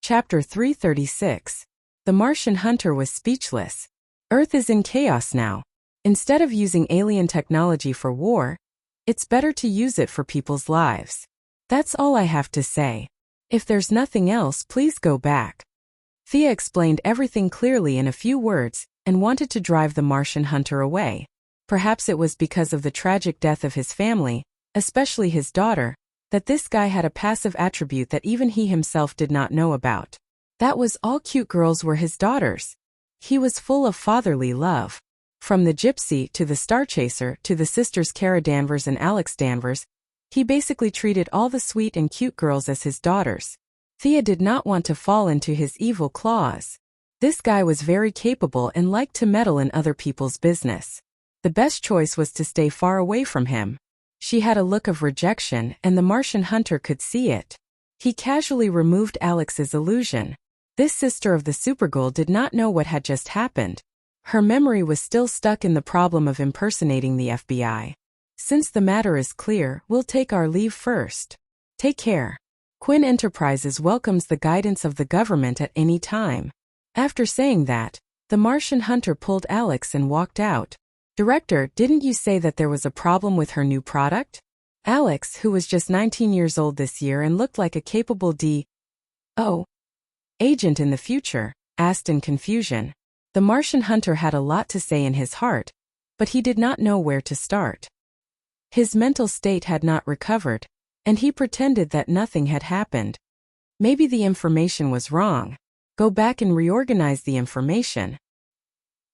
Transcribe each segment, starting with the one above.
Chapter 336. The Martian hunter was speechless. Earth is in chaos now. Instead of using alien technology for war, it's better to use it for people's lives. That's all I have to say. If there's nothing else, please go back. Thea explained everything clearly in a few words and wanted to drive the Martian hunter away. Perhaps it was because of the tragic death of his family, especially his daughter, that this guy had a passive attribute that even he himself did not know about. That was all cute girls were his daughters. He was full of fatherly love. From the gypsy to the star chaser to the sisters Kara Danvers and Alex Danvers, he basically treated all the sweet and cute girls as his daughters. Thea did not want to fall into his evil claws. This guy was very capable and liked to meddle in other people's business. The best choice was to stay far away from him. She had a look of rejection, and the Martian hunter could see it. He casually removed Alex's illusion. This sister of the Supergirl did not know what had just happened. Her memory was still stuck in the problem of impersonating the FBI. Since the matter is clear, we'll take our leave first. Take care. Quinn Enterprises welcomes the guidance of the government at any time. After saying that, the Martian hunter pulled Alex and walked out. Director, didn't you say that there was a problem with her new product? Alex, who was just 19 years old this year and looked like a capable D.O. agent in the future, asked in confusion. The Martian hunter had a lot to say in his heart, but he did not know where to start. His mental state had not recovered, and he pretended that nothing had happened. Maybe the information was wrong. Go back and reorganize the information.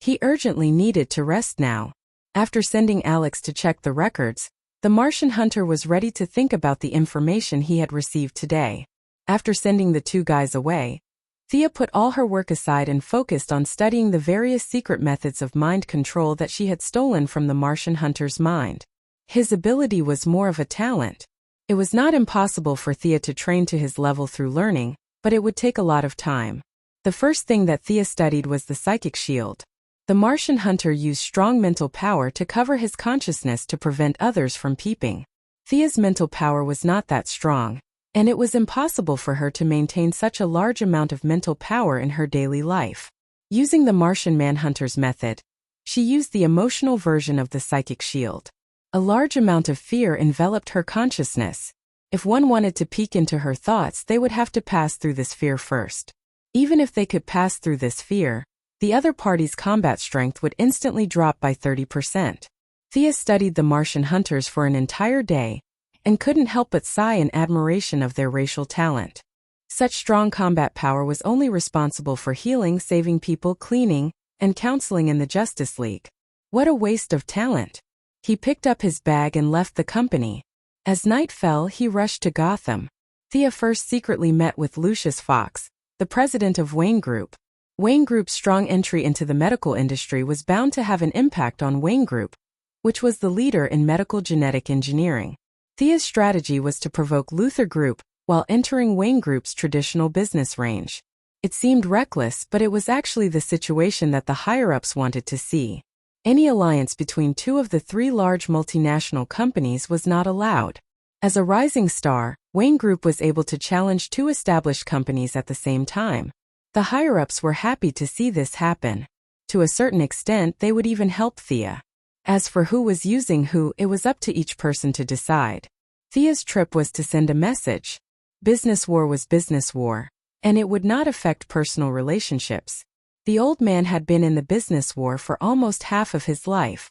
He urgently needed to rest now. After sending Alex to check the records, the Martian hunter was ready to think about the information he had received today. After sending the two guys away, Thea put all her work aside and focused on studying the various secret methods of mind control that she had stolen from the Martian hunter's mind. His ability was more of a talent. It was not impossible for Thea to train to his level through learning, but it would take a lot of time. The first thing that Thea studied was the psychic shield. The Martian hunter used strong mental power to cover his consciousness to prevent others from peeping. Thea's mental power was not that strong, and it was impossible for her to maintain such a large amount of mental power in her daily life. Using the Martian manhunter's method, she used the emotional version of the psychic shield. A large amount of fear enveloped her consciousness. If one wanted to peek into her thoughts, they would have to pass through this fear first. Even if they could pass through this fear, the other party's combat strength would instantly drop by 30%. Thea studied the Martian hunters for an entire day, and couldn't help but sigh in admiration of their racial talent. Such strong combat power was only responsible for healing, saving people, cleaning, and counseling in the Justice League. What a waste of talent. He picked up his bag and left the company. As night fell, he rushed to Gotham. Thea first secretly met with Lucius Fox, the president of Wayne Group. Wayne Group's strong entry into the medical industry was bound to have an impact on Wayne Group, which was the leader in medical genetic engineering. Thea's strategy was to provoke Luthor Group while entering Wayne Group's traditional business range. It seemed reckless, but it was actually the situation that the higher-ups wanted to see. Any alliance between two of the three large multinational companies was not allowed. As a rising star, Wayne Group was able to challenge two established companies at the same time. The higher-ups were happy to see this happen. To a certain extent, they would even help Thea. As for who was using who, it was up to each person to decide. Thea's trip was to send a message. Business war was business war, and it would not affect personal relationships. The old man had been in the business war for almost half of his life.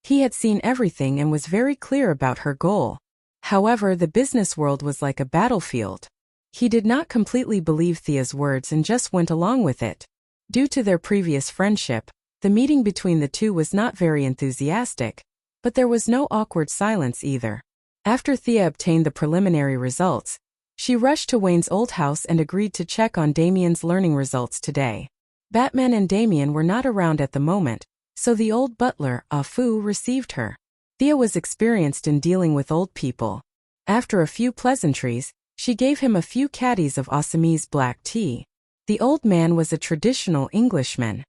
He had seen everything and was very clear about her goal. However, the business world was like a battlefield. He did not completely believe Thea's words and just went along with it. Due to their previous friendship, the meeting between the two was not very enthusiastic, but there was no awkward silence either. After Thea obtained the preliminary results, she rushed to Wayne's old house and agreed to check on Damien's learning results today. Batman and Damien were not around at the moment, so the old butler, Ah Fu, received her. Thea was experienced in dealing with old people. After a few pleasantries, she gave him a few caddies of Assamese black tea. The old man was a traditional Englishman.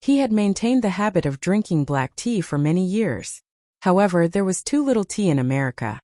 He had maintained the habit of drinking black tea for many years. However, there was too little tea in America.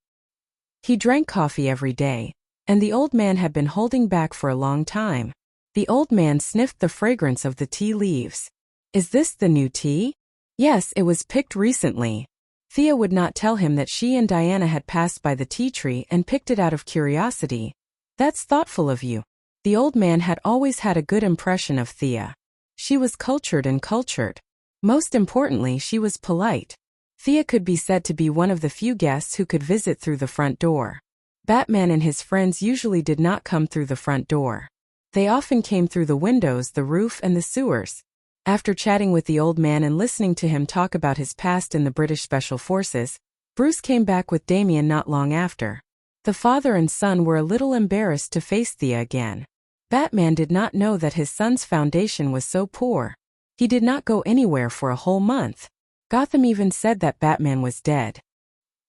He drank coffee every day, and the old man had been holding back for a long time. The old man sniffed the fragrance of the tea leaves. Is this the new tea? Yes, it was picked recently. Thea would not tell him that she and Diana had passed by the tea tree and picked it out of curiosity. That's thoughtful of you. The old man had always had a good impression of Thea. She was cultured and cultured. Most importantly, she was polite. Thea could be said to be one of the few guests who could visit through the front door. Batman and his friends usually did not come through the front door. They often came through the windows, the roof, and the sewers. After chatting with the old man and listening to him talk about his past in the British Special Forces, Bruce came back with Damien not long after. The father and son were a little embarrassed to face Thea again. Batman did not know that his son's foundation was so poor. He did not go anywhere for a whole month. Gotham even said that Batman was dead.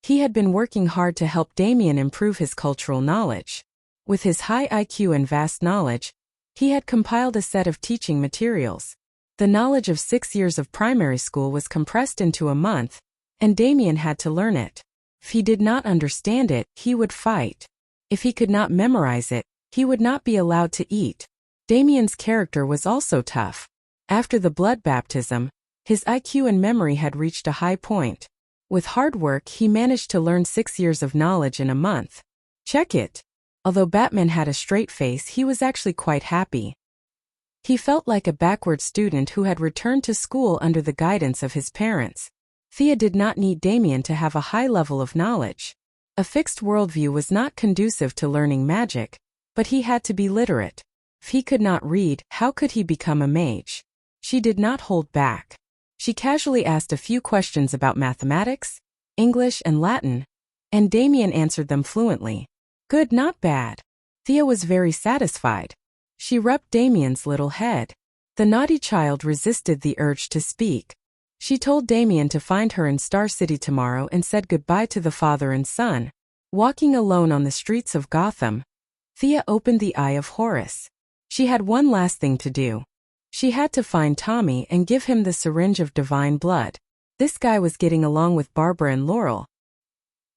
He had been working hard to help Damien improve his cultural knowledge. With his high IQ and vast knowledge, he had compiled a set of teaching materials. The knowledge of 6 years of primary school was compressed into a month, and Damien had to learn it. If he did not understand it, he would fight. If he could not memorize it, he would not be allowed to eat. Damien's character was also tough. After the blood baptism, his IQ and memory had reached a high point. With hard work, he managed to learn 6 years of knowledge in a month. Check it. Although Batman had a straight face, he was actually quite happy. He felt like a backward student who had returned to school under the guidance of his parents. Thea did not need Damien to have a high level of knowledge. A fixed worldview was not conducive to learning magic, but he had to be literate. If he could not read, how could he become a mage? She did not hold back. She casually asked a few questions about mathematics, English, and Latin, and Damien answered them fluently. Good, not bad. Thea was very satisfied. She rubbed Damien's little head. The naughty child resisted the urge to speak. She told Damien to find her in Star City tomorrow and said goodbye to the father and son. Walking alone on the streets of Gotham, Thea opened the Eye of Horus. She had one last thing to do. She had to find Tommy and give him the syringe of divine blood. This guy was getting along with Barbara and Laurel.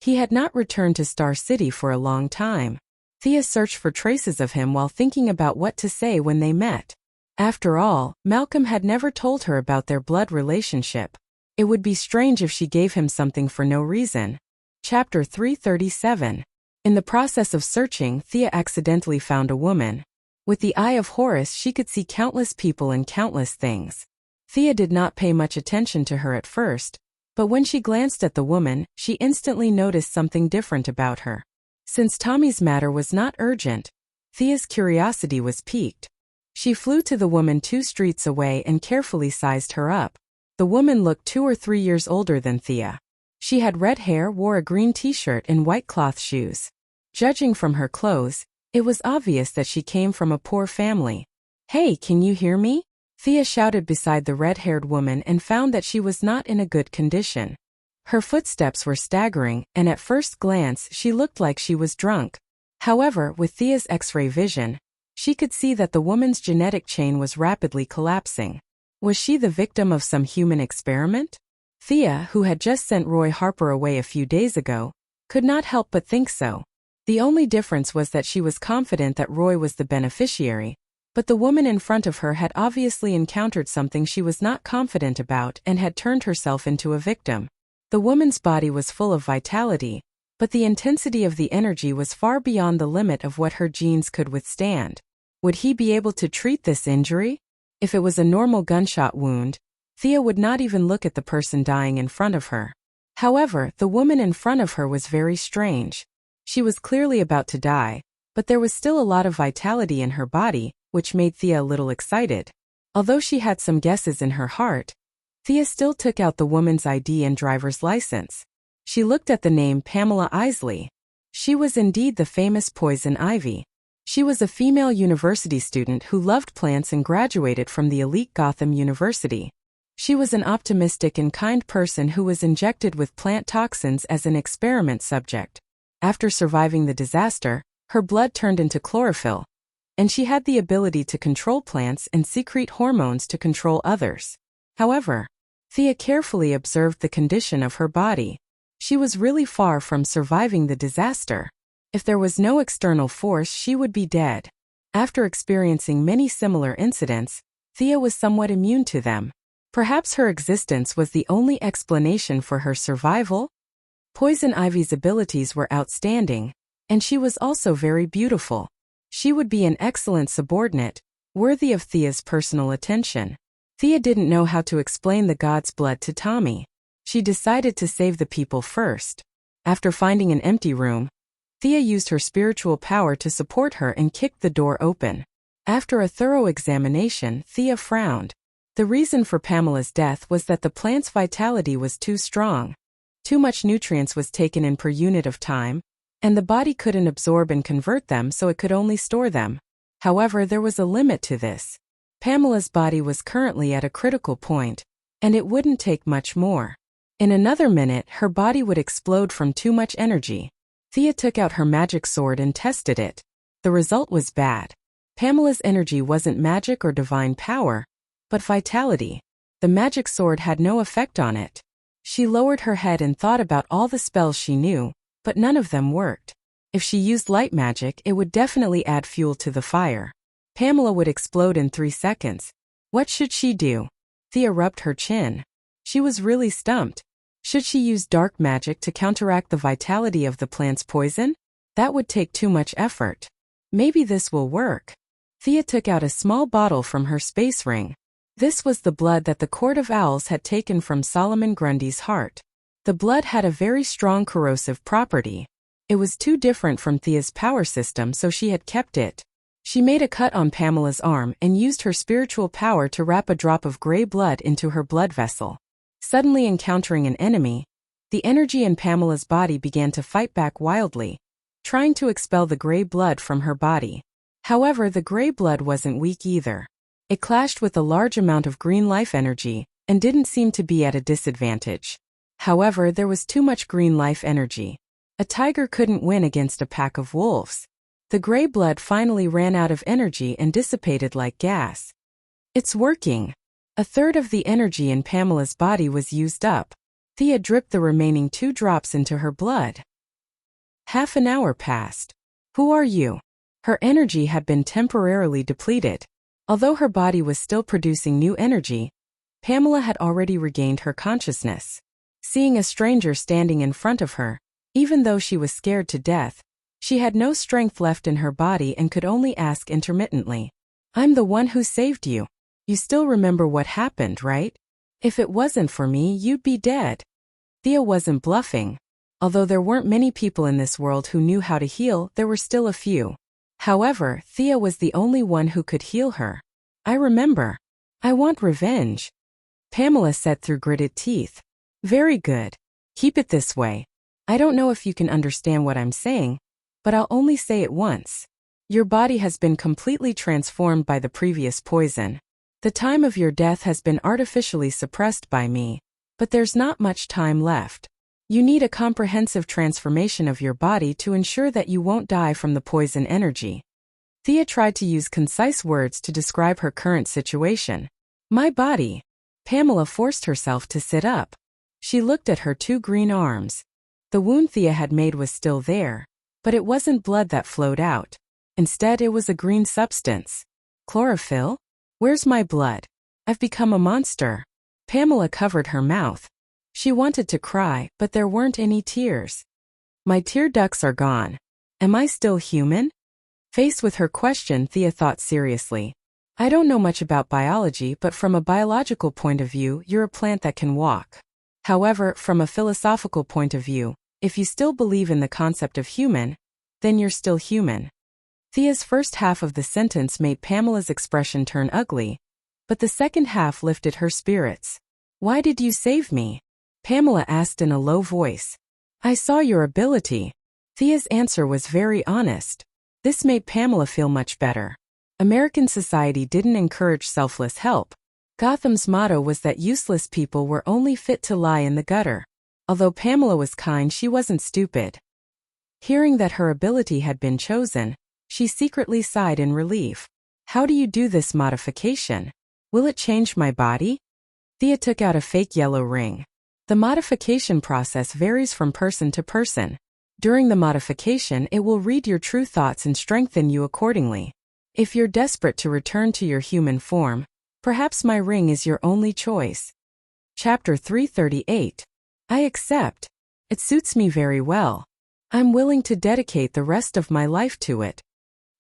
He had not returned to Star City for a long time. Thea searched for traces of him while thinking about what to say when they met. After all, Malcolm had never told her about their blood relationship. It would be strange if she gave him something for no reason. Chapter 337. In the process of searching, Thea accidentally found a woman. With the Eye of Horus, she could see countless people and countless things. Thea did not pay much attention to her at first, but when she glanced at the woman, she instantly noticed something different about her. Since Tommy's matter was not urgent, Thea's curiosity was piqued. She flew to the woman 2 streets away and carefully sized her up. The woman looked 2 or 3 years older than Thea. She had red hair, wore a green t-shirt and white cloth shoes. Judging from her clothes, it was obvious that she came from a poor family. Hey, can you hear me? Thea shouted beside the red-haired woman and found that she was not in a good condition. Her footsteps were staggering, and at first glance she looked like she was drunk. However, with Thea's X-ray vision, she could see that the woman's genetic chain was rapidly collapsing. Was she the victim of some human experiment? Thea, who had just sent Roy Harper away a few days ago, could not help but think so. The only difference was that she was confident that Roy was the beneficiary, but the woman in front of her had obviously encountered something she was not confident about and had turned herself into a victim. The woman's body was full of vitality, but the intensity of the energy was far beyond the limit of what her genes could withstand. Would he be able to treat this injury? If it was a normal gunshot wound, Thea would not even look at the person dying in front of her. However, the woman in front of her was very strange. She was clearly about to die, but there was still a lot of vitality in her body, which made Thea a little excited. Although she had some guesses in her heart, Thea still took out the woman's ID and driver's license. She looked at the name Pamela Isley. She was indeed the famous Poison Ivy. She was a female university student who loved plants and graduated from the elite Gotham University. She was an optimistic and kind person who was injected with plant toxins as an experiment subject. After surviving the disaster, her blood turned into chlorophyll, and she had the ability to control plants and secrete hormones to control others. However, Thea carefully observed the condition of her body. She was really far from surviving the disaster. If there was no external force, she would be dead. After experiencing many similar incidents, Thea was somewhat immune to them. Perhaps her existence was the only explanation for her survival? Poison Ivy's abilities were outstanding, and she was also very beautiful. She would be an excellent subordinate, worthy of Thea's personal attention. Thea didn't know how to explain the god's blood to Tommy. She decided to save the people first. After finding an empty room, Thea used her spiritual power to support her and kicked the door open. After a thorough examination, Thea frowned. The reason for Pamela's death was that the plant's vitality was too strong. Too much nutrients was taken in per unit of time, and the body couldn't absorb and convert them, so it could only store them. However, there was a limit to this. Pamela's body was currently at a critical point, and it wouldn't take much more. In another minute, her body would explode from too much energy. Thea took out her magic sword and tested it. The result was bad. Pamela's energy wasn't magic or divine power, but vitality. The magic sword had no effect on it. She lowered her head and thought about all the spells she knew, but none of them worked. If she used light magic, it would definitely add fuel to the fire. Pamela would explode in 3 seconds. What should she do? Thea rubbed her chin. She was really stumped. Should she use dark magic to counteract the vitality of the plant's poison? That would take too much effort. Maybe this will work. Thea took out a small bottle from her space ring. This was the blood that the Court of Owls had taken from Solomon Grundy's heart. The blood had a very strong corrosive property. It was too different from Thea's power system, so she had kept it. She made a cut on Pamela's arm and used her spiritual power to wrap a drop of gray blood into her blood vessel. Suddenly encountering an enemy, the energy in Pamela's body began to fight back wildly, trying to expel the gray blood from her body. However, the gray blood wasn't weak either. It clashed with a large amount of green life energy and didn't seem to be at a disadvantage. However, there was too much green life energy. A tiger couldn't win against a pack of wolves. The gray blood finally ran out of energy and dissipated like gas. It's working. A third of the energy in Pamela's body was used up. Thea dripped the remaining 2 drops into her blood. Half an hour passed. Who are you? Her energy had been temporarily depleted. Although her body was still producing new energy, Pamela had already regained her consciousness. Seeing a stranger standing in front of her, even though she was scared to death, she had no strength left in her body and could only ask intermittently, "I'm the one who saved you. You still remember what happened, right? If it wasn't for me, you'd be dead." Thea wasn't bluffing. Although there weren't many people in this world who knew how to heal, there were still a few. However, Thea was the only one who could heal her. "I remember. I want revenge," Pamela said through gritted teeth. "Very good. Keep it this way. I don't know if you can understand what I'm saying, but I'll only say it once. Your body has been completely transformed by the previous poison. The time of your death has been artificially suppressed by me, but there's not much time left. You need a comprehensive transformation of your body to ensure that you won't die from the poison energy." Thea tried to use concise words to describe her current situation. "My body." Pamela forced herself to sit up. She looked at her 2 green arms. The wound Thea had made was still there, but it wasn't blood that flowed out. Instead, it was a green substance. "Chlorophyll? Where's my blood? I've become a monster." Pamela covered her mouth. She wanted to cry, but there weren't any tears. "My tear ducts are gone. Am I still human?" Faced with her question, Thea thought seriously. "I don't know much about biology, but from a biological point of view, you're a plant that can walk. However, from a philosophical point of view, if you still believe in the concept of human, then you're still human." Thea's first half of the sentence made Pamela's expression turn ugly, but the second half lifted her spirits. "Why did you save me?" Pamela asked in a low voice. "I saw your ability." Thea's answer was very honest. This made Pamela feel much better. American society didn't encourage selfless help. Gotham's motto was that useless people were only fit to lie in the gutter. Although Pamela was kind, she wasn't stupid. Hearing that her ability had been chosen, she secretly sighed in relief. "How do you do this modification? Will it change my body?" Thea took out a fake yellow ring. The modification process varies from person to person. During the modification, it will read your true thoughts and strengthen you accordingly. If you're desperate to return to your human form, perhaps my ring is your only choice. Chapter 338. I accept. It suits me very well. I'm willing to dedicate the rest of my life to it.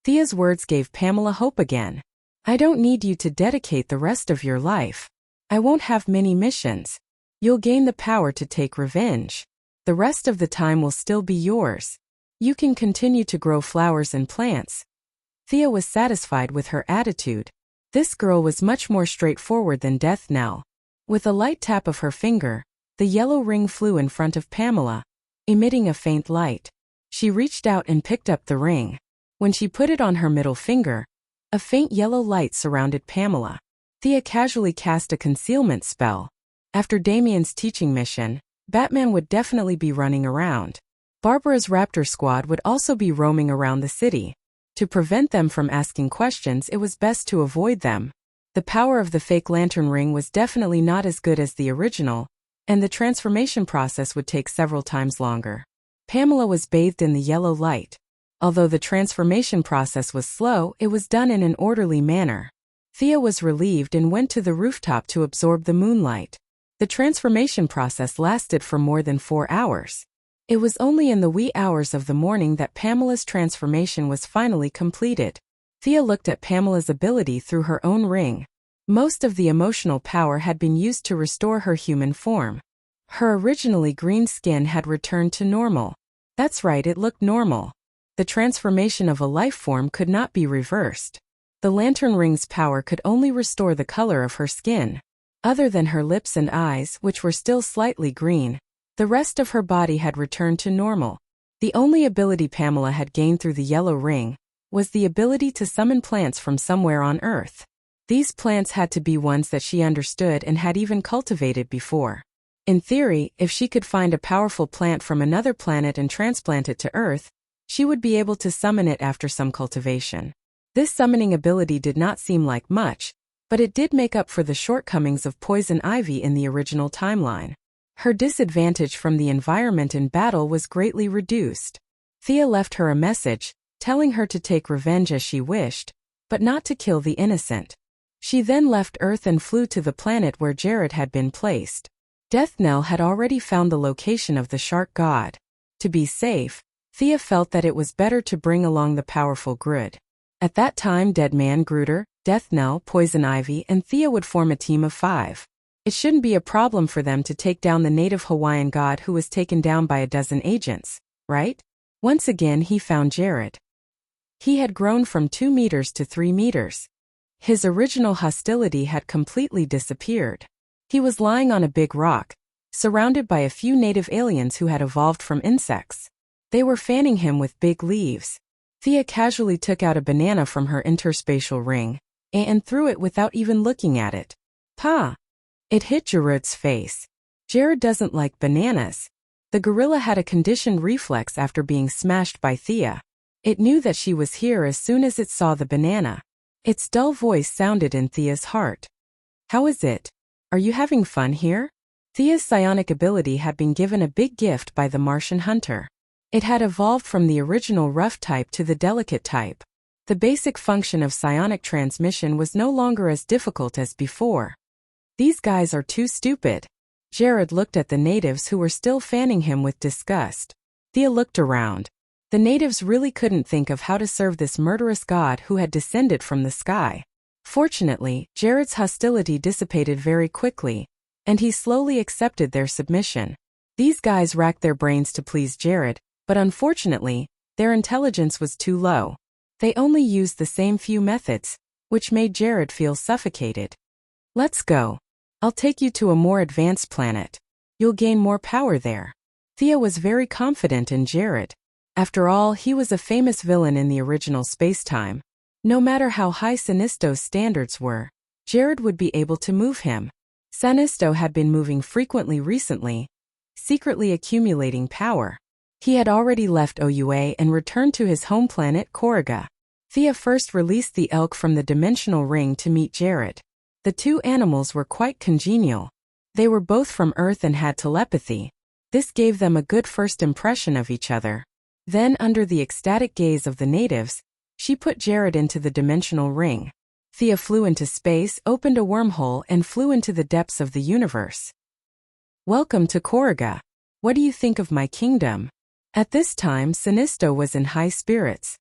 Thea's words gave Pamela hope again. I don't need you to dedicate the rest of your life. I won't have many missions. You'll gain the power to take revenge. The rest of the time will still be yours. You can continue to grow flowers and plants. Thea was satisfied with her attitude. This girl was much more straightforward than Death Knell. With a light tap of her finger, the yellow ring flew in front of Pamela, emitting a faint light. She reached out and picked up the ring. When she put it on her middle finger, a faint yellow light surrounded Pamela. Thea casually cast a concealment spell. After Damien's teaching mission, Batman would definitely be running around. Barbara's Raptor squad would also be roaming around the city. To prevent them from asking questions, it was best to avoid them. The power of the fake lantern ring was definitely not as good as the original, and the transformation process would take several times longer. Pamela was bathed in the yellow light. Although the transformation process was slow, it was done in an orderly manner. Thea was relieved and went to the rooftop to absorb the moonlight. The transformation process lasted for more than 4 hours. It was only in the wee hours of the morning that Pamela's transformation was finally completed. Thea looked at Pamela's ability through her own ring. Most of the emotional power had been used to restore her human form. Her originally green skin had returned to normal. That's right, it looked normal. The transformation of a life form could not be reversed. The lantern ring's power could only restore the color of her skin. Other than her lips and eyes, which were still slightly green, the rest of her body had returned to normal. The only ability Pamela had gained through the yellow ring was the ability to summon plants from somewhere on Earth. These plants had to be ones that she understood and had even cultivated before. In theory, if she could find a powerful plant from another planet and transplant it to Earth, she would be able to summon it after some cultivation. This summoning ability did not seem like much, but it did make up for the shortcomings of poison ivy in the original timeline. Her disadvantage from the environment in battle was greatly reduced. Thea left her a message, telling her to take revenge as she wished, but not to kill the innocent. She then left Earth and flew to the planet where Jared had been placed. Death Knell had already found the location of the shark god. To be safe, Thea felt that it was better to bring along the powerful Groot. At that time, Deadman, Gruder, Death Knell, Poison Ivy, and Thea would form a team of 5. It shouldn't be a problem for them to take down the native Hawaiian god who was taken down by a dozen agents, right? Once again, he found Jared. He had grown from 2 meters to 3 meters. His original hostility had completely disappeared. He was lying on a big rock, surrounded by a few native aliens who had evolved from insects. They were fanning him with big leaves. Thea casually took out a banana from her interspatial ring and threw it without even looking at it. Pa! It hit Jared's face. Jared doesn't like bananas. The gorilla had a conditioned reflex after being smashed by Thea. It knew that she was here as soon as it saw the banana. Its dull voice sounded in Thea's heart. How is it? Are you having fun here? Thea's psionic ability had been given a big gift by the Martian hunter. It had evolved from the original rough type to the delicate type. The basic function of psionic transmission was no longer as difficult as before. These guys are too stupid. Jared looked at the natives who were still fanning him with disgust. Thea looked around. The natives really couldn't think of how to serve this murderous god who had descended from the sky. Fortunately, Jared's hostility dissipated very quickly, and he slowly accepted their submission. These guys racked their brains to please Jared, but unfortunately, their intelligence was too low. They only used the same few methods, which made Jared feel suffocated. Let's go. I'll take you to a more advanced planet. You'll gain more power there. Thea was very confident in Jared. After all, he was a famous villain in the original space-time. No matter how high Sinisto's standards were, Jared would be able to move him. Sinisto had been moving frequently recently, secretly accumulating power. He had already left OUA and returned to his home planet, Korriga. Thea first released the elk from the dimensional ring to meet Jared. The two animals were quite congenial. They were both from Earth and had telepathy. This gave them a good first impression of each other. Then, under the ecstatic gaze of the natives, she put Jared into the dimensional ring. Thea flew into space, opened a wormhole, and flew into the depths of the universe. Welcome to Korriga. What do you think of my kingdom? At this time, Sinisto was in high spirits.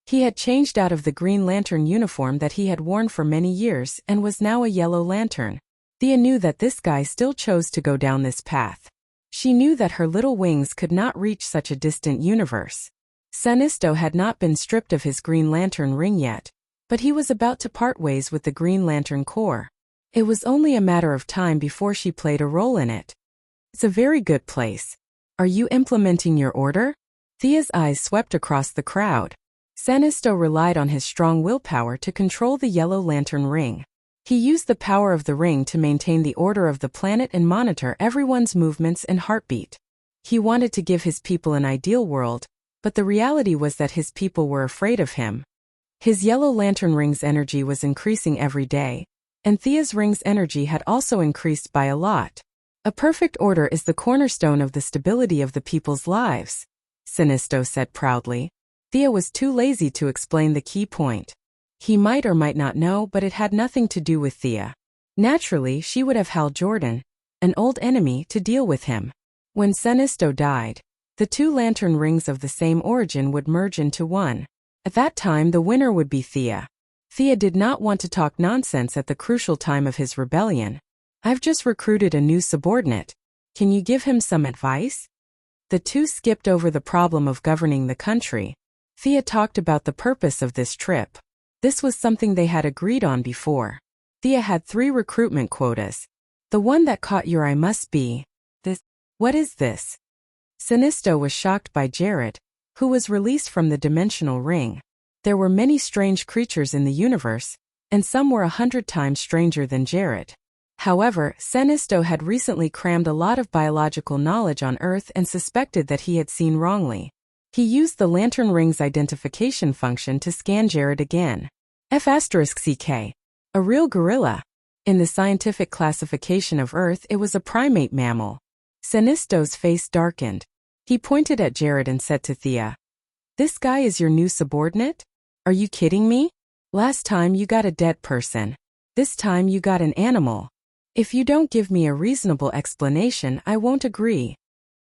He had changed out of the Green Lantern uniform that he had worn for many years and was now a Yellow Lantern. Thea knew that this guy still chose to go down this path. She knew that her little wings could not reach such a distant universe. Sinisto had not been stripped of his Green Lantern ring yet, but he was about to part ways with the Green Lantern Corps. It was only a matter of time before she played a role in it. It's a very good place. Are you implementing your order? Thea's eyes swept across the crowd. Sinisto relied on his strong willpower to control the Yellow Lantern ring. He used the power of the ring to maintain the order of the planet and monitor everyone's movements and heartbeat. He wanted to give his people an ideal world, but the reality was that his people were afraid of him. His Yellow Lantern ring's energy was increasing every day, and Thea's ring's energy had also increased by a lot. A perfect order is the cornerstone of the stability of the people's lives, Sinisto said proudly. Thea was too lazy to explain the key point. He might or might not know, but it had nothing to do with Thea. Naturally, she would have Hal Jordan, an old enemy, to deal with him. When Sinisto died, the two lantern rings of the same origin would merge into one. At that time, the winner would be Thea. Thea did not want to talk nonsense at the crucial time of his rebellion. I've just recruited a new subordinate. Can you give him some advice? The two skipped over the problem of governing the country. Thea talked about the purpose of this trip. This was something they had agreed on before. Thea had 3 recruitment quotas. The one that caught your eye must be this. What is this? Sinisto was shocked by Jared, who was released from the dimensional ring. There were many strange creatures in the universe, and some were 100 times stranger than Jared. However, Sinisto had recently crammed a lot of biological knowledge on Earth and suspected that he had seen wrongly. He used the Lantern Ring's identification function to scan Jared again. F***CK. A real gorilla. In the scientific classification of Earth, it was a primate mammal. Sinisto's face darkened. He pointed at Jared and said to Thea, "This guy is your new subordinate? Are you kidding me? Last time you got a dead person. This time you got an animal. If you don't give me a reasonable explanation, I won't agree."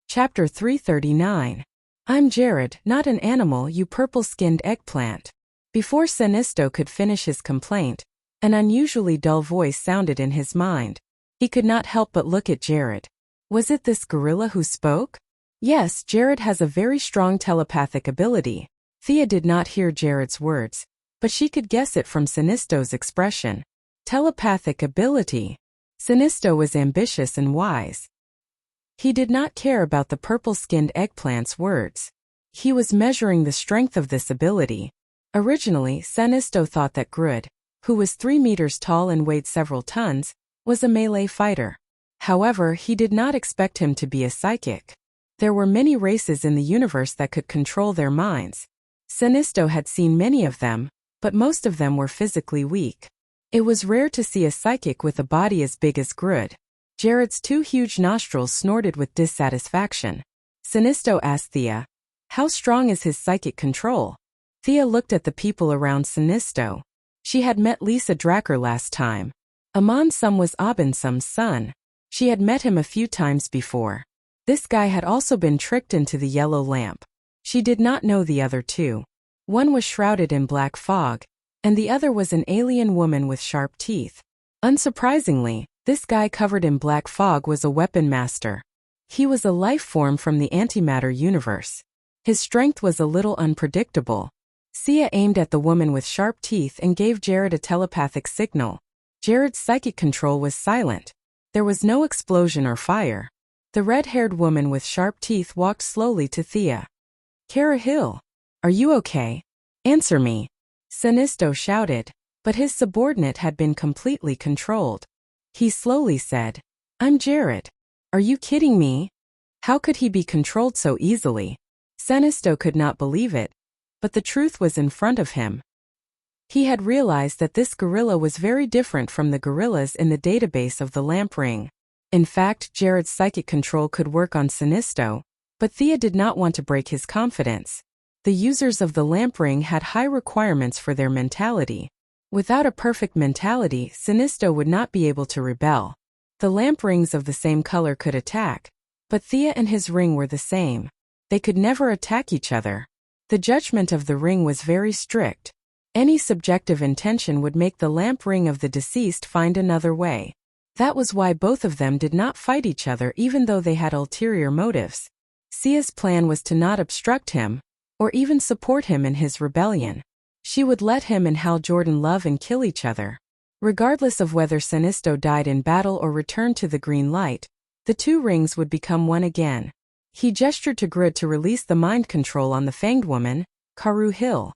Chapter 339. I'm Jared, not an animal, you purple-skinned eggplant. Before Sinisto could finish his complaint, an unusually dull voice sounded in his mind. He could not help but look at Jared. Was it this gorilla who spoke? Yes, Jared has a very strong telepathic ability. Thea did not hear Jared's words, but she could guess it from Sinisto's expression. Telepathic ability. Sinisto was ambitious and wise. He did not care about the purple-skinned eggplant's words. He was measuring the strength of this ability. Originally, Sinisto thought that Grud, who was 3 meters tall and weighed several tons, was a melee fighter. However, he did not expect him to be a psychic. There were many races in the universe that could control their minds. Sinisto had seen many of them, but most of them were physically weak. It was rare to see a psychic with a body as big as Grud. Jared's 2 huge nostrils snorted with dissatisfaction. Sinisto asked Thea, "How strong is his psychic control?" Thea looked at the people around Sinisto. She had met Lisa Dracker last time. Amon Sum was Abin Sum's son. She had met him a few times before. This guy had also been tricked into the yellow lamp. She did not know the other 2. One was shrouded in black fog, and the other was an alien woman with sharp teeth. Unsurprisingly, this guy covered in black fog was a weapon master. He was a life form from the antimatter universe. His strength was a little unpredictable. Sia aimed at the woman with sharp teeth and gave Jared a telepathic signal. Jared's psychic control was silent. There was no explosion or fire. The red-haired woman with sharp teeth walked slowly to Thea. "Kara Hill, are you okay? Answer me." Sinisto shouted, but his subordinate had been completely controlled. He slowly said, "I'm Jared. Are you kidding me? How could he be controlled so easily?" Sinisto could not believe it, but the truth was in front of him. He had realized that this gorilla was very different from the gorillas in the database of the lamp ring. In fact, Jared's psychic control could work on Sinisto, But Thea did not want to break his confidence. The users of the lamp ring had high requirements for their mentality. Without a perfect mentality, Sinisto would not be able to rebel. The lamp rings of the same color could attack, but Thea and his ring were the same. They could never attack each other. The judgment of the ring was very strict. Any subjective intention would make the lamp ring of the deceased find another way. That was why both of them did not fight each other even though they had ulterior motives. Sia's plan was to not obstruct him, or even support him in his rebellion. She would let him and Hal Jordan love and kill each other. Regardless of whether Sinisto died in battle or returned to the green light, the two rings would become one again. He gestured to Grid to release the mind control on the fanged woman, Karu Hill.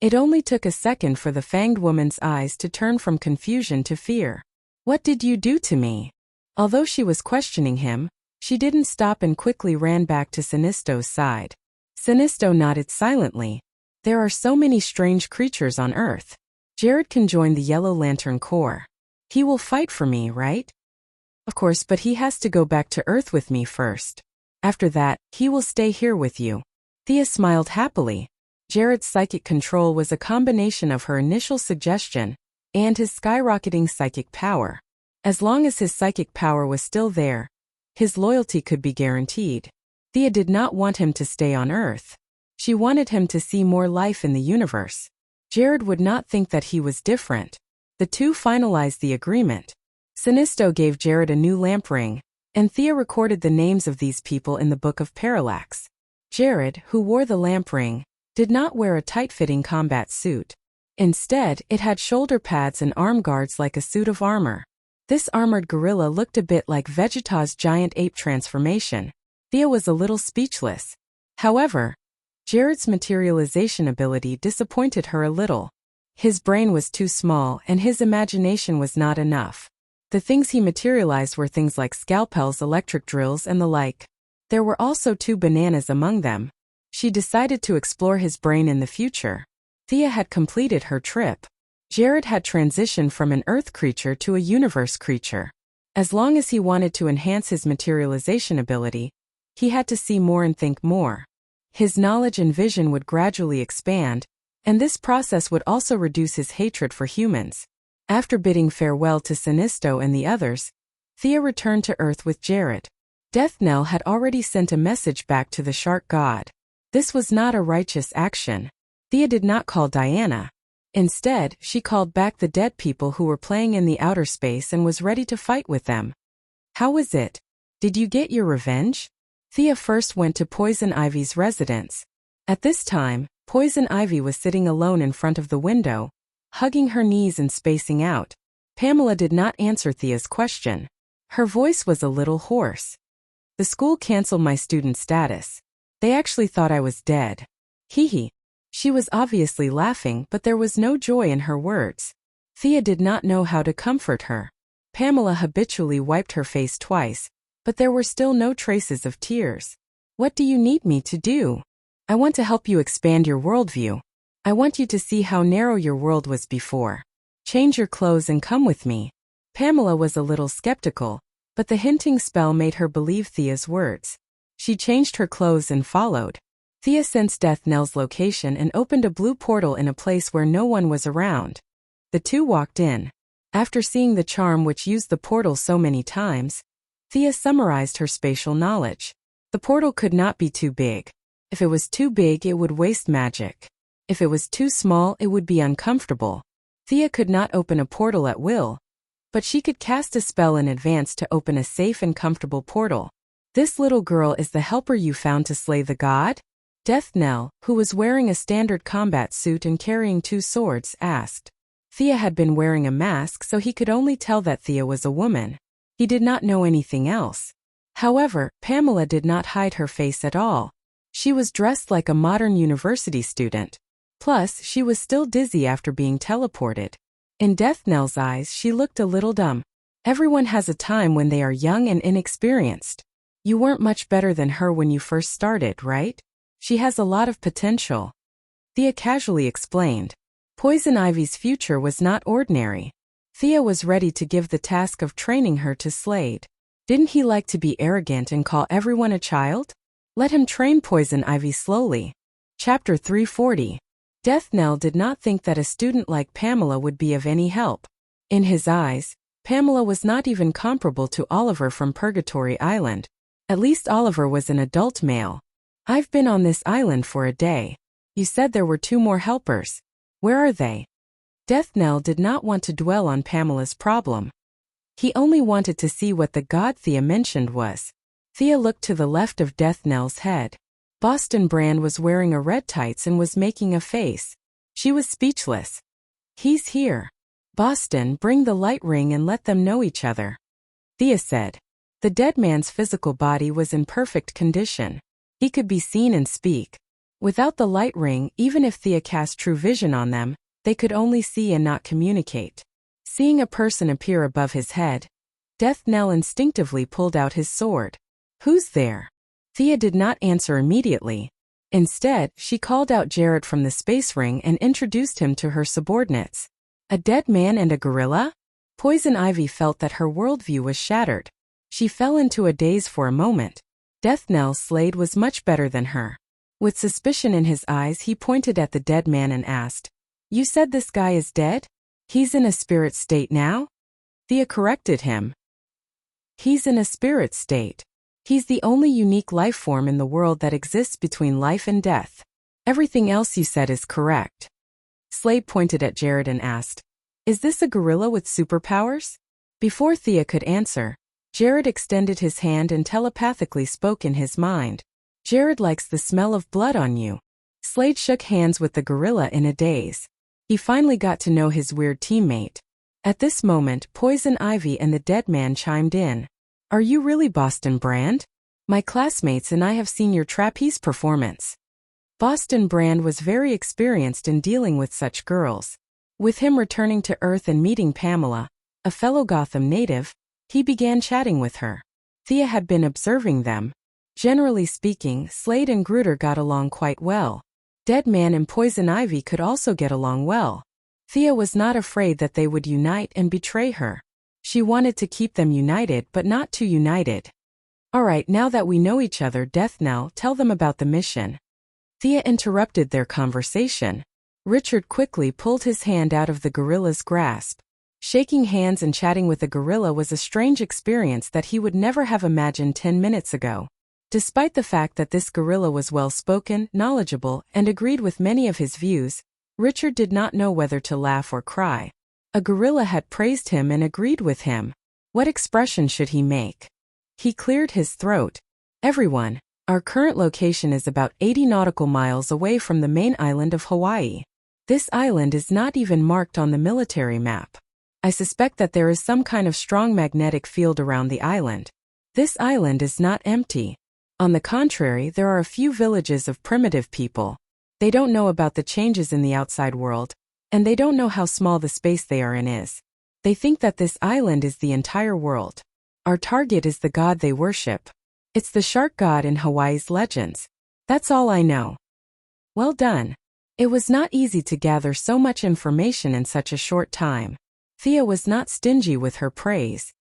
It only took a second for the fanged woman's eyes to turn from confusion to fear. "What did you do to me?" Although she was questioning him, she didn't stop and quickly ran back to Sinisto's side. Sinisto nodded silently. "There are so many strange creatures on Earth. Jared can join the Yellow Lantern Corps. He will fight for me, right?" "Of course, but he has to go back to Earth with me first. After that, he will stay here with you." Thea smiled happily. Jared's psychic control was a combination of her initial suggestion and his skyrocketing psychic power. As long as his psychic power was still there, his loyalty could be guaranteed. Thea did not want him to stay on Earth. She wanted him to see more life in the universe. Jared would not think that he was different. The two finalized the agreement. Sinisto gave Jared a new lamp ring, and Thea recorded the names of these people in the Book of Parallax. Jared, who wore the lamp ring, did not wear a tight-fitting combat suit. Instead, it had shoulder pads and arm guards like a suit of armor. This armored gorilla looked a bit like Vegeta's giant ape transformation. Thea was a little speechless. However, Jared's materialization ability disappointed her a little. His brain was too small and his imagination was not enough. The things he materialized were things like scalpels, electric drills, and the like. There were also 2 bananas among them. She decided to explore his brain in the future. Thea had completed her trip. Jared had transitioned from an Earth creature to a universe creature. As long as he wanted to enhance his materialization ability, he had to see more and think more. His knowledge and vision would gradually expand, and this process would also reduce his hatred for humans. After bidding farewell to Sinisto and the others, Thea returned to Earth with Jared. Death Knell had already sent a message back to the shark god. This was not a righteous action. Thea did not call Diana. Instead, she called back the dead people who were playing in the outer space and was ready to fight with them. "How was it? Did you get your revenge?" Thea first went to Poison Ivy's residence. At this time, Poison Ivy was sitting alone in front of the window, hugging her knees and spacing out. Pamela did not answer Thea's question. Her voice was a little hoarse. "The school canceled my student status. They actually thought I was dead. Hee." She was obviously laughing, but there was no joy in her words. Thea did not know how to comfort her. Pamela habitually wiped her face twice, but there were still no traces of tears. "What do you need me to do?" "I want to help you expand your worldview. I want you to see how narrow your world was before. Change your clothes and come with me." Pamela was a little skeptical, but the hinting spell made her believe Thea's words. She changed her clothes and followed. Thea sensed Death Knell's location and opened a blue portal in a place where no one was around. The two walked in. After seeing the charm which used the portal so many times, Thea summarized her spatial knowledge. The portal could not be too big. If it was too big, it would waste magic. If it was too small, it would be uncomfortable. Thea could not open a portal at will, but she could cast a spell in advance to open a safe and comfortable portal. "This little girl is the helper you found to slay the god?" Death Knell, who was wearing a standard combat suit and carrying 2 swords, asked. Thea had been wearing a mask, so he could only tell that Thea was a woman. He did not know anything else. However, Pamela did not hide her face at all. She was dressed like a modern university student. Plus, she was still dizzy after being teleported. In Death Knell's eyes, she looked a little dumb. Everyone has a time when they are young and inexperienced. You weren't much better than her when you first started, right? She has a lot of potential. Thea casually explained. Poison Ivy's future was not ordinary. Thea was ready to give the task of training her to Slade. Didn't he like to be arrogant and call everyone a child? Let him train Poison Ivy slowly. Chapter 340. Death Knell did not think that a student like Pamela would be of any help. In his eyes, Pamela was not even comparable to Oliver from Purgatory Island. At least Oliver was an adult male. I've been on this island for a day. You said there were 2 more helpers. Where are they? Death Knell did not want to dwell on Pamela's problem. He only wanted to see what the god Thea mentioned was. Thea looked to the left of Death Knell's head. Boston Brand was wearing a red tights and was making a face. She was speechless. He's here. Boston, bring the light ring and let them know each other. Thea said. The dead man's physical body was in perfect condition. He could be seen and speak. Without the light ring, even if Thea cast true vision on them, they could only see and not communicate. Seeing a person appear above his head, Death Knell instinctively pulled out his sword. Who's there? Thea did not answer immediately. Instead, she called out Jarrett from the space ring and introduced him to her subordinates. A dead man and a gorilla? Poison Ivy felt that her worldview was shattered. She fell into a daze for a moment. Death Knell's Slade was much better than her. With suspicion in his eyes, he pointed at the dead man and asked, You said this guy is dead? He's in a spirit state now? Thea corrected him. He's in a spirit state. He's the only unique life form in the world that exists between life and death. Everything else you said is correct. Slade pointed at Jared and asked, Is this a gorilla with superpowers? Before Thea could answer, Jared extended his hand and telepathically spoke in his mind. Jared likes the smell of blood on you. Slade shook hands with the gorilla in a daze. He finally got to know his weird teammate. At this moment, Poison Ivy and the dead man chimed in. Are you really Boston Brand? My classmates and I have seen your trapeze performance. Boston Brand was very experienced in dealing with such girls. With him returning to Earth and meeting Pamela, a fellow Gotham native, he began chatting with her. Thea had been observing them. Generally speaking, Slade and Gruder got along quite well. Dead Man and Poison Ivy could also get along well. Thea was not afraid that they would unite and betray her. She wanted to keep them united but not too united. Alright, now that we know each other, Death Knell, tell them about the mission. Thea interrupted their conversation. Richard quickly pulled his hand out of the gorilla's grasp. Shaking hands and chatting with a gorilla was a strange experience that he would never have imagined 10 minutes ago. Despite the fact that this gorilla was well-spoken, knowledgeable, and agreed with many of his views, Richard did not know whether to laugh or cry. A gorilla had praised him and agreed with him. What expression should he make? He cleared his throat. Everyone, our current location is about 80 nautical miles away from the main island of Hawaii. This island is not even marked on the military map. I suspect that there is some kind of strong magnetic field around the island. This island is not empty. On the contrary, there are a few villages of primitive people. They don't know about the changes in the outside world, and they don't know how small the space they are in is. They think that this island is the entire world. Our target is the god they worship. It's the shark god in Hawaii's legends. That's all I know. Well done. It was not easy to gather so much information in such a short time. Thea was not stingy with her praise.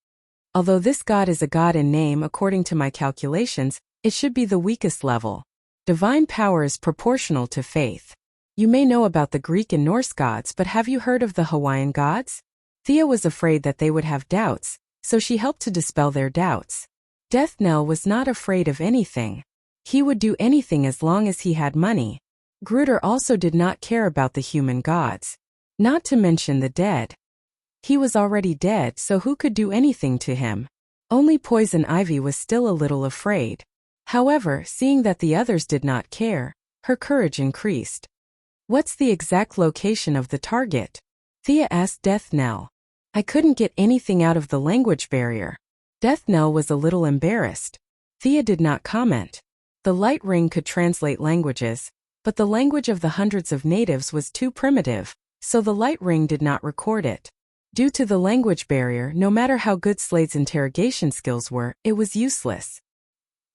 Although this god is a god in name, according to my calculations, it should be the weakest level. Divine power is proportional to faith. You may know about the Greek and Norse gods, but have you heard of the Hawaiian gods? Thea was afraid that they would have doubts, so she helped to dispel their doubts. Death Knell was not afraid of anything. He would do anything as long as he had money. Gruder also did not care about the human gods. Not to mention the dead. He was already dead, so who could do anything to him? Only Poison Ivy was still a little afraid. However, seeing that the others did not care, her courage increased. What's the exact location of the target? Thea asked Death Knell. I couldn't get anything out of the language barrier. Death Knell was a little embarrassed. Thea did not comment. The light ring could translate languages, but the language of the hundreds of natives was too primitive, so the light ring did not record it. Due to the language barrier, no matter how good Slade's interrogation skills were, it was useless.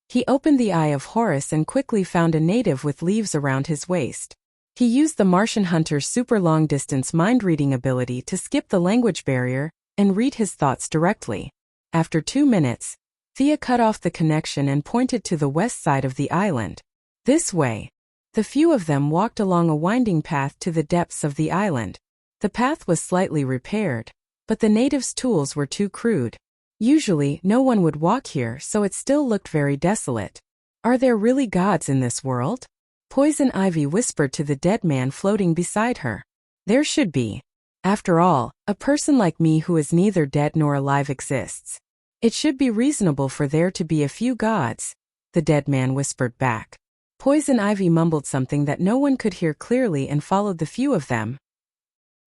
He opened the Eye of Horus and quickly found a native with leaves around his waist. He used the Martian hunter's super long-distance mind-reading ability to skip the language barrier and read his thoughts directly. After 2 minutes, Thea cut off the connection and pointed to the west side of the island. This way. The few of them walked along a winding path to the depths of the island. The path was slightly repaired, but the natives' tools were too crude. Usually, no one would walk here, so it still looked very desolate. Are there really gods in this world? Poison Ivy whispered to the dead man floating beside her. There should be. After all, a person like me who is neither dead nor alive exists. It should be reasonable for there to be a few gods, the dead man whispered back. Poison Ivy mumbled something that no one could hear clearly and followed the few of them.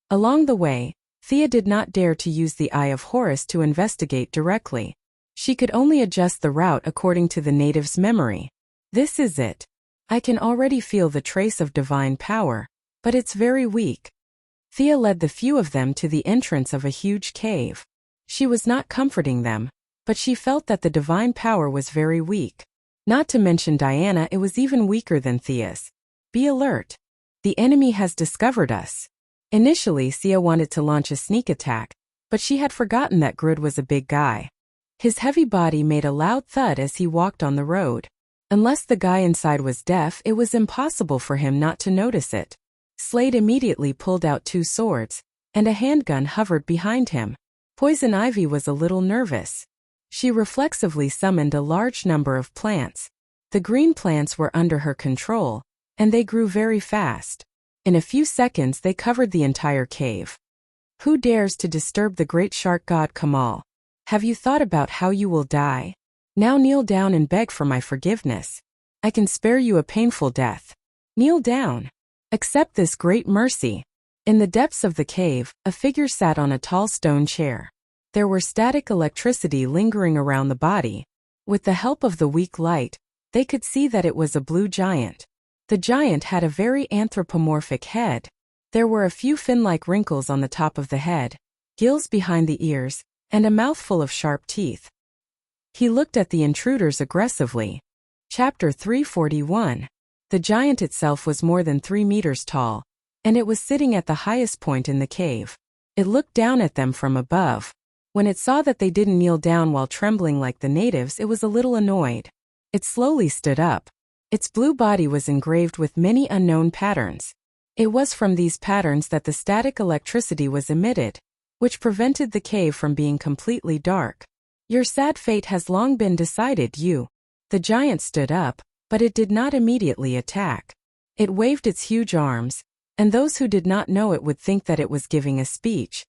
Along the way, Thea did not dare to use the Eye of Horus to investigate directly. She could only adjust the route according to the native's memory. This is it. I can already feel the trace of divine power, but it's very weak. Thea led the few of them to the entrance of a huge cave. She was not comforting them, but she felt that the divine power was very weak. Not to mention Diana, it was even weaker than Thea's. Be alert. The enemy has discovered us. Initially, Thea wanted to launch a sneak attack, but she had forgotten that Grid was a big guy. His heavy body made a loud thud as he walked on the road. Unless the guy inside was deaf, it was impossible for him not to notice it. Slade immediately pulled out 2 swords, and a handgun hovered behind him. Poison Ivy was a little nervous. She reflexively summoned a large number of plants. The green plants were under her control, and they grew very fast. In a few seconds they covered the entire cave. Who dares to disturb the great shark god Kamal? Have you thought about how you will die? Now kneel down and beg for my forgiveness. I can spare you a painful death. Kneel down. Accept this great mercy. In the depths of the cave, a figure sat on a tall stone chair. There were static electricity lingering around the body. With the help of the weak light, they could see that it was a blue giant. The giant had a very anthropomorphic head. There were a few fin-like wrinkles on the top of the head, gills behind the ears, and a mouthful of sharp teeth. He looked at the intruders aggressively. Chapter 341. The giant itself was more than 3 meters tall, and it was sitting at the highest point in the cave. It looked down at them from above. When it saw that they didn't kneel down while trembling like the natives, it was a little annoyed. It slowly stood up. Its blue body was engraved with many unknown patterns. It was from these patterns that the static electricity was emitted, which prevented the cave from being completely dark. Your sad fate has long been decided, you. The giant stood up, but it did not immediately attack. It waved its huge arms, and those who did not know it would think that it was giving a speech.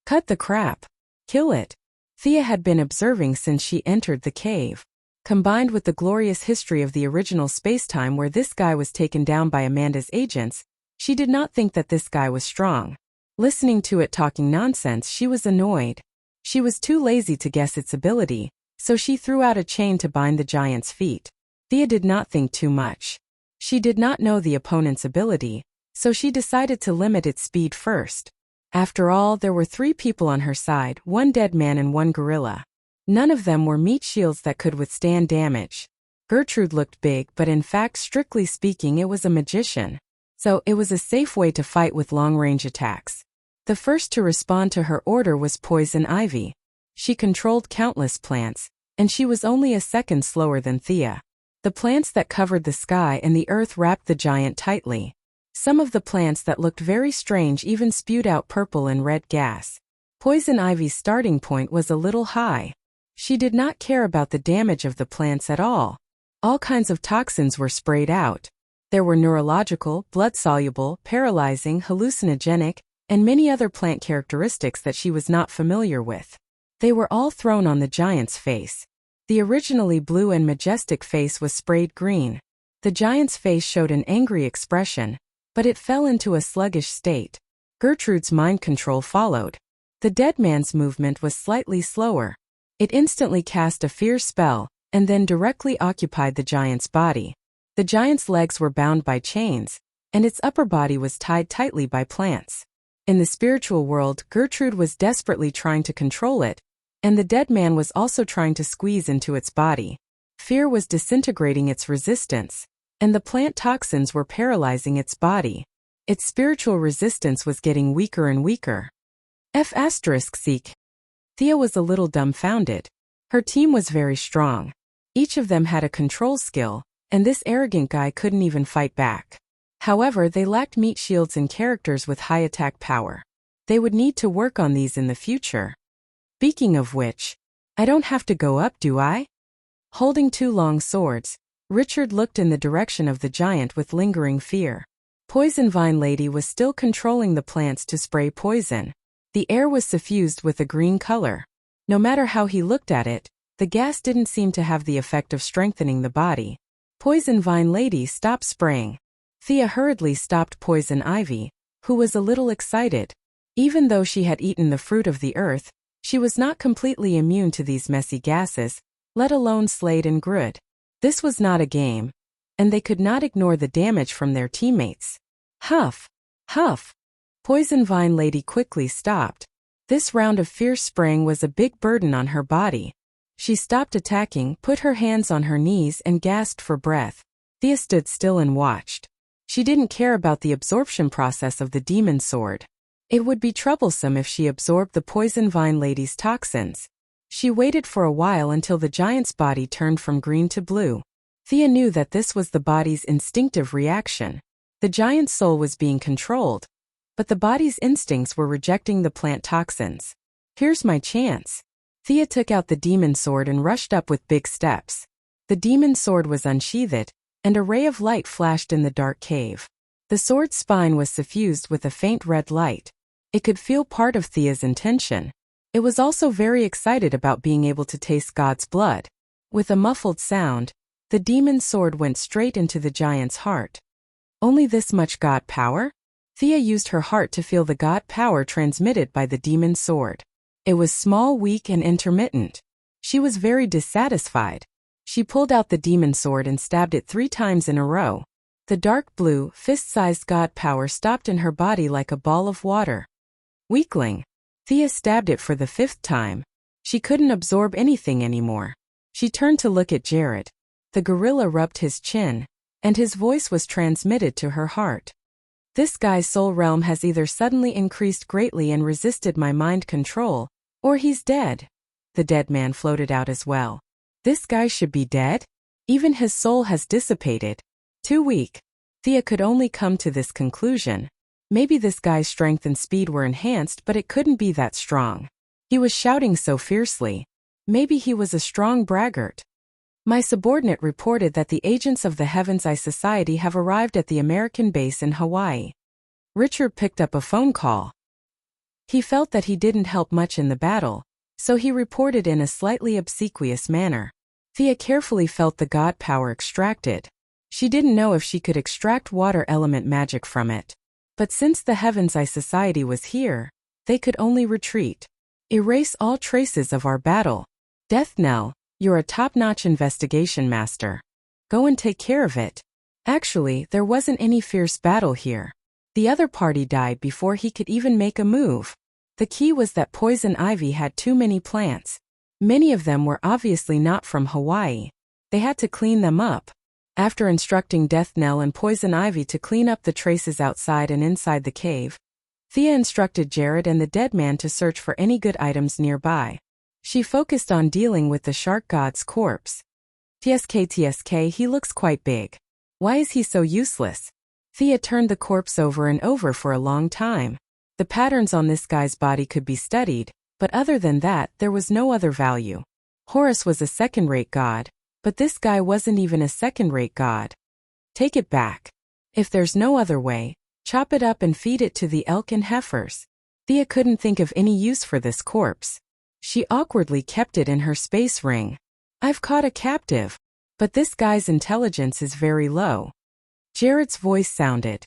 Cut the crap. Kill it. Thea had been observing since she entered the cave. Combined with the glorious history of the original spacetime where this guy was taken down by Amanda's agents, she did not think that this guy was strong. Listening to it talking nonsense, she was annoyed. She was too lazy to guess its ability, so she threw out a chain to bind the giant's feet. Thea did not think too much. She did not know the opponent's ability, so she decided to limit its speed first. After all, there were 3 people on her side, 1 dead man and 1 gorilla. None of them were meat shields that could withstand damage. Gertrude looked big, but in fact, strictly speaking, it was a magician. So, it was a safe way to fight with long-range attacks. The first to respond to her order was Poison Ivy. She controlled countless plants, and she was only a second slower than Thea. The plants that covered the sky and the earth wrapped the giant tightly. Some of the plants that looked very strange even spewed out purple and red gas. Poison Ivy's starting point was a little high. She did not care about the damage of the plants at all. All kinds of toxins were sprayed out. There were neurological, blood-soluble, paralyzing, hallucinogenic, and many other plant characteristics that she was not familiar with. They were all thrown on the giant's face. The originally blue and majestic face was sprayed green. The giant's face showed an angry expression, but it fell into a sluggish state. Gertrude's mind control followed. The dead man's movement was slightly slower. It instantly cast a fierce spell, and then directly occupied the giant's body. The giant's legs were bound by chains, and its upper body was tied tightly by plants. In the spiritual world, Gertrude was desperately trying to control it, and the dead man was also trying to squeeze into its body. Fear was disintegrating its resistance, and the plant toxins were paralyzing its body. Its spiritual resistance was getting weaker and weaker. Seek. Thea was a little dumbfounded. Her team was very strong. Each of them had a control skill, and this arrogant guy couldn't even fight back. However, they lacked meat shields and characters with high attack power. They would need to work on these in the future. Speaking of which, I don't have to go up, do I? Holding two long swords, Richard looked in the direction of the giant with lingering fear. Poison Vine Lady was still controlling the plants to spray poison. The air was suffused with a green color. No matter how he looked at it, the gas didn't seem to have the effect of strengthening the body. Poison Vine Lady stopped spraying. Thea hurriedly stopped Poison Ivy, who was a little excited. Even though she had eaten the fruit of the earth, she was not completely immune to these messy gases, let alone Slade and Grud. This was not a game, and they could not ignore the damage from their teammates. Huff! Huff! Poison Vine Lady quickly stopped. This round of fierce spraying was a big burden on her body. She stopped attacking, put her hands on her knees and gasped for breath. Thea stood still and watched. She didn't care about the absorption process of the demon sword. It would be troublesome if she absorbed the Poison Vine Lady's toxins. She waited for a while until the giant's body turned from green to blue. Thea knew that this was the body's instinctive reaction. The giant's soul was being controlled, but the body's instincts were rejecting the plant toxins. Here's my chance. Thea took out the demon sword and rushed up with big steps. The demon sword was unsheathed, and a ray of light flashed in the dark cave. The sword's spine was suffused with a faint red light. It could feel part of Thea's intention. It was also very excited about being able to taste God's blood. With a muffled sound, the demon's sword went straight into the giant's heart. Only this much God power? Thea used her heart to feel the God power transmitted by the demon's sword. It was small, weak, and intermittent. She was very dissatisfied. She pulled out the demon sword and stabbed it 3 times in a row. The dark blue, fist-sized God power stopped in her body like a ball of water. Weakling. Thea stabbed it for the 5th time. She couldn't absorb anything anymore. She turned to look at Jared. The gorilla rubbed his chin, and his voice was transmitted to her heart. This guy's soul realm has either suddenly increased greatly and resisted my mind control, or he's dead. The dead man floated out as well. This guy should be dead? Even his soul has dissipated. Too weak. Thea could only come to this conclusion. Maybe this guy's strength and speed were enhanced, but it couldn't be that strong. He was shouting so fiercely. Maybe he was a strong braggart. My subordinate reported that the agents of the Heaven's Eye Society have arrived at the American base in Hawaii. Richard picked up a phone call. He felt that he didn't help much in the battle, so he reported in a slightly obsequious manner. Thea carefully felt the God power extracted. She didn't know if she could extract water element magic from it. But since the Heaven's Eye Society was here, they could only retreat. Erase all traces of our battle. Death Knell, you're a top-notch investigation master. Go and take care of it. Actually, there wasn't any fierce battle here. The other party died before he could even make a move. The key was that Poison Ivy had too many plants. Many of them were obviously not from Hawaii. They had to clean them up. After instructing Death Knell and Poison Ivy to clean up the traces outside and inside the cave, Thea instructed Jared and the dead man to search for any good items nearby. She focused on dealing with the shark god's corpse. TSK, he looks quite big. Why is he so useless? Thea turned the corpse over and over for a long time. The patterns on this guy's body could be studied, but other than that, there was no other value. Horus was a second-rate god, but this guy wasn't even a second-rate god. Take it back. If there's no other way, chop it up and feed it to the elk and heifers. Thea couldn't think of any use for this corpse. She awkwardly kept it in her space ring. I've caught a captive, but this guy's intelligence is very low. Jared's voice sounded.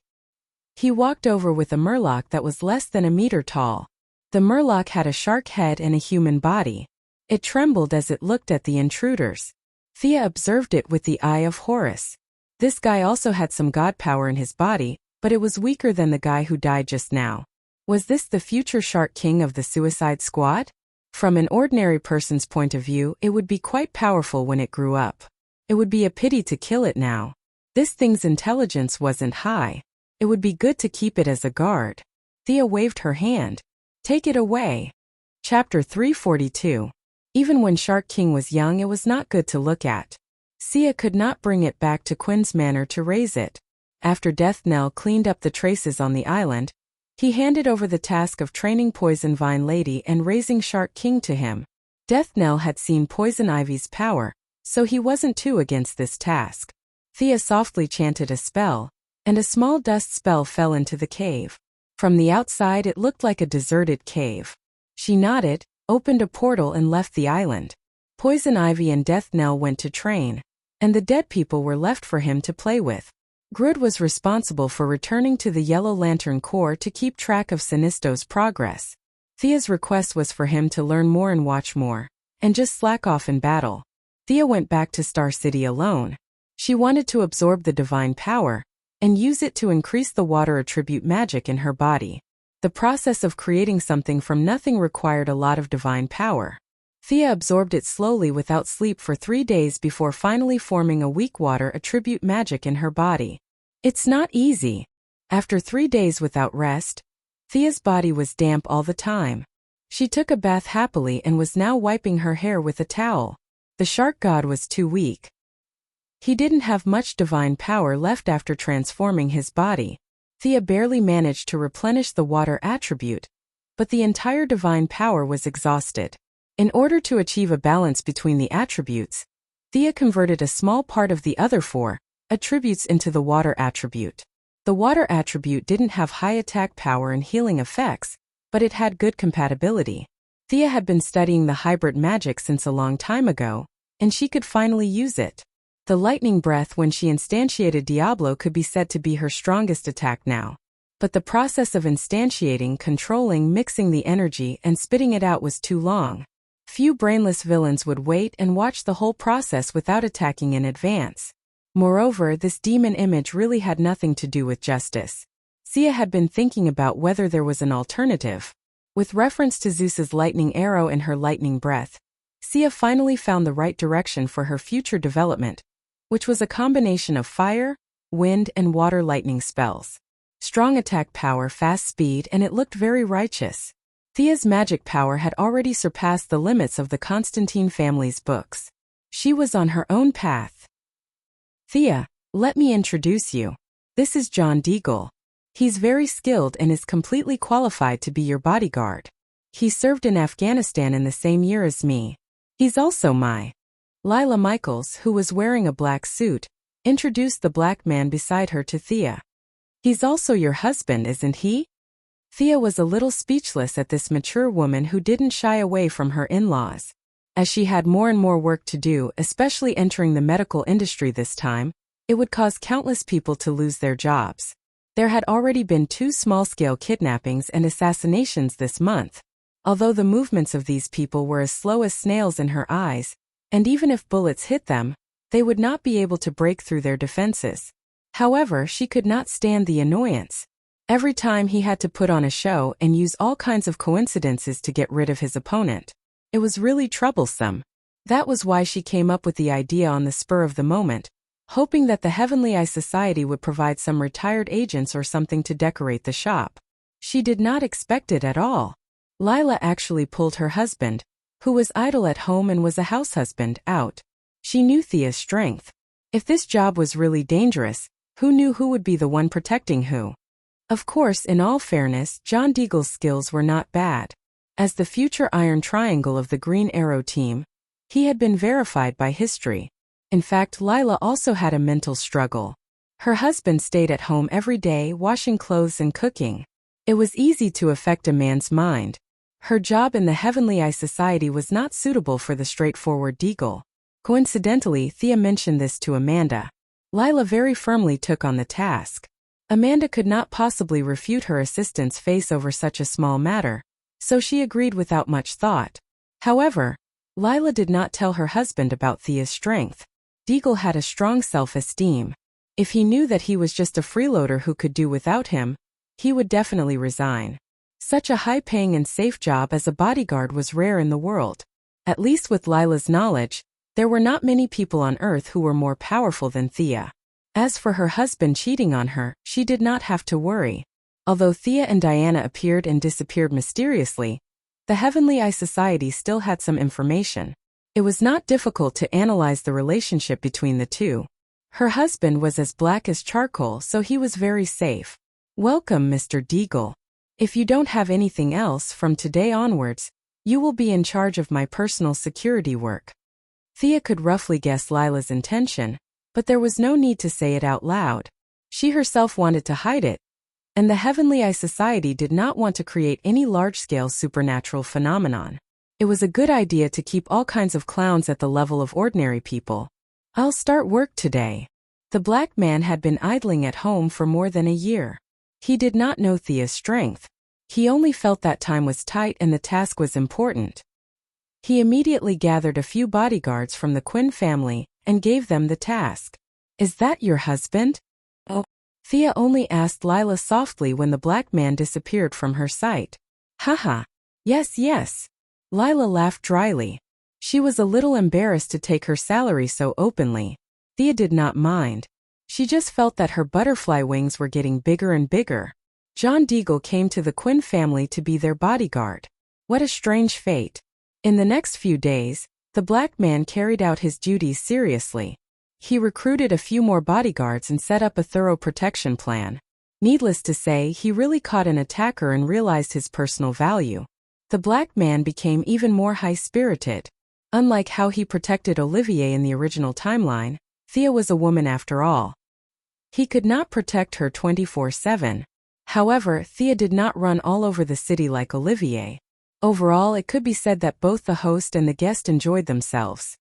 He walked over with a murloc that was less than a meter tall. The murloc had a shark head and a human body. It trembled as it looked at the intruders. Thea observed it with the eye of Horus. This guy also had some god power in his body, but it was weaker than the guy who died just now. Was this the future Shark King of the Suicide Squad? From an ordinary person's point of view, it would be quite powerful when it grew up. It would be a pity to kill it now. This thing's intelligence wasn't high. It would be good to keep it as a guard. Thea waved her hand. Take it away. Chapter 342. Even when Shark King was young, it was not good to look at. Sia could not bring it back to Quinn's manor to raise it. After Death Knell cleaned up the traces on the island, he handed over the task of training Poison Vine Lady and raising Shark King to him. Death Knell had seen Poison Ivy's power, so he wasn't too against this task. Thea softly chanted a spell, and a small dust spell fell into the cave. From the outside it looked like a deserted cave. She nodded, opened a portal and left the island. Poison Ivy and Death Knell went to train, and the dead people were left for him to play with. Grud was responsible for returning to the Yellow Lantern Corps to keep track of Sinisto's progress. Thea's request was for him to learn more and watch more, and just slack off in battle. Thea went back to Star City alone. She wanted to absorb the divine power, and use it to increase the water attribute magic in her body. The process of creating something from nothing required a lot of divine power. Thea absorbed it slowly without sleep for 3 days before finally forming a weak water attribute magic in her body. It's not easy. After 3 days without rest, Thea's body was damp all the time. She took a bath happily and was now wiping her hair with a towel. The shark god was too weak. He didn't have much divine power left after transforming his body. Thea barely managed to replenish the water attribute, but the entire divine power was exhausted. In order to achieve a balance between the attributes, Thea converted a small part of the other 4 attributes into the water attribute. The water attribute didn't have high attack power and healing effects, but it had good compatibility. Thea had been studying the hybrid magic since a long time ago, and she could finally use it. The lightning breath when she instantiated Diablo could be said to be her strongest attack now. But the process of instantiating, controlling, mixing the energy, and spitting it out was too long. Few brainless villains would wait and watch the whole process without attacking in advance. Moreover, this demon image really had nothing to do with justice. Sia had been thinking about whether there was an alternative. With reference to Zeus's lightning arrow and her lightning breath, Sia finally found the right direction for her future development, which was a combination of fire, wind, and water lightning spells. Strong attack power, fast speed, and it looked very righteous. Thea's magic power had already surpassed the limits of the Constantine family's books. She was on her own path. Thea, let me introduce you. This is John Deagle. He's very skilled and is completely qualified to be your bodyguard. He served in Afghanistan in the same year as me. He's also my. Lila Michaels, who was wearing a black suit, introduced the black man beside her to Thea. He's also your husband, isn't he? Thea was a little speechless at this mature woman who didn't shy away from her in-laws. As she had more and more work to do, especially entering the medical industry this time, it would cause countless people to lose their jobs. There had already been 2 small-scale kidnappings and assassinations this month. Although the movements of these people were as slow as snails in her eyes, and even if bullets hit them, they would not be able to break through their defenses. However, she could not stand the annoyance. Every time he had to put on a show and use all kinds of coincidences to get rid of his opponent. It was really troublesome. That was why she came up with the idea on the spur of the moment, hoping that the Heavenly Eye Society would provide some retired agents or something to decorate the shop. She did not expect it at all. Lila actually pulled her husband, who was idle at home and was a house husband, out. She knew Thea's strength. If this job was really dangerous, who knew who would be the one protecting who? Of course, in all fairness, John Deagle's skills were not bad. As the future Iron Triangle of the Green Arrow team, he had been verified by history. In fact, Lila also had a mental struggle. Her husband stayed at home every day, washing clothes and cooking. It was easy to affect a man's mind. Her job in the Heavenly Eye Society was not suitable for the straightforward Deagle. Coincidentally, Thea mentioned this to Amanda. Lila very firmly took on the task. Amanda could not possibly refute her assistant's face over such a small matter, so she agreed without much thought. However, Lila did not tell her husband about Thea's strength. Deagle had a strong self-esteem. If he knew that he was just a freeloader who could do without him, he would definitely resign. Such a high-paying and safe job as a bodyguard was rare in the world. At least with Lila's knowledge, there were not many people on Earth who were more powerful than Thea. As for her husband cheating on her, she did not have to worry. Although Thea and Diana appeared and disappeared mysteriously, The Heavenly Eye Society still had some information. It was not difficult to analyze the relationship between the two. Her husband was as black as charcoal, so he was very safe. Welcome, Mr. Deagle. If you don't have anything else, from today onwards, you will be in charge of my personal security work. Thea could roughly guess Lila's intention, but there was no need to say it out loud. She herself wanted to hide it, and the Heavenly Eye Society did not want to create any large-scale supernatural phenomenon. It was a good idea to keep all kinds of clowns at the level of ordinary people. I'll start work today. The black man had been idling at home for more than a year. He did not know Thea's strength. He only felt that time was tight and the task was important. He immediately gathered a few bodyguards from the Quinn family and gave them the task. Is that your husband? Oh. Thea only asked Lila softly when the black man disappeared from her sight. Haha. Yes, yes. Lila laughed dryly. She was a little embarrassed to take her salary so openly. Thea did not mind. She just felt that her butterfly wings were getting bigger and bigger. John Deagle came to the Quinn family to be their bodyguard. What a strange fate. In the next few days, the black man carried out his duties seriously. He recruited a few more bodyguards and set up a thorough protection plan. Needless to say, he really caught an attacker and realized his personal value. The black man became even more high-spirited. Unlike how he protected Olivier in the original timeline, Thea was a woman after all. He could not protect her 24/7. However, Thea did not run all over the city like Olivier. Overall, it could be said that both the host and the guest enjoyed themselves.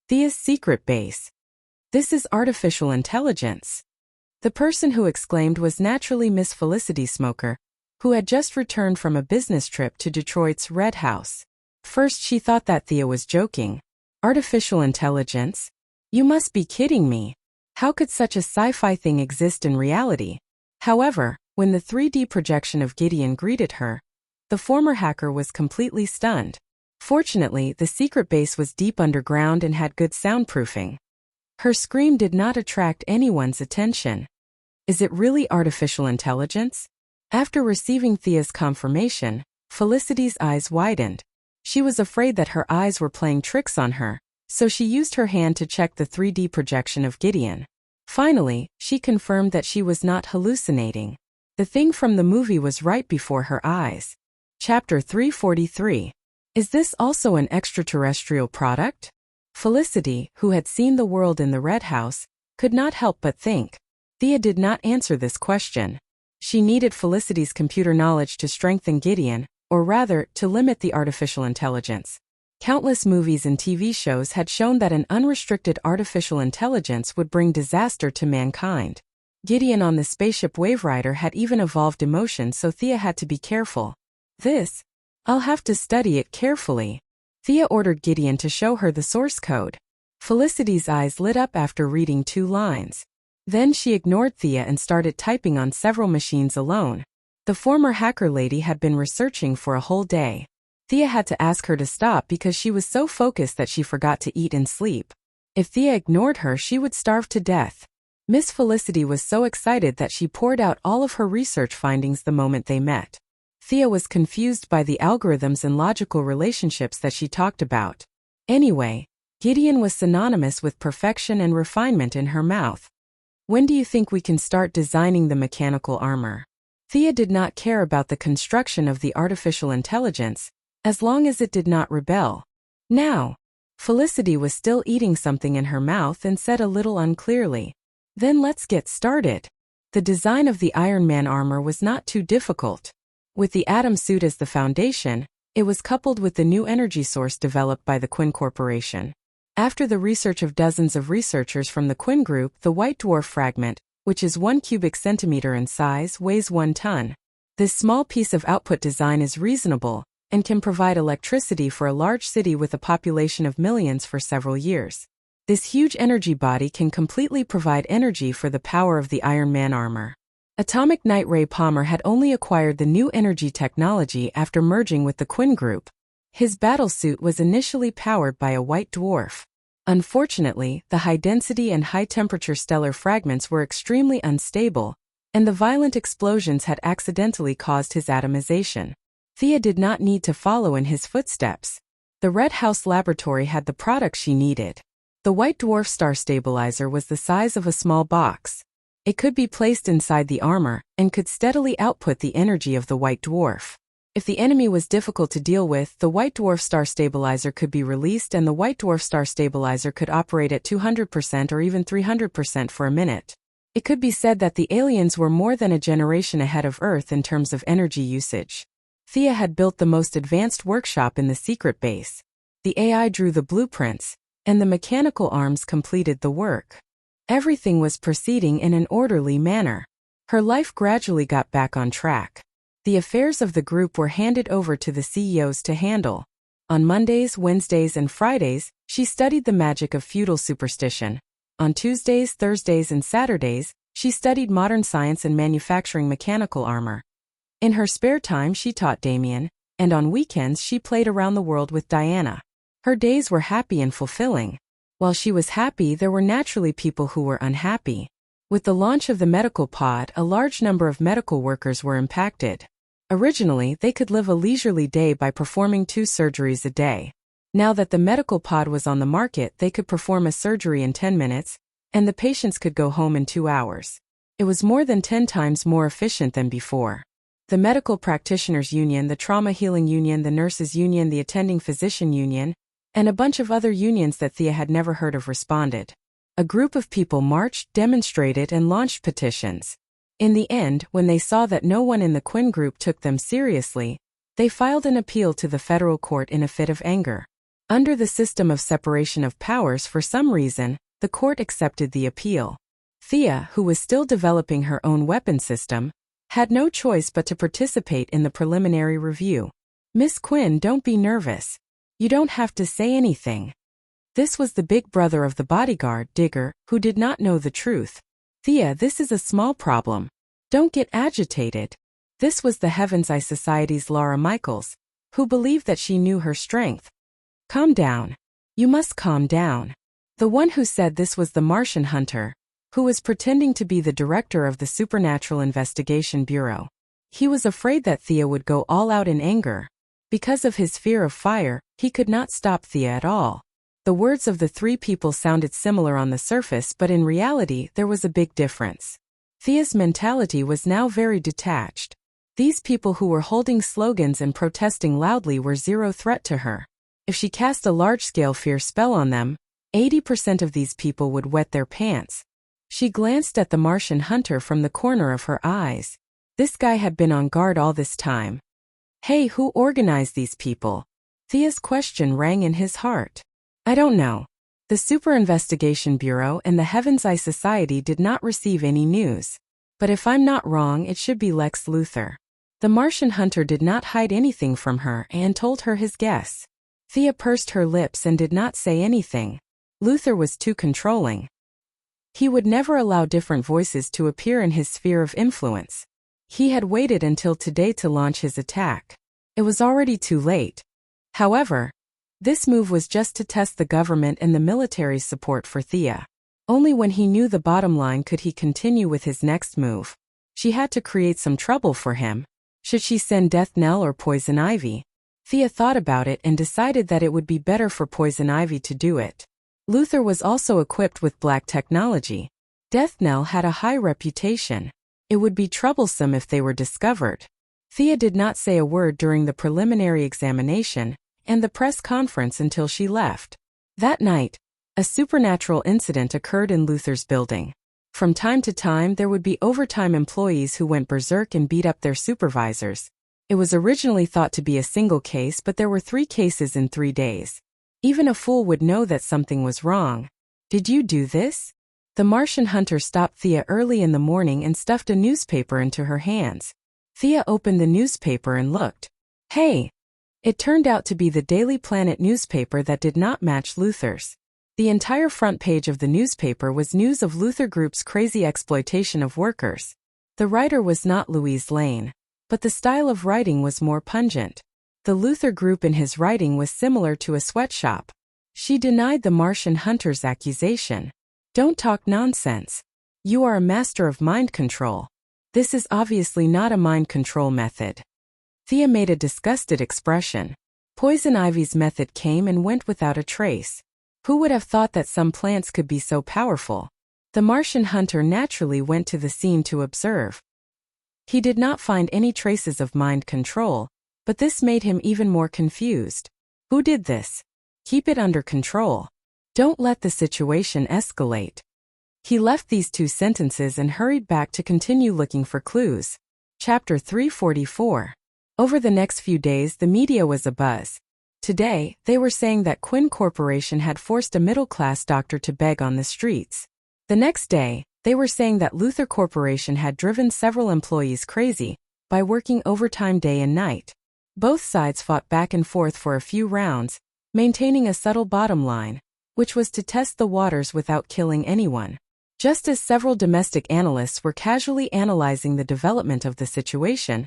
Thea's secret base. This is artificial intelligence. The person who exclaimed was naturally Miss Felicity Smoker, who had just returned from a business trip to Detroit's Red House. First she thought that Thea was joking. Artificial intelligence? You must be kidding me. How could such a sci-fi thing exist in reality? However, when the 3D projection of Gideon greeted her, the former hacker was completely stunned. Fortunately, the secret base was deep underground and had good soundproofing. Her scream did not attract anyone's attention. Is it really artificial intelligence? After receiving Thea's confirmation, Felicity's eyes widened. She was afraid that her eyes were playing tricks on her, so she used her hand to check the 3D projection of Gideon. Finally, she confirmed that she was not hallucinating. The thing from the movie was right before her eyes. Chapter 343. Is this also an extraterrestrial product? Felicity, who had seen the world in the Red House, could not help but think. Thea did not answer this question. She needed Felicity's computer knowledge to strengthen Gideon, or rather, to limit the artificial intelligence. Countless movies and TV shows had shown that an unrestricted artificial intelligence would bring disaster to mankind. Gideon on the spaceship Waverider had even evolved emotions, so Thea had to be careful. I'll have to study it carefully. Thea ordered Gideon to show her the source code. Felicity's eyes lit up after reading 2 lines. Then she ignored Thea and started typing on several machines alone. The former hacker lady had been researching for a whole day. Thea had to ask her to stop because she was so focused that she forgot to eat and sleep. If Thea ignored her, she would starve to death. Miss Felicity was so excited that she poured out all of her research findings the moment they met. Thea was confused by the algorithms and logical relationships that she talked about. Anyway, Gideon was synonymous with perfection and refinement in her mouth. When do you think we can start designing the mechanical armor? Thea did not care about the construction of the artificial intelligence, as long as it did not rebel. Now, Felicity was still eating something in her mouth and said a little unclearly, "Then let's get started." The design of the Iron Man armor was not too difficult. With the atom suit as the foundation, it was coupled with the new energy source developed by the Quinn Corporation. After the research of dozens of researchers from the Quinn Group, the white dwarf fragment, which is 1 cubic centimeter in size, weighs 1 ton. This small piece of output design is reasonable and can provide electricity for a large city with a population of millions for several years. This huge energy body can completely provide energy for the power of the Iron Man armor. Atomic Night Ray Palmer had only acquired the new energy technology after merging with the Quinn Group. His battlesuit was initially powered by a white dwarf. Unfortunately, the high-density and high-temperature stellar fragments were extremely unstable, and the violent explosions had accidentally caused his atomization. Thea did not need to follow in his footsteps. The Red House laboratory had the product she needed. The white dwarf star stabilizer was the size of a small box. It could be placed inside the armor and could steadily output the energy of the white dwarf. If the enemy was difficult to deal with, the white dwarf star stabilizer could be released and the white dwarf star stabilizer could operate at 200% or even 300% for a minute. It could be said that the aliens were more than a generation ahead of Earth in terms of energy usage. Thea had built the most advanced workshop in the secret base. The AI drew the blueprints, and the mechanical arms completed the work. Everything was proceeding in an orderly manner. Her life gradually got back on track. The affairs of the group were handed over to the CEOs to handle. On Mondays, Wednesdays, and Fridays, she studied the magic of feudal superstition. On Tuesdays, Thursdays, and Saturdays, she studied modern science and manufacturing mechanical armor. In her spare time, she taught Damien, and on weekends, she played around the world with Diana. Her days were happy and fulfilling. While she was happy, there were naturally people who were unhappy. With the launch of the medical pod, a large number of medical workers were impacted. Originally, they could live a leisurely day by performing 2 surgeries a day. Now that the medical pod was on the market, they could perform a surgery in 10 minutes, and the patients could go home in 2 hours. It was more than 10 times more efficient than before. The Medical Practitioners Union, the Trauma Healing Union, the Nurses Union, the Attending Physician Union, and a bunch of other unions that Thea had never heard of responded. A group of people marched, demonstrated, and launched petitions. In the end, when they saw that no one in the Quinn group took them seriously, they filed an appeal to the federal court in a fit of anger. Under the system of separation of powers, for some reason, the court accepted the appeal. Thea, who was still developing her own weapon system, had no choice but to participate in the preliminary review. "Miss Quinn, don't be nervous. You don't have to say anything." This was the big brother of the bodyguard, Digger, who did not know the truth. "Thea, this is a small problem. Don't get agitated." This was the Heaven's Eye Society's Laura Michaels, who believed that she knew her strength. "Calm down. You must calm down." The one who said this was the Martian hunter, who was pretending to be the director of the Supernatural Investigation Bureau. He was afraid that Thea would go all out in anger. Because of his fear of fire, he could not stop Thea at all. The words of the 3 people sounded similar on the surface, but in reality there was a big difference. Thea's mentality was now very detached. These people who were holding slogans and protesting loudly were zero threat to her. If she cast a large-scale fear spell on them, 80% of these people would wet their pants. She glanced at the Martian hunter from the corner of her eyes. This guy had been on guard all this time. "Hey, who organized these people?" Thea's question rang in his heart. "I don't know. The Super Investigation Bureau and the Heaven's Eye Society did not receive any news. But if I'm not wrong, it should be Lex Luthor." The Martian hunter did not hide anything from her and told her his guess. Thea pursed her lips and did not say anything. Luthor was too controlling. He would never allow different voices to appear in his sphere of influence. He had waited until today to launch his attack. It was already too late. However, this move was just to test the government and the military's support for Thea. Only when he knew the bottom line could he continue with his next move. She had to create some trouble for him. Should she send Death Knell or Poison Ivy? Thea thought about it and decided that it would be better for Poison Ivy to do it. Luthor was also equipped with black technology. Death Knell had a high reputation. It would be troublesome if they were discovered. Thea did not say a word during the preliminary examination and the press conference until she left. That night, a supernatural incident occurred in Luthor's building. From time to time, there would be overtime employees who went berserk and beat up their supervisors. It was originally thought to be a single case, but there were 3 cases in 3 days. Even a fool would know that something was wrong. "Did you do this?" The Martian hunter stopped Thea early in the morning and stuffed a newspaper into her hands. Thea opened the newspaper and looked. "Hey!" It turned out to be the Daily Planet newspaper that did not match Luthor's. The entire front page of the newspaper was news of Luthor Group's crazy exploitation of workers. The writer was not Louise Lane, but the style of writing was more pungent. The Luthor Group in his writing was similar to a sweatshop. She denied the Martian hunter's accusation. "Don't talk nonsense. You are a master of mind control. This is obviously not a mind control method." Thea made a disgusted expression. Poison Ivy's method came and went without a trace. Who would have thought that some plants could be so powerful? The Martian hunter naturally went to the scene to observe. He did not find any traces of mind control, but this made him even more confused. Who did this? Keep it under control. Don't let the situation escalate. He left these 2 sentences and hurried back to continue looking for clues. Chapter 344. Over the next few days, the media was abuzz. Today, they were saying that Quinn Corporation had forced a middle-class doctor to beg on the streets. The next day, they were saying that Luther Corporation had driven several employees crazy by working overtime day and night. Both sides fought back and forth for a few rounds, maintaining a subtle bottom line, which was to test the waters without killing anyone. Just as several domestic analysts were casually analyzing the development of the situation,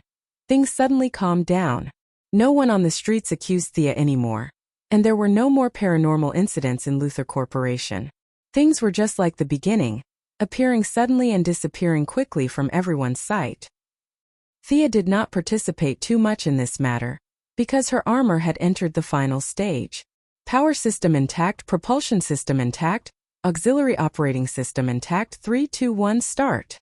things suddenly calmed down. No one on the streets accused Thea anymore, and there were no more paranormal incidents in Luther Corporation. Things were just like the beginning, appearing suddenly and disappearing quickly from everyone's sight. Thea did not participate too much in this matter, because her armor had entered the final stage. Power system intact, propulsion system intact, auxiliary operating system intact. 3, 2, 1, start.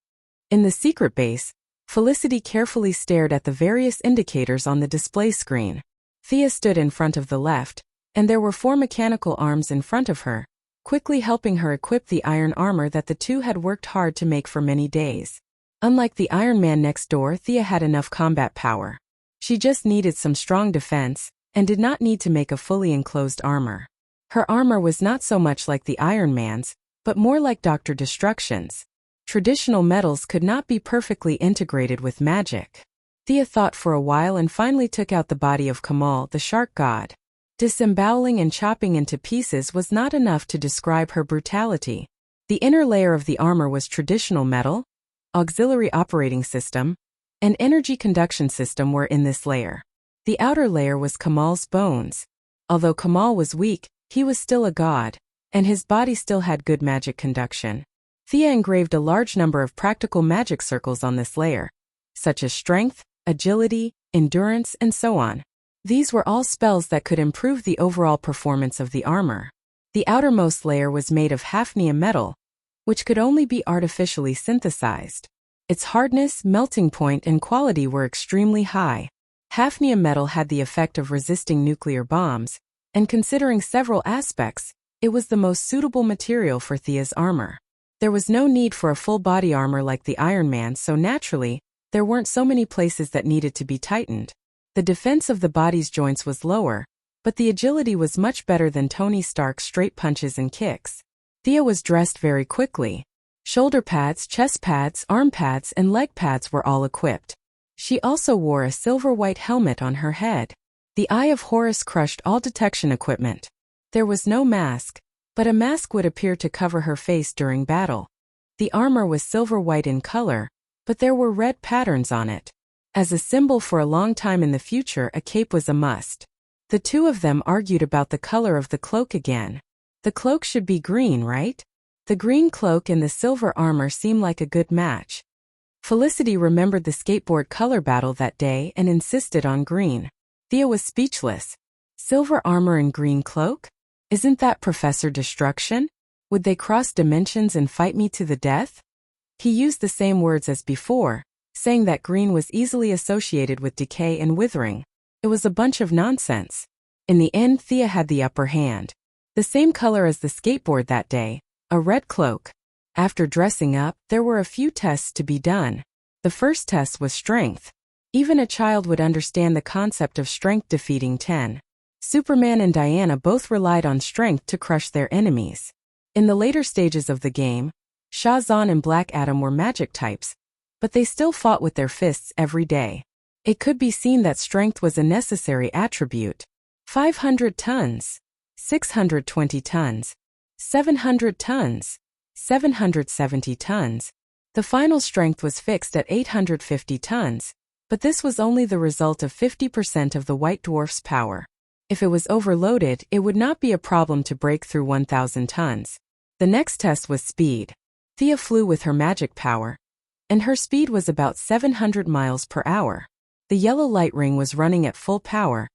In the secret base, Felicity carefully stared at the various indicators on the display screen. Thea stood in front of the left, and there were 4 mechanical arms in front of her, quickly helping her equip the iron armor that the 2 had worked hard to make for many days. Unlike the Iron Man next door, Thea had enough combat power. She just needed some strong defense, and did not need to make a fully enclosed armor. Her armor was not so much like the Iron Man's, but more like Dr. Destruction's. Traditional metals could not be perfectly integrated with magic. Thea thought for a while and finally took out the body of Kamal, the shark god. Disemboweling and chopping into pieces was not enough to describe her brutality. The inner layer of the armor was traditional metal, auxiliary operating system, and energy conduction system were in this layer. The outer layer was Kamal's bones. Although Kamal was weak, he was still a god, and his body still had good magic conduction. Thea engraved a large number of practical magic circles on this layer, such as strength, agility, endurance, and so on. These were all spells that could improve the overall performance of the armor. The outermost layer was made of hafnium metal, which could only be artificially synthesized. Its hardness, melting point, and quality were extremely high. Hafnium metal had the effect of resisting nuclear bombs, and considering several aspects, it was the most suitable material for Thea's armor. There was no need for a full body armor like the Iron Man, so naturally, there weren't so many places that needed to be tightened. The defense of the body's joints was lower, but the agility was much better than Tony Stark's straight punches and kicks. Thea was dressed very quickly. Shoulder pads, chest pads, arm pads, and leg pads were all equipped. She also wore a silver-white helmet on her head. The Eye of Horus crushed all detection equipment. There was no mask, but a mask would appear to cover her face during battle. The armor was silver-white in color, but there were red patterns on it. As a symbol for a long time in the future, a cape was a must. The 2 of them argued about the color of the cloak again. The cloak should be green, right? The green cloak and the silver armor seemed like a good match. Felicity remembered the skateboard color battle that day and insisted on green. Thea was speechless. Silver armor and green cloak? Isn't that Professor Destruction? Would they cross dimensions and fight me to the death? He used the same words as before, saying that green was easily associated with decay and withering. It was a bunch of nonsense. In the end, Thea had the upper hand. The same color as the skateboard that day, a red cloak. After dressing up, there were a few tests to be done. The first test was strength. Even a child would understand the concept of strength defeating 10. Superman and Diana both relied on strength to crush their enemies. In the later stages of the game, Shazam and Black Adam were magic types, but they still fought with their fists every day. It could be seen that strength was a necessary attribute. 500 tons, 620 tons, 700 tons, 770 tons. The final strength was fixed at 850 tons, but this was only the result of 50% of the White Dwarf's power. If it was overloaded, it would not be a problem to break through 1,000 tons. The next test was speed. Thea flew with her magic power, and her speed was about 700 miles per hour. The yellow light ring was running at full power,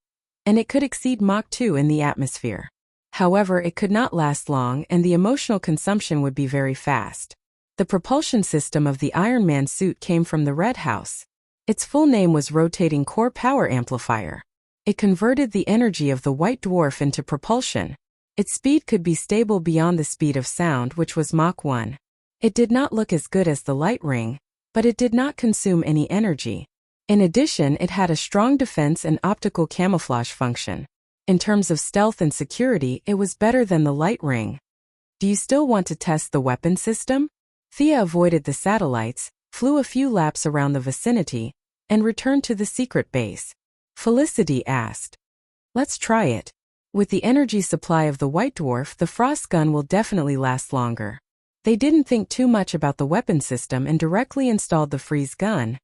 and it could exceed Mach 2 in the atmosphere. However, it could not last long, and the emotional consumption would be very fast. The propulsion system of the Iron Man suit came from the Red House. Its full name was Rotating Core Power Amplifier. It converted the energy of the white dwarf into propulsion. Its speed could be stable beyond the speed of sound, which was Mach 1. It did not look as good as the light ring, but it did not consume any energy. In addition, it had a strong defense and optical camouflage function. In terms of stealth and security, it was better than the light ring. Do you still want to test the weapon system? Thea avoided the satellites, flew a few laps around the vicinity, and returned to the secret base. Felicity asked, "Let's try it. With the energy supply of the white dwarf, the frost gun will definitely last longer." They didn't think too much about the weapon system and directly installed the freeze gun,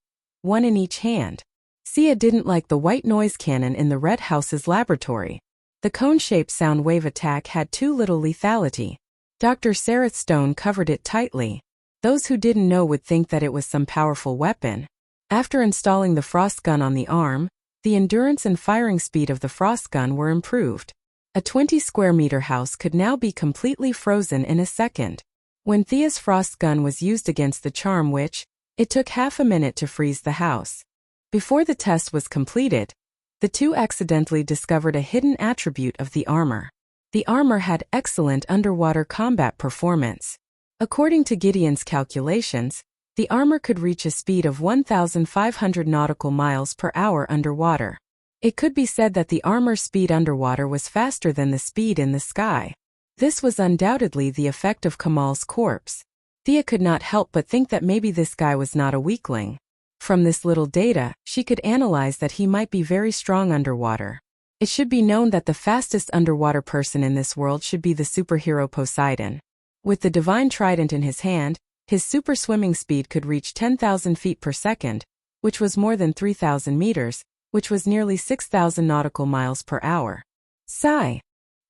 one in each hand. Sia didn't like the white noise cannon in the Red House's laboratory. The cone-shaped sound wave attack had too little lethality. Dr. Sareth Stone covered it tightly. Those who didn't know would think that it was some powerful weapon. After installing the frost gun on the arm, the endurance and firing speed of the frost gun were improved. A 20-square-meter house could now be completely frozen in a second. When Thea's frost gun was used against the charm witch, it took half a minute to freeze the house. Before the test was completed, the two accidentally discovered a hidden attribute of the armor. The armor had excellent underwater combat performance. According to Gideon's calculations, the armor could reach a speed of 1,500 nautical miles per hour underwater. It could be said that the armor's speed underwater was faster than the speed in the sky. This was undoubtedly the effect of Kamal's corpse. Thea could not help but think that maybe this guy was not a weakling. From this little data, she could analyze that he might be very strong underwater. It should be known that the fastest underwater person in this world should be the superhero Poseidon. With the divine trident in his hand, his super swimming speed could reach 10,000 feet per second, which was more than 3,000 meters, which was nearly 6,000 nautical miles per hour. Sigh.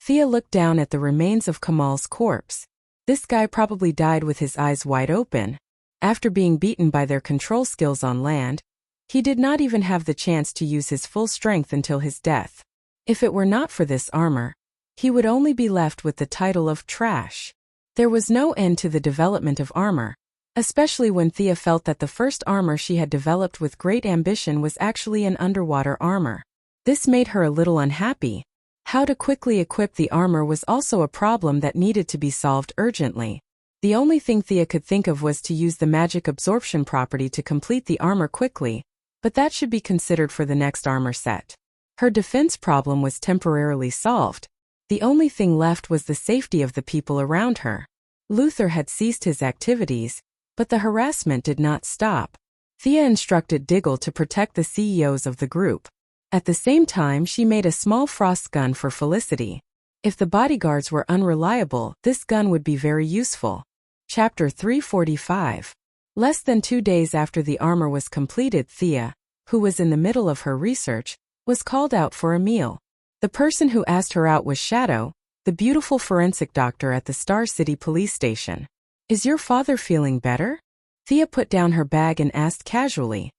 Thea looked down at the remains of Kamal's corpse. This guy probably died with his eyes wide open. After being beaten by their control skills on land, he did not even have the chance to use his full strength until his death. If it were not for this armor, he would only be left with the title of trash. There was no end to the development of armor, especially when Thea felt that the first armor she had developed with great ambition was actually an underwater armor. This made her a little unhappy. How to quickly equip the armor was also a problem that needed to be solved urgently. The only thing Thea could think of was to use the magic absorption property to complete the armor quickly, but that should be considered for the next armor set. Her defense problem was temporarily solved. The only thing left was the safety of the people around her. Luther had ceased his activities, but the harassment did not stop. Thea instructed Diggle to protect the CEOs of the group. At the same time, she made a small frost gun for Felicity. If the bodyguards were unreliable, this gun would be very useful. Chapter 345. Less than 2 days after the armor was completed, Thea, who was in the middle of her research, was called out for a meal. The person who asked her out was Shadow, the beautiful forensic doctor at the Star City police station. "Is your father feeling better?" Thea put down her bag and asked casually.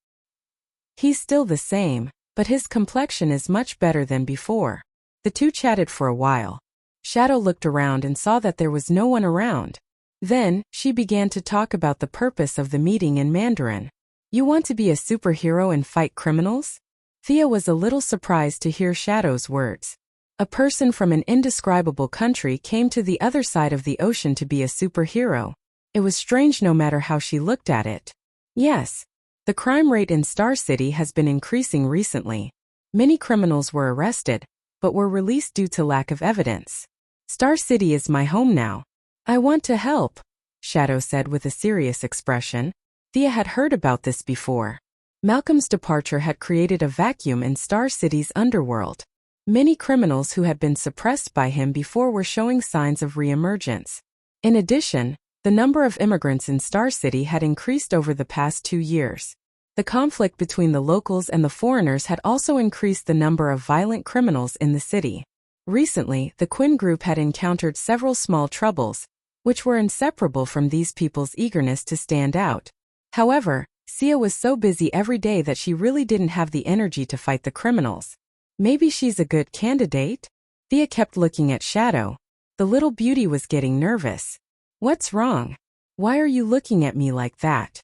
"He's still the same, but his complexion is much better than before." The two chatted for a while. Shadow looked around and saw that there was no one around. Then, she began to talk about the purpose of the meeting in Mandarin. "You want to be a superhero and fight criminals?" Thea was a little surprised to hear Shadow's words. A person from an indescribable country came to the other side of the ocean to be a superhero. It was strange no matter how she looked at it. "Yes. The crime rate in Star City has been increasing recently. Many criminals were arrested, but were released due to lack of evidence. Star City is my home now. I want to help," Shadow said with a serious expression. Thea had heard about this before. Malcolm's departure had created a vacuum in Star City's underworld. Many criminals who had been suppressed by him before were showing signs of re-emergence. In addition, the number of immigrants in Star City had increased over the past 2 years. The conflict between the locals and the foreigners had also increased the number of violent criminals in the city. Recently, the Quinn group had encountered several small troubles, which were inseparable from these people's eagerness to stand out. However, Sia was so busy every day that she really didn't have the energy to fight the criminals. Maybe she's a good candidate? Thea kept looking at Shadow. The little beauty was getting nervous. What's wrong? Why are you looking at me like that?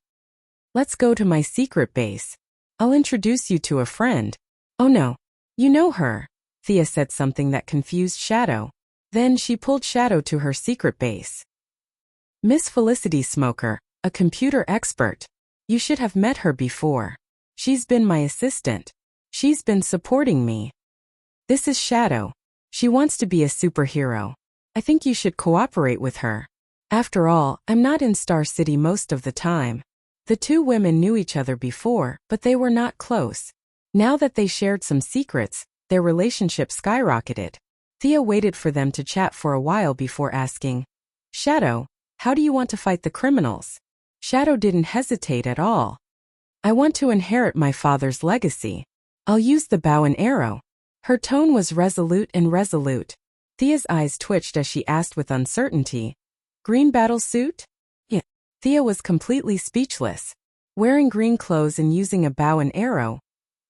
Let's go to my secret base. I'll introduce you to a friend. Oh no. You know her. Thea said something that confused Shadow. Then she pulled Shadow to her secret base. Miss Felicity Smoker, a computer expert. You should have met her before. She's been my assistant. She's been supporting me. This is Shadow. She wants to be a superhero. I think you should cooperate with her. After all, I'm not in Star City most of the time. The two women knew each other before, but they were not close. Now that they shared some secrets, their relationship skyrocketed. Thea waited for them to chat for a while before asking, Shadow, how do you want to fight the criminals? Shadow didn't hesitate at all. I want to inherit my father's legacy. I'll use the bow and arrow. Her tone was resolute. Thea's eyes twitched as she asked with uncertainty, Green battle suit? Yeah. Thea was completely speechless. Wearing green clothes and using a bow and arrow.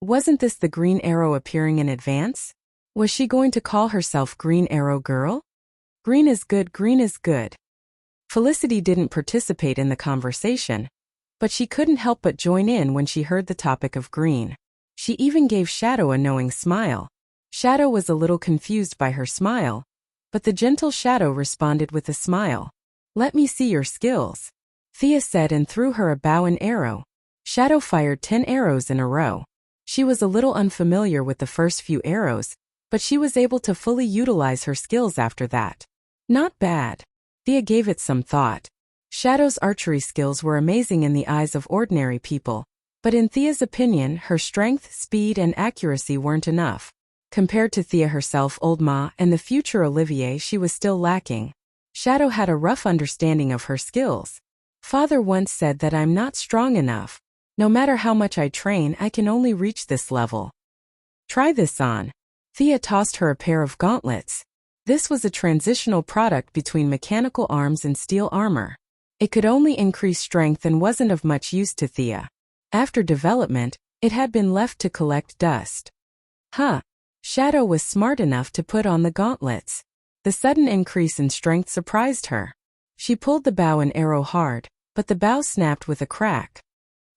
Wasn't this the green arrow appearing in advance? Was she going to call herself Green Arrow Girl? Green is good, green is good. Felicity didn't participate in the conversation, but she couldn't help but join in when she heard the topic of green. She even gave Shadow a knowing smile. Shadow was a little confused by her smile, but the gentle Shadow responded with a smile. Let me see your skills, Thea said and threw her a bow and arrow. Shadow fired 10 arrows in a row. She was a little unfamiliar with the first few arrows, but she was able to fully utilize her skills after that. Not bad. Thea gave it some thought. Shadow's archery skills were amazing in the eyes of ordinary people, but in Thea's opinion, her strength, speed, and accuracy weren't enough. Compared to Thea herself, Old Ma, and the future Olivier, she was still lacking. Shadow had a rough understanding of her skills. Father once said that I'm not strong enough. No matter how much I train, I can only reach this level. Try this on. Thea tossed her a pair of gauntlets. This was a transitional product between mechanical arms and steel armor. It could only increase strength and wasn't of much use to Thea. After development, it had been left to collect dust. Shadow was smart enough to put on the gauntlets. The sudden increase in strength surprised her. She pulled the bow and arrow hard, but the bow snapped with a crack.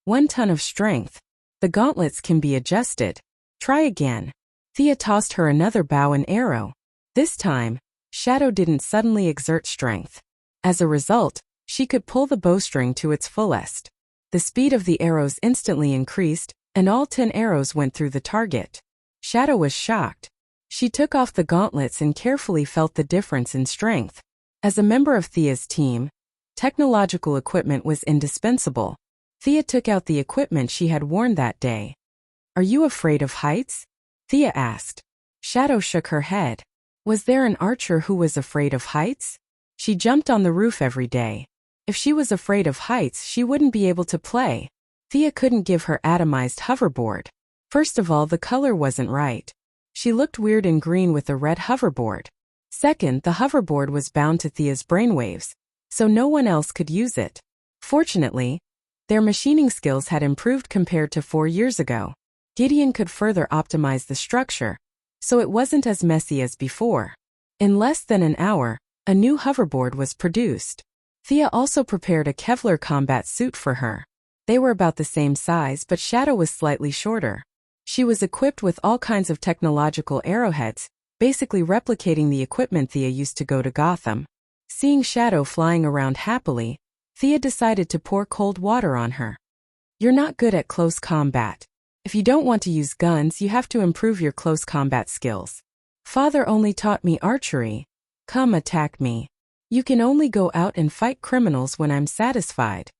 1 ton of strength. The gauntlets can be adjusted. Try again. Thea tossed her another bow and arrow. This time, Shadow didn't suddenly exert strength. As a result, she could pull the bowstring to its fullest. The speed of the arrows instantly increased, and all 10 arrows went through the target. Shadow was shocked. She took off the gauntlets and carefully felt the difference in strength. As a member of Thea's team, technological equipment was indispensable. Thea took out the equipment she had worn that day. Are you afraid of heights? Thea asked. Shadow shook her head. Was there an archer who was afraid of heights? She jumped on the roof every day. If she was afraid of heights, she wouldn't be able to play. Thea couldn't give her atomized hoverboard. First of all, the color wasn't right. She looked weird in green with a red hoverboard. Second, the hoverboard was bound to Thea's brainwaves, so no one else could use it. Fortunately, their machining skills had improved compared to 4 years ago. Gideon could further optimize the structure, so it wasn't as messy as before. In less than an hour, a new hoverboard was produced. Thea also prepared a Kevlar combat suit for her. They were about the same size, but Shadow was slightly shorter. She was equipped with all kinds of technological arrowheads, basically replicating the equipment Thea used to go to Gotham. Seeing Shadow flying around happily, Thea decided to pour cold water on her. You're not good at close combat. If you don't want to use guns, you have to improve your close combat skills. Father only taught me archery. Come attack me. You can only go out and fight criminals when I'm satisfied.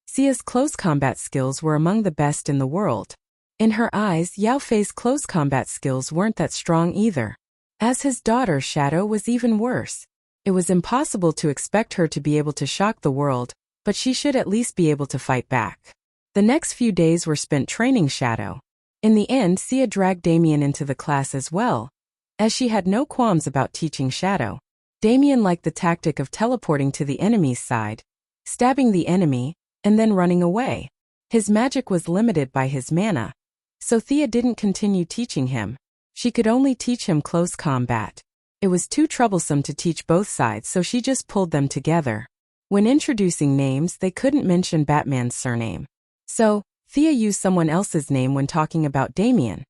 Sia's close combat skills were among the best in the world. In her eyes, Yao Fei's close combat skills weren't that strong either. As his daughter, Shadow was even worse. It was impossible to expect her to be able to shock the world, but she should at least be able to fight back. The next few days were spent training Shadow. In the end, Sia dragged Damien into the class as well, as she had no qualms about teaching Shadow. Damien liked the tactic of teleporting to the enemy's side, stabbing the enemy, and then running away. His magic was limited by his mana, so Thea didn't continue teaching him. She could only teach him close combat. It was too troublesome to teach both sides, so she just pulled them together. When introducing names, they couldn't mention Batman's surname. So, Thea used someone else's name when talking about Damien,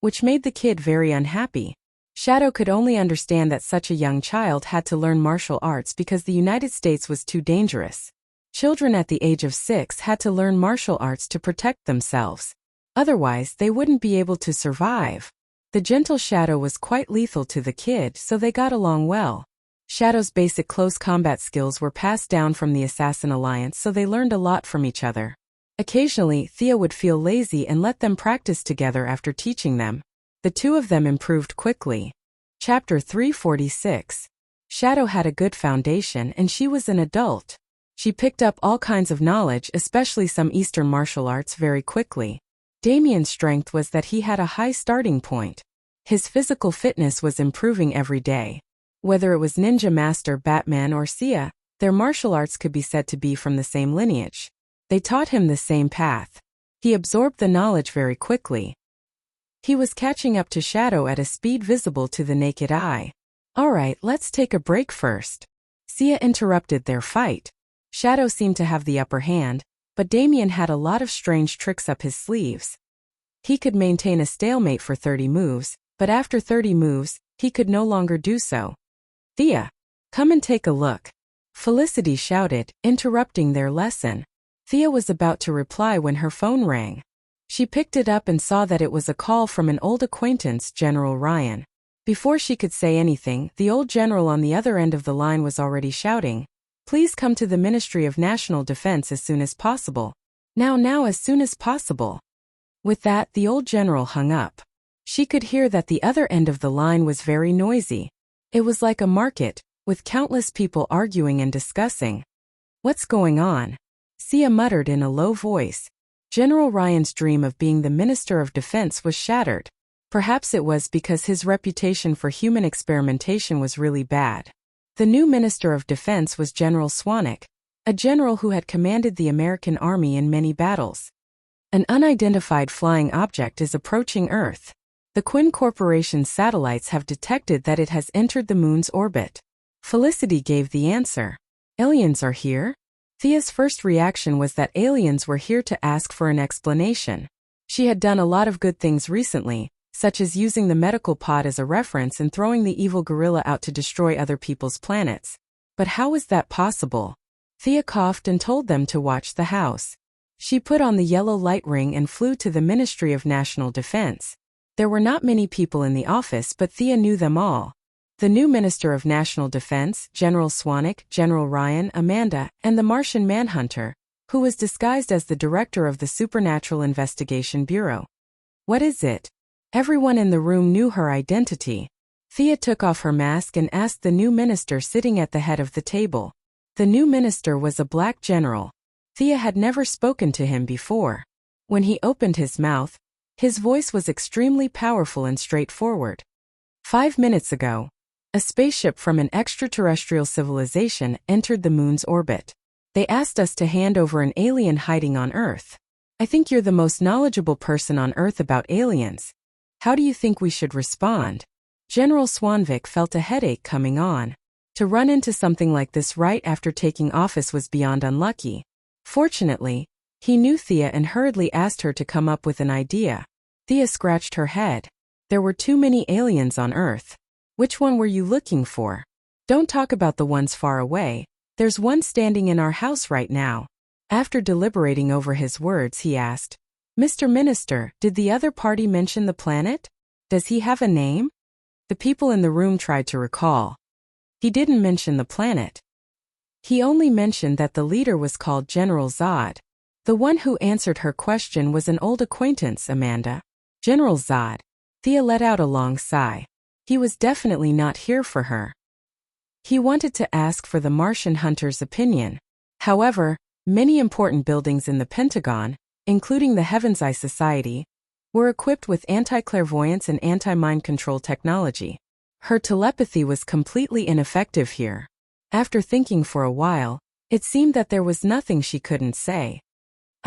which made the kid very unhappy. Shadow could only understand that such a young child had to learn martial arts because the United States was too dangerous. Children at the age of 6 had to learn martial arts to protect themselves. Otherwise, they wouldn't be able to survive. The gentle Shadow was quite lethal to the kid, so they got along well. Shadow's basic close combat skills were passed down from the Assassin Alliance, so they learned a lot from each other. Occasionally, Thea would feel lazy and let them practice together after teaching them. The two of them improved quickly. Chapter 346. Shadow had a good foundation and she was an adult. She picked up all kinds of knowledge, especially some Eastern martial arts, very quickly. Damien's strength was that he had a high starting point. His physical fitness was improving every day. Whether it was Ninja Master Batman or Sia, their martial arts could be said to be from the same lineage. They taught him the same path. He absorbed the knowledge very quickly. He was catching up to Shadow at a speed visible to the naked eye. "Alright, let's take a break first." Sia interrupted their fight. Shadow seemed to have the upper hand, but Damien had a lot of strange tricks up his sleeves. He could maintain a stalemate for 30 moves, but after 30 moves, he could no longer do so. "Thea, come and take a look," Felicity shouted, interrupting their lesson. Thea was about to reply when her phone rang. She picked it up and saw that it was a call from an old acquaintance, General Ryan. Before she could say anything, the old general on the other end of the line was already shouting, "Please come to the Ministry of National Defense as soon as possible. Now, as soon as possible." With that, the old general hung up. She could hear that the other end of the line was very noisy. It was like a market, with countless people arguing and discussing. "What's going on?" Sia muttered in a low voice. General Ryan's dream of being the Minister of Defense was shattered. Perhaps it was because his reputation for human experimentation was really bad. The new Minister of Defense was General Swanwick, a general who had commanded the American Army in many battles. An unidentified flying object is approaching Earth. The Quinn Corporation's satellites have detected that it has entered the moon's orbit. Felicity gave the answer. "Aliens are here?" Thea's first reaction was that aliens were here to ask for an explanation. She had done a lot of good things recently, such as using the medical pod as a reference and throwing the evil gorilla out to destroy other people's planets. But how was that possible? Thea coughed and told them to watch the house. She put on the yellow light ring and flew to the Ministry of National Defense. There were not many people in the office, but Thea knew them all. The new Minister of National Defense, General Swanwick, General Ryan, Amanda, and the Martian Manhunter, who was disguised as the director of the Supernatural Investigation Bureau. "What is it?" Everyone in the room knew her identity. Thea took off her mask and asked the new minister sitting at the head of the table. The new minister was a black general. Thea had never spoken to him before. When he opened his mouth, his voice was extremely powerful and straightforward. 5 minutes ago, a spaceship from an extraterrestrial civilization entered the moon's orbit. They asked us to hand over an alien hiding on Earth. I think you're the most knowledgeable person on Earth about aliens. How do you think we should respond? General Swanwick felt a headache coming on. To run into something like this right after taking office was beyond unlucky. Fortunately, he knew Thea and hurriedly asked her to come up with an idea. Thea scratched her head. There were too many aliens on Earth. Which one were you looking for? Don't talk about the ones far away. There's one standing in our house right now. After deliberating over his words, he asked, "Mr. Minister, did the other party mention the planet? Does he have a name?" The people in the room tried to recall. He didn't mention the planet. He only mentioned that the leader was called General Zod. The one who answered her question was an old acquaintance, Amanda. General Zod. Thea let out a long sigh. He was definitely not here for her. He wanted to ask for the Martian hunter's opinion. However, many important buildings in the Pentagon, including the Heaven's Eye Society, were equipped with anti-clairvoyance and anti-mind control technology. Her telepathy was completely ineffective here. After thinking for a while, it seemed that there was nothing she couldn't say.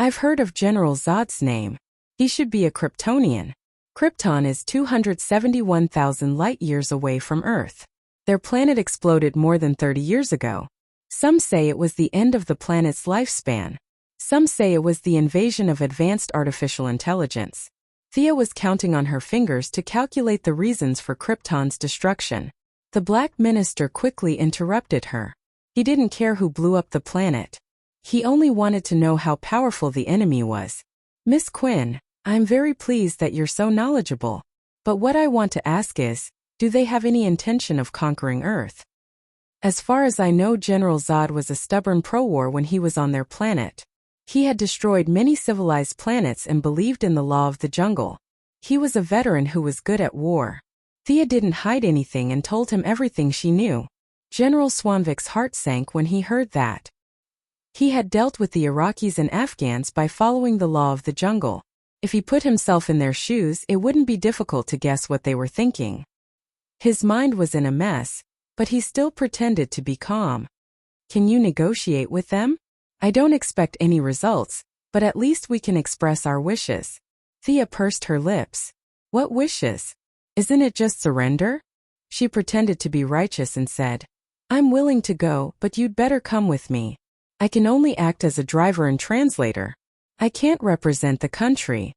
I've heard of General Zod's name. He should be a Kryptonian. Krypton is 271,000 light-years away from Earth. Their planet exploded more than 30 years ago. Some say it was the end of the planet's lifespan. Some say it was the invasion of advanced artificial intelligence. Thea was counting on her fingers to calculate the reasons for Krypton's destruction. The Black Minister quickly interrupted her. He didn't care who blew up the planet. He only wanted to know how powerful the enemy was. Miss Quinn, I'm very pleased that you're so knowledgeable. But what I want to ask is, do they have any intention of conquering Earth? As far as I know, General Zod was a stubborn pro-war when he was on their planet. He had destroyed many civilized planets and believed in the law of the jungle. He was a veteran who was good at war. Thea didn't hide anything and told him everything she knew. General Swanvik's heart sank when he heard that. He had dealt with the Iraqis and Afghans by following the law of the jungle. If he put himself in their shoes, it wouldn't be difficult to guess what they were thinking. His mind was in a mess, but he still pretended to be calm. Can you negotiate with them? I don't expect any results, but at least we can express our wishes. Thea pursed her lips. What wishes? Isn't it just surrender? She pretended to be righteous and said, I'm willing to go, but you'd better come with me. I can only act as a driver and translator. I can't represent the country.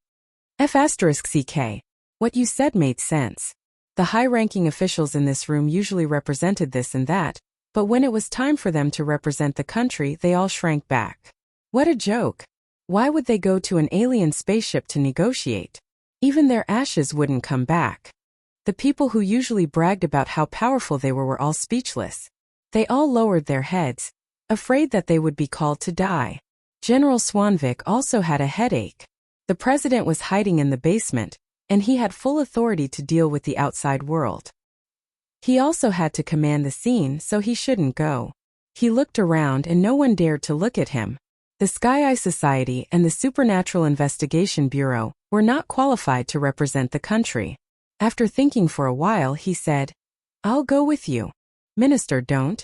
F***ck. What you said made sense. The high-ranking officials in this room usually represented this and that, but when it was time for them to represent the country, they all shrank back. What a joke. Why would they go to an alien spaceship to negotiate? Even their ashes wouldn't come back. The people who usually bragged about how powerful they were all speechless. They all lowered their heads, afraid that they would be called to die. General Swanvik also had a headache. The president was hiding in the basement, and he had full authority to deal with the outside world. He also had to command the scene, so he shouldn't go. He looked around and no one dared to look at him. The Sky Eye Society and the Supernatural Investigation Bureau were not qualified to represent the country. After thinking for a while, he said, I'll go with you. Minister, don't.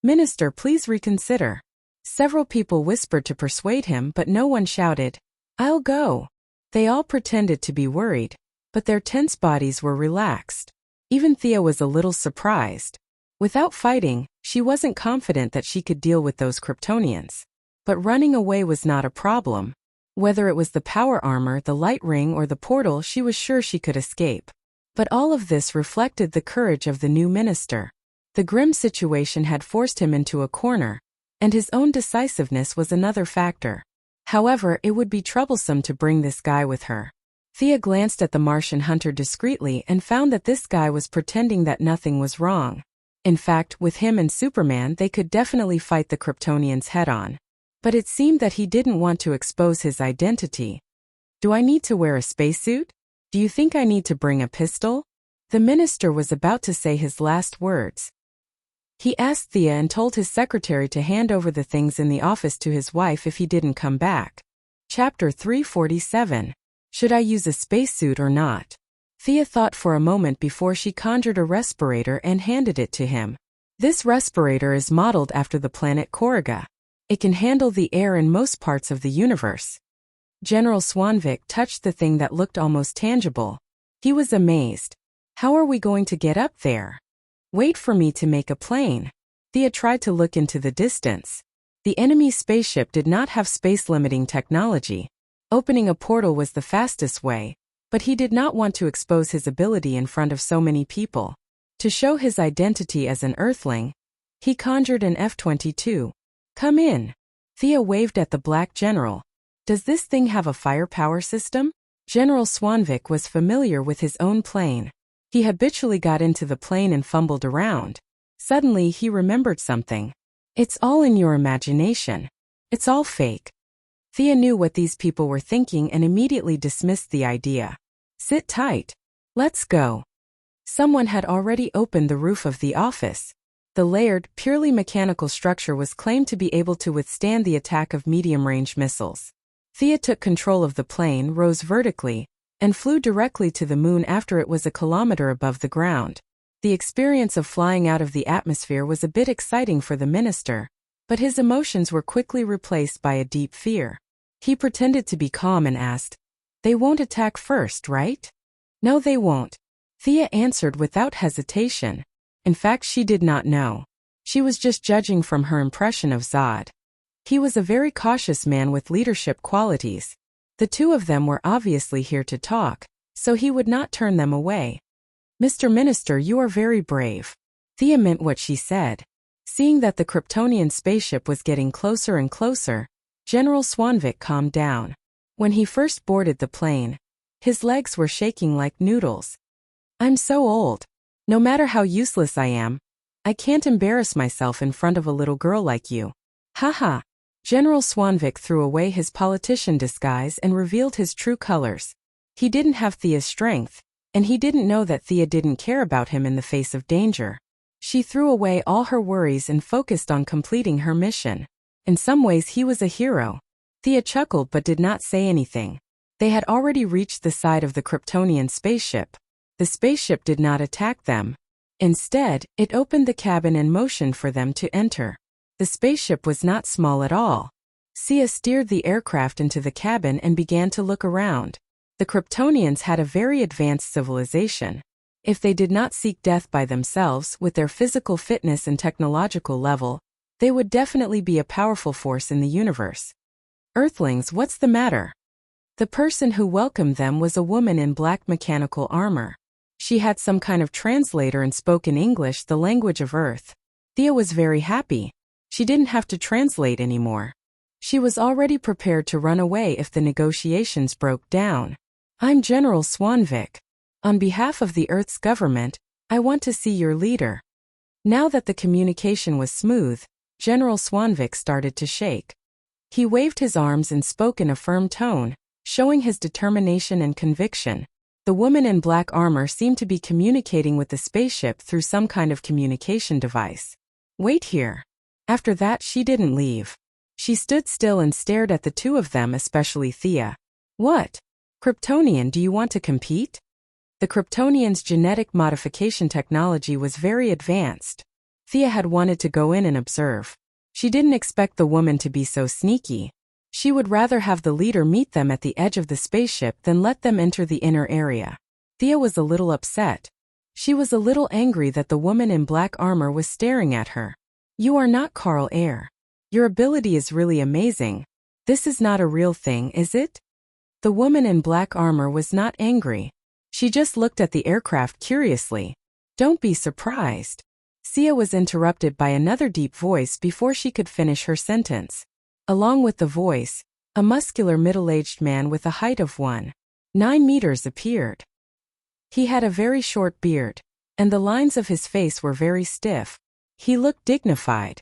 Minister, please reconsider. Several people whispered to persuade him, but no one shouted, I'll go. They all pretended to be worried, but their tense bodies were relaxed. Even Thea was a little surprised. Without fighting, she wasn't confident that she could deal with those Kryptonians. But running away was not a problem. Whether it was the power armor, the light ring, or the portal, she was sure she could escape. But all of this reflected the courage of the new minister. The grim situation had forced him into a corner, and his own decisiveness was another factor. However, it would be troublesome to bring this guy with her. Thea glanced at the Martian hunter discreetly and found that this guy was pretending that nothing was wrong. In fact, with him and Superman, they could definitely fight the Kryptonians head-on. But it seemed that he didn't want to expose his identity. Do I need to wear a spacesuit? Do you think I need to bring a pistol? The minister was about to say his last words. He asked Thea and told his secretary to hand over the things in the office to his wife if he didn't come back. Chapter 347. Should I use a spacesuit or not? Thea thought for a moment before she conjured a respirator and handed it to him. This respirator is modeled after the planet Korriga. It can handle the air in most parts of the universe. General Swanvik touched the thing that looked almost tangible. He was amazed. How are we going to get up there? Wait for me to make a plane. Thea tried to look into the distance. The enemy spaceship did not have space-limiting technology. Opening a portal was the fastest way, but he did not want to expose his ability in front of so many people. To show his identity as an Earthling, he conjured an F-22. Come in. Thea waved at the black general. Does this thing have a firepower system? General Swanvik was familiar with his own plane. He habitually got into the plane and fumbled around. Suddenly he remembered something. It's all in your imagination. It's all fake. Thea knew what these people were thinking and immediately dismissed the idea. Sit tight. Let's go. Someone had already opened the roof of the office. The layered, purely mechanical structure was claimed to be able to withstand the attack of medium-range missiles. Thea took control of the plane, rose vertically, and flew directly to the moon after it was a kilometer above the ground. The experience of flying out of the atmosphere was a bit exciting for the minister, but his emotions were quickly replaced by a deep fear. He pretended to be calm and asked, "They won't attack first, right?" "No, they won't," Thea answered without hesitation. In fact, she did not know. She was just judging from her impression of Zod. He was a very cautious man with leadership qualities. The two of them were obviously here to talk, so he would not turn them away. "Mr. Minister, you are very brave." Thea meant what she said. Seeing that the Kryptonian spaceship was getting closer and closer, General Swanvik calmed down. When he first boarded the plane, his legs were shaking like noodles. "I'm so old. No matter how useless I am, I can't embarrass myself in front of a little girl like you." "Haha." General Swanvik threw away his politician disguise and revealed his true colors. He didn't have Thea's strength, and he didn't know that Thea didn't care about him in the face of danger. She threw away all her worries and focused on completing her mission. In some ways he was a hero. Thea chuckled but did not say anything. They had already reached the side of the Kryptonian spaceship. The spaceship did not attack them. Instead, it opened the cabin and motioned for them to enter. The spaceship was not small at all. Thea steered the aircraft into the cabin and began to look around. The Kryptonians had a very advanced civilization. If they did not seek death by themselves with their physical fitness and technological level, they would definitely be a powerful force in the universe. "Earthlings, what's the matter?" The person who welcomed them was a woman in black mechanical armor. She had some kind of translator and spoke in English, the language of Earth. Thea was very happy. She didn't have to translate anymore. She was already prepared to run away if the negotiations broke down. "I'm General Swanvik. On behalf of the Earth's government, I want to see your leader." Now that the communication was smooth, General Swanvik started to shake. He waved his arms and spoke in a firm tone, showing his determination and conviction. The woman in black armor seemed to be communicating with the spaceship through some kind of communication device. "Wait here." After that, she didn't leave. She stood still and stared at the two of them, especially Thea. "What? Kryptonian, do you want to compete?" The Kryptonians' genetic modification technology was very advanced. Thea had wanted to go in and observe. She didn't expect the woman to be so sneaky. She would rather have the leader meet them at the edge of the spaceship than let them enter the inner area. Thea was a little upset. She was a little angry that the woman in black armor was staring at her. "You are not Carl Air. Your ability is really amazing. This is not a real thing, is it?" The woman in black armor was not angry. She just looked at the aircraft curiously. "Don't be surprised." Thea was interrupted by another deep voice before she could finish her sentence. Along with the voice, a muscular middle-aged man with a height of 1.9 meters appeared. He had a very short beard, and the lines of his face were very stiff. He looked dignified.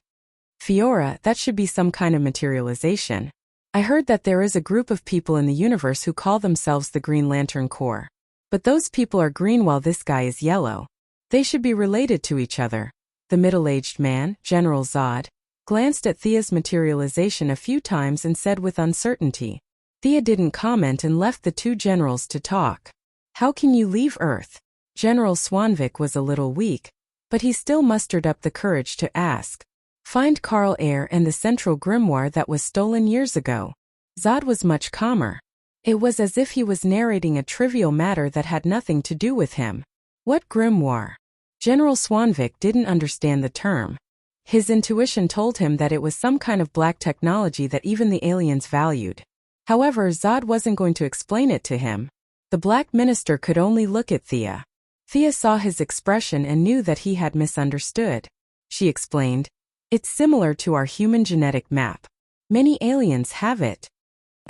"Fiora, that should be some kind of materialization. I heard that there is a group of people in the universe who call themselves the Green Lantern Corps. But those people are green while this guy is yellow. They should be related to each other." The middle-aged man, General Zod, glanced at Thea's materialization a few times and said with uncertainty. Thea didn't comment and left the two generals to talk. "How can you leave Earth?" General Swanvik was a little weak, but he still mustered up the courage to ask. "Find Carl Air and the central grimoire that was stolen years ago." Zod was much calmer. It was as if he was narrating a trivial matter that had nothing to do with him. "What grimoire?" General Swanvik didn't understand the term. His intuition told him that it was some kind of black technology that even the aliens valued. However, Zod wasn't going to explain it to him. The Black Minister could only look at Thea. Thea saw his expression and knew that he had misunderstood. She explained, "It's similar to our human genetic map. Many aliens have it."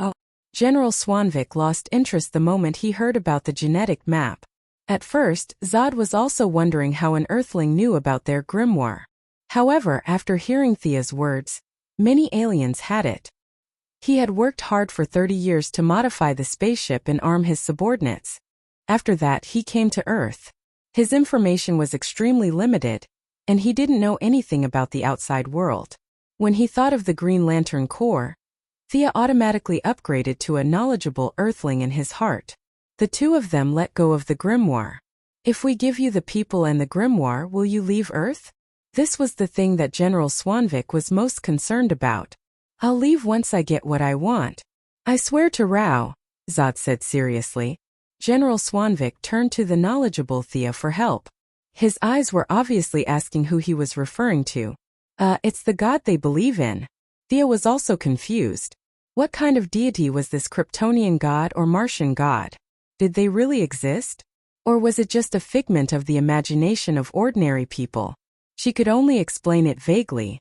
Oh. General Swanvik lost interest the moment he heard about the genetic map. At first, Zod was also wondering how an Earthling knew about their grimoire. However, after hearing Thea's words, many aliens had it. He had worked hard for 30 years to modify the spaceship and arm his subordinates. After that, he came to Earth. His information was extremely limited, and he didn't know anything about the outside world. When he thought of the Green Lantern Corps, Thea automatically upgraded to a knowledgeable Earthling in his heart. The two of them let go of the grimoire. "If we give you the people and the grimoire, will you leave Earth?" This was the thing that General Swanvik was most concerned about. "I'll leave once I get what I want." I swear to Rao, Zod said seriously. General Swanvik turned to the knowledgeable Thea for help. His eyes were obviously asking who he was referring to. It's the god they believe in. Thea was also confused. What kind of deity was this Kryptonian god or Martian god? Did they really exist? Or was it just a figment of the imagination of ordinary people? She could only explain it vaguely.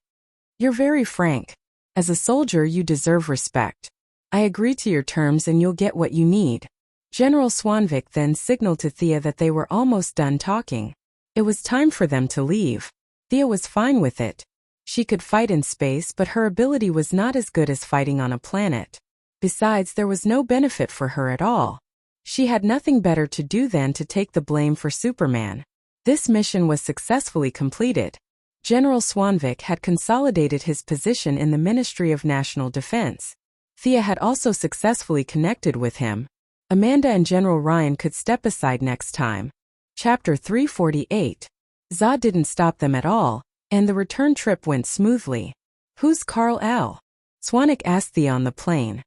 You're very frank. As a soldier, you deserve respect. I agree to your terms and you'll get what you need. General Swanvik then signaled to Thea that they were almost done talking. It was time for them to leave. Thea was fine with it. She could fight in space, but her ability was not as good as fighting on a planet. Besides, there was no benefit for her at all. She had nothing better to do than to take the blame for Superman. This mission was successfully completed. General Swanvik had consolidated his position in the Ministry of National Defense. Thea had also successfully connected with him. Amanda and General Ryan could step aside next time. Chapter 348. Zod didn't stop them at all, and the return trip went smoothly. Who's Carl L? Swanwick asked Thea on the plane.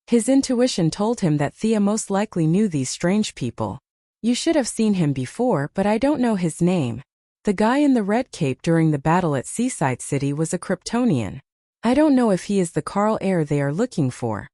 His intuition told him that Thea most likely knew these strange people. You should have seen him before, but I don't know his name. The guy in the red cape during the battle at Seaside City was a Kryptonian. I don't know if he is the Carl Air they are looking for.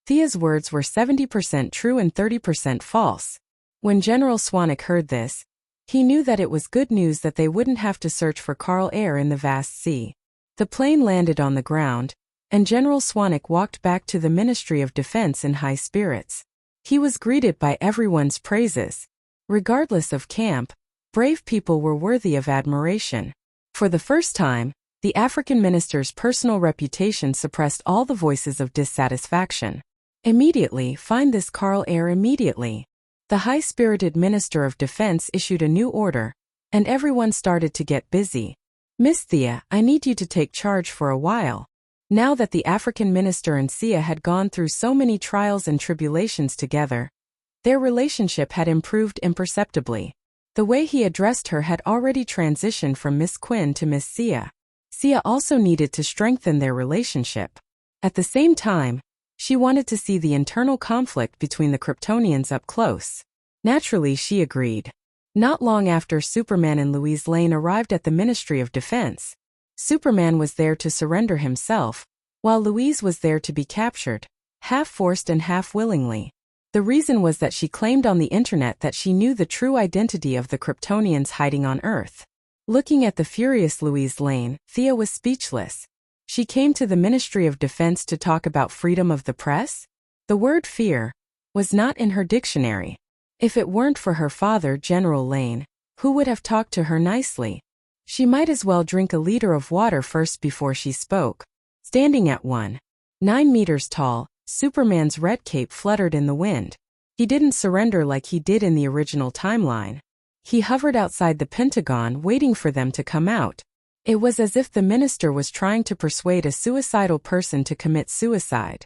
Thea's words were 70% true and 30% false. When General Swanwick heard this, he knew that it was good news that they wouldn't have to search for Carl Air in the vast sea. The plane landed on the ground, and General Swanwick walked back to the Ministry of Defense in high spirits. He was greeted by everyone's praises. Regardless of camp, brave people were worthy of admiration. For the first time, the African minister's personal reputation suppressed all the voices of dissatisfaction. Immediately, find this Carl Air immediately. The high-spirited Minister of Defense issued a new order, and everyone started to get busy. Miss Thea, I need you to take charge for a while. Now that the African minister and Sia had gone through so many trials and tribulations together, their relationship had improved imperceptibly. The way he addressed her had already transitioned from Miss Quinn to Miss Sia. Sia also needed to strengthen their relationship. At the same time, she wanted to see the internal conflict between the Kryptonians up close. Naturally, she agreed. Not long after Superman and Louise Lane arrived at the Ministry of Defense, Superman was there to surrender himself, while Louise was there to be captured, half forced and half willingly. The reason was that she claimed on the internet that she knew the true identity of the Kryptonians hiding on Earth. Looking at the furious Louise Lane, Thea was speechless. She came to the Ministry of Defense to talk about freedom of the press? The word fear was not in her dictionary. If it weren't for her father, General Lane, who would have talked to her nicely? She might as well drink a liter of water first before she spoke. Standing at 1.9 meters tall, Superman's red cape fluttered in the wind. He didn't surrender like he did in the original timeline. He hovered outside the Pentagon waiting for them to come out. It was as if the minister was trying to persuade a suicidal person to commit suicide.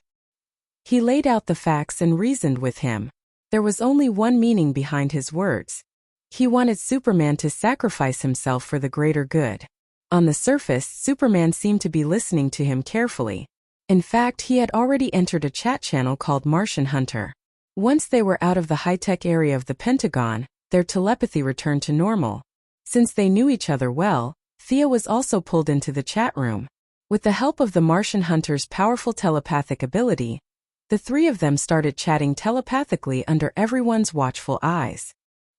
He laid out the facts and reasoned with him. There was only one meaning behind his words. He wanted Superman to sacrifice himself for the greater good. On the surface, Superman seemed to be listening to him carefully. In fact, he had already entered a chat channel called Martian Hunter. Once they were out of the high-tech area of the Pentagon, their telepathy returned to normal. Since they knew each other well, Thea was also pulled into the chat room. With the help of the Martian Hunter's powerful telepathic ability, the three of them started chatting telepathically under everyone's watchful eyes.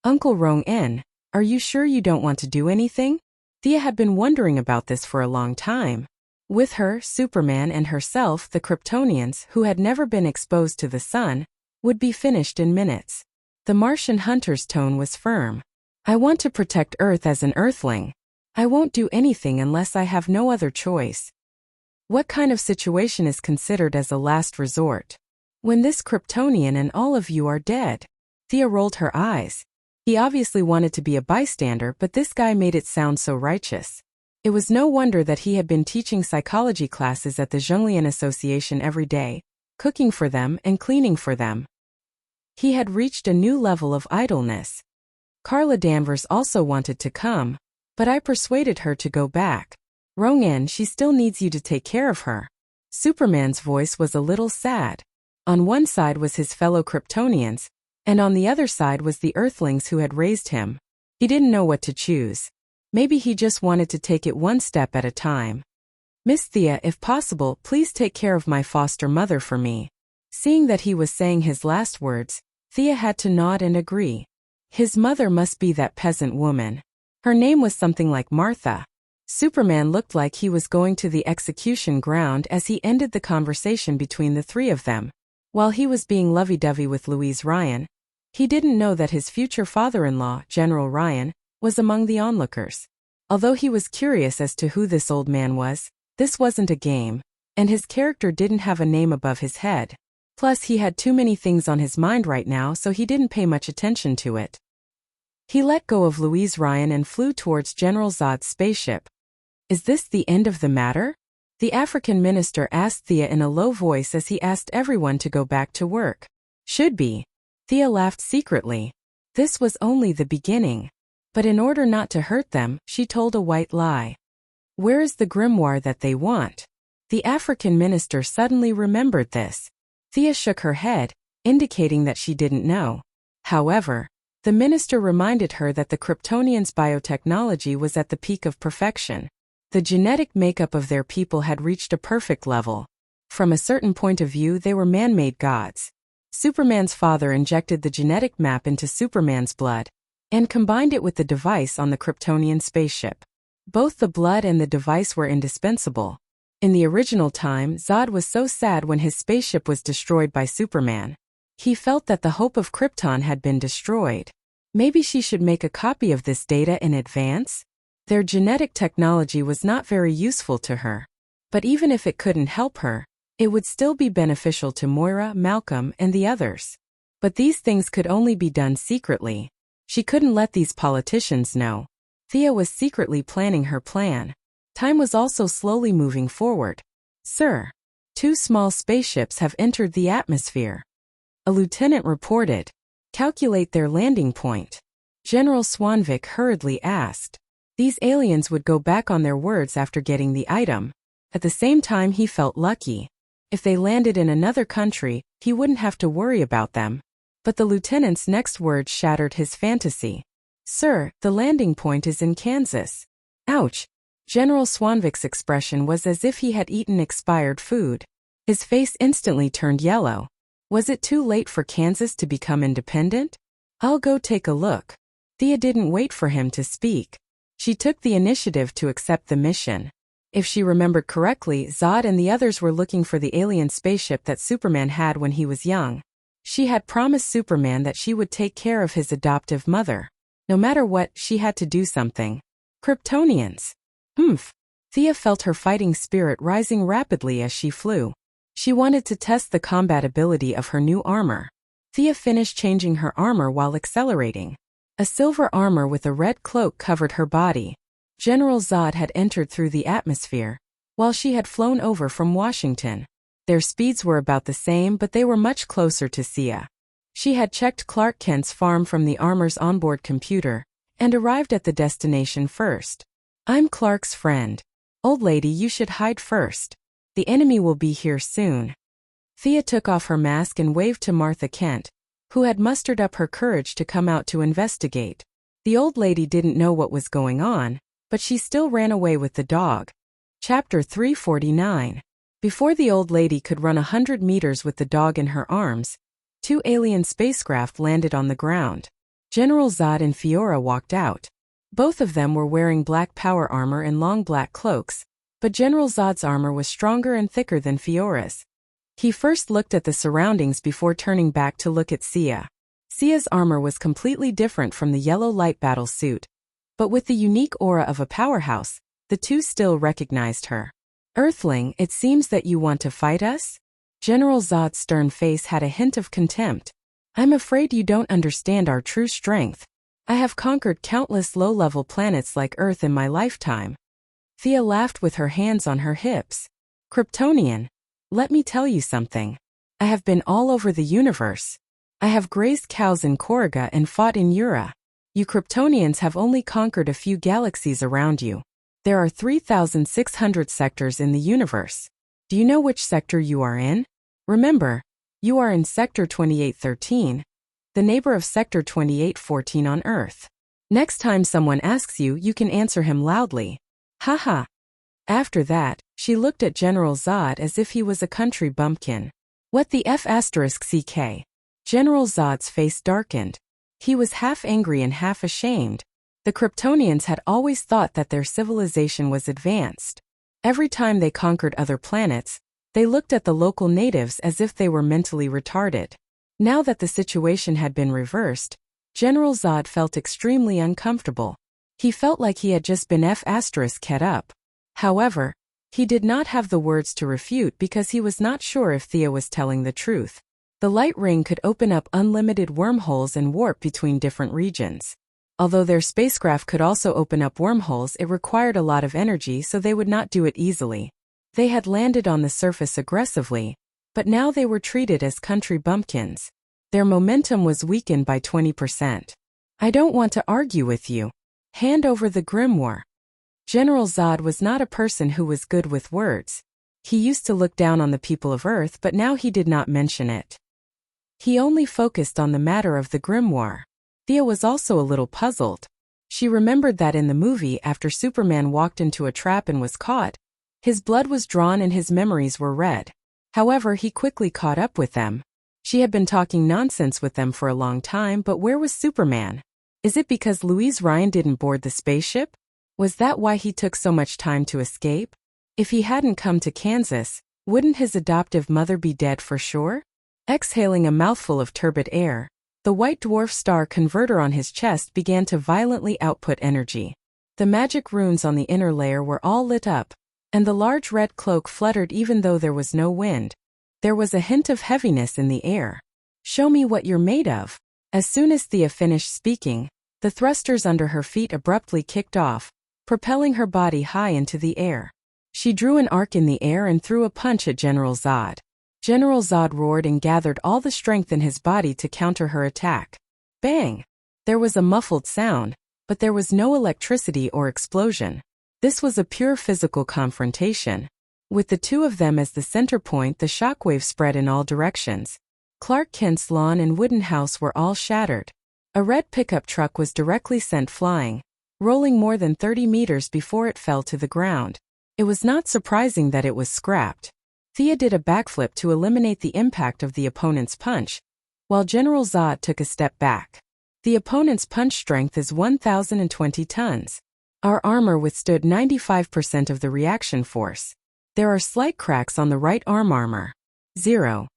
Uncle Rong-en, are you sure you don't want to do anything? Thea had been wondering about this for a long time. With her, Superman, and herself, the Kryptonians, who had never been exposed to the sun, would be finished in minutes. The Martian Hunter's tone was firm. I want to protect Earth as an Earthling. I won't do anything unless I have no other choice. What kind of situation is considered as a last resort? When this Kryptonian and all of you are dead. Thea rolled her eyes. He obviously wanted to be a bystander, but this guy made it sound so righteous. It was no wonder that he had been teaching psychology classes at the Zhonglian Association every day, cooking for them and cleaning for them. He had reached a new level of idleness. Carla Danvers also wanted to come, but I persuaded her to go back. Rong-en, she still needs you to take care of her. Superman's voice was a little sad. On one side was his fellow Kryptonians, and on the other side was the Earthlings who had raised him. He didn't know what to choose. Maybe he just wanted to take it one step at a time. "Miss Thea, if possible, please take care of my foster mother for me." Seeing that he was saying his last words, Thea had to nod and agree. His mother must be that peasant woman. Her name was something like Martha. Superman looked like he was going to the execution ground as he ended the conversation between the three of them. While he was being lovey-dovey with Louise Ryan, he didn't know that his future father-in-law, General Ryan, was among the onlookers. Although he was curious as to who this old man was, this wasn't a game, and his character didn't have a name above his head. Plus, he had too many things on his mind right now, so he didn't pay much attention to it. He let go of Louise Ryan and flew towards General Zod's spaceship. "Is this the end of the matter?" the African minister asked Thea in a low voice as he asked everyone to go back to work. "Should be." Thea laughed secretly. This was only the beginning. But in order not to hurt them, she told a white lie. "Where is the grimoire that they want?" The African minister suddenly remembered this. Thea shook her head, indicating that she didn't know. However, the minister reminded her that the Kryptonians' biotechnology was at the peak of perfection. The genetic makeup of their people had reached a perfect level. From a certain point of view, they were man-made gods. Superman's father injected the genetic map into Superman's blood and combined it with the device on the Kryptonian spaceship. Both the blood and the device were indispensable. In the original time, Zod was so sad when his spaceship was destroyed by Superman. He felt that the hope of Krypton had been destroyed. Maybe she should make a copy of this data in advance? Their genetic technology was not very useful to her. But even if it couldn't help her, it would still be beneficial to Moira, Malcolm, and the others. But these things could only be done secretly. She couldn't let these politicians know. Thea was secretly planning her plan. Time was also slowly moving forward. "Sir, 2 small spaceships have entered the atmosphere." A lieutenant reported. "Calculate their landing point." General Swanvik hurriedly asked. These aliens would go back on their words after getting the item. At the same time, he felt lucky. If they landed in another country, he wouldn't have to worry about them. But the lieutenant's next words shattered his fantasy. "Sir, the landing point is in Kansas." Ouch! General Swanvik's expression was as if he had eaten expired food. His face instantly turned yellow. Was it too late for Kansas to become independent? "I'll go take a look." Thea didn't wait for him to speak. She took the initiative to accept the mission. If she remembered correctly, Zod and the others were looking for the alien spaceship that Superman had when he was young. She had promised Superman that she would take care of his adoptive mother. No matter what, she had to do something. Kryptonians. Humph. Thea felt her fighting spirit rising rapidly as she flew. She wanted to test the combatability of her new armor. Thea finished changing her armor while accelerating. A silver armor with a red cloak covered her body. General Zod had entered through the atmosphere, while she had flown over from Washington. Their speeds were about the same, but they were much closer to Thea. She had checked Clark Kent's farm from the armor's onboard computer, and arrived at the destination first. "I'm Clark's friend. Old lady, you should hide first. The enemy will be here soon." Thea took off her mask and waved to Martha Kent, who had mustered up her courage to come out to investigate. The old lady didn't know what was going on, but she still ran away with the dog. Chapter 349. Before the old lady could run 100 meters with the dog in her arms, 2 alien spacecraft landed on the ground. General Zod and Fiora walked out. Both of them were wearing black power armor and long black cloaks, but General Zod's armor was stronger and thicker than Fiora's. He first looked at the surroundings before turning back to look at Sia. Sia's armor was completely different from the yellow light battle suit, but with the unique aura of a powerhouse, the two still recognized her. "Earthling, it seems that you want to fight us?" General Zod's stern face had a hint of contempt. "I'm afraid you don't understand our true strength. I have conquered countless low-level planets like Earth in my lifetime." Thea laughed with her hands on her hips. "Kryptonian, let me tell you something. I have been all over the universe. I have grazed cows in Korriga and fought in Ura. You Kryptonians have only conquered a few galaxies around you. There are 3,600 sectors in the universe. Do you know which sector you are in? Remember, You are in Sector 2813, the neighbor of Sector 2814 on Earth. Next time someone asks you, you can answer him loudly. Haha. After that, she looked at General Zod as if he was a country bumpkin. What the F***ck? General Zod's face darkened. He was half angry and half ashamed. The Kryptonians had always thought that their civilization was advanced. Every time they conquered other planets, they looked at the local natives as if they were mentally retarded. Now that the situation had been reversed, General Zod felt extremely uncomfortable. He felt like he had just been F***ed up. However, he did not have the words to refute because he was not sure if Thea was telling the truth. The light ring could open up unlimited wormholes and warp between different regions. Although their spacecraft could also open up wormholes, it required a lot of energy, so they would not do it easily. They had landed on the surface aggressively, but now they were treated as country bumpkins. Their momentum was weakened by 20%. I don't want to argue with you. Hand over the grimoire. General Zod was not a person who was good with words. He used to look down on the people of Earth, but now he did not mention it. He only focused on the matter of the grimoire. Thea was also a little puzzled. She remembered that in the movie, after Superman walked into a trap and was caught, his blood was drawn and his memories were read. However, he quickly caught up with them. She had been talking nonsense with them for a long time, but where was Superman? Is it because Louise Ryan didn't board the spaceship? Was that why he took so much time to escape? If he hadn't come to Kansas, wouldn't his adoptive mother be dead for sure? Exhaling a mouthful of turbid air, the white dwarf star converter on his chest began to violently output energy. The magic runes on the inner layer were all lit up, and the large red cloak fluttered even though there was no wind. There was a hint of heaviness in the air. Show me what you're made of. As soon as Thea finished speaking, the thrusters under her feet abruptly kicked off, propelling her body high into the air. She drew an arc in the air and threw a punch at General Zod. General Zod roared and gathered all the strength in his body to counter her attack. Bang! There was a muffled sound, but there was no electricity or explosion. This was a pure physical confrontation. With the two of them as the center point, the shockwave spread in all directions. Clark Kent's lawn and wooden house were all shattered. A red pickup truck was directly sent flying, rolling more than 30 meters before it fell to the ground. It was not surprising that it was scrapped. Thea did a backflip to eliminate the impact of the opponent's punch, while General Zod took a step back. The opponent's punch strength is 1,020 tons. Our armor withstood 95% of the reaction force. There are slight cracks on the right arm armor. 37%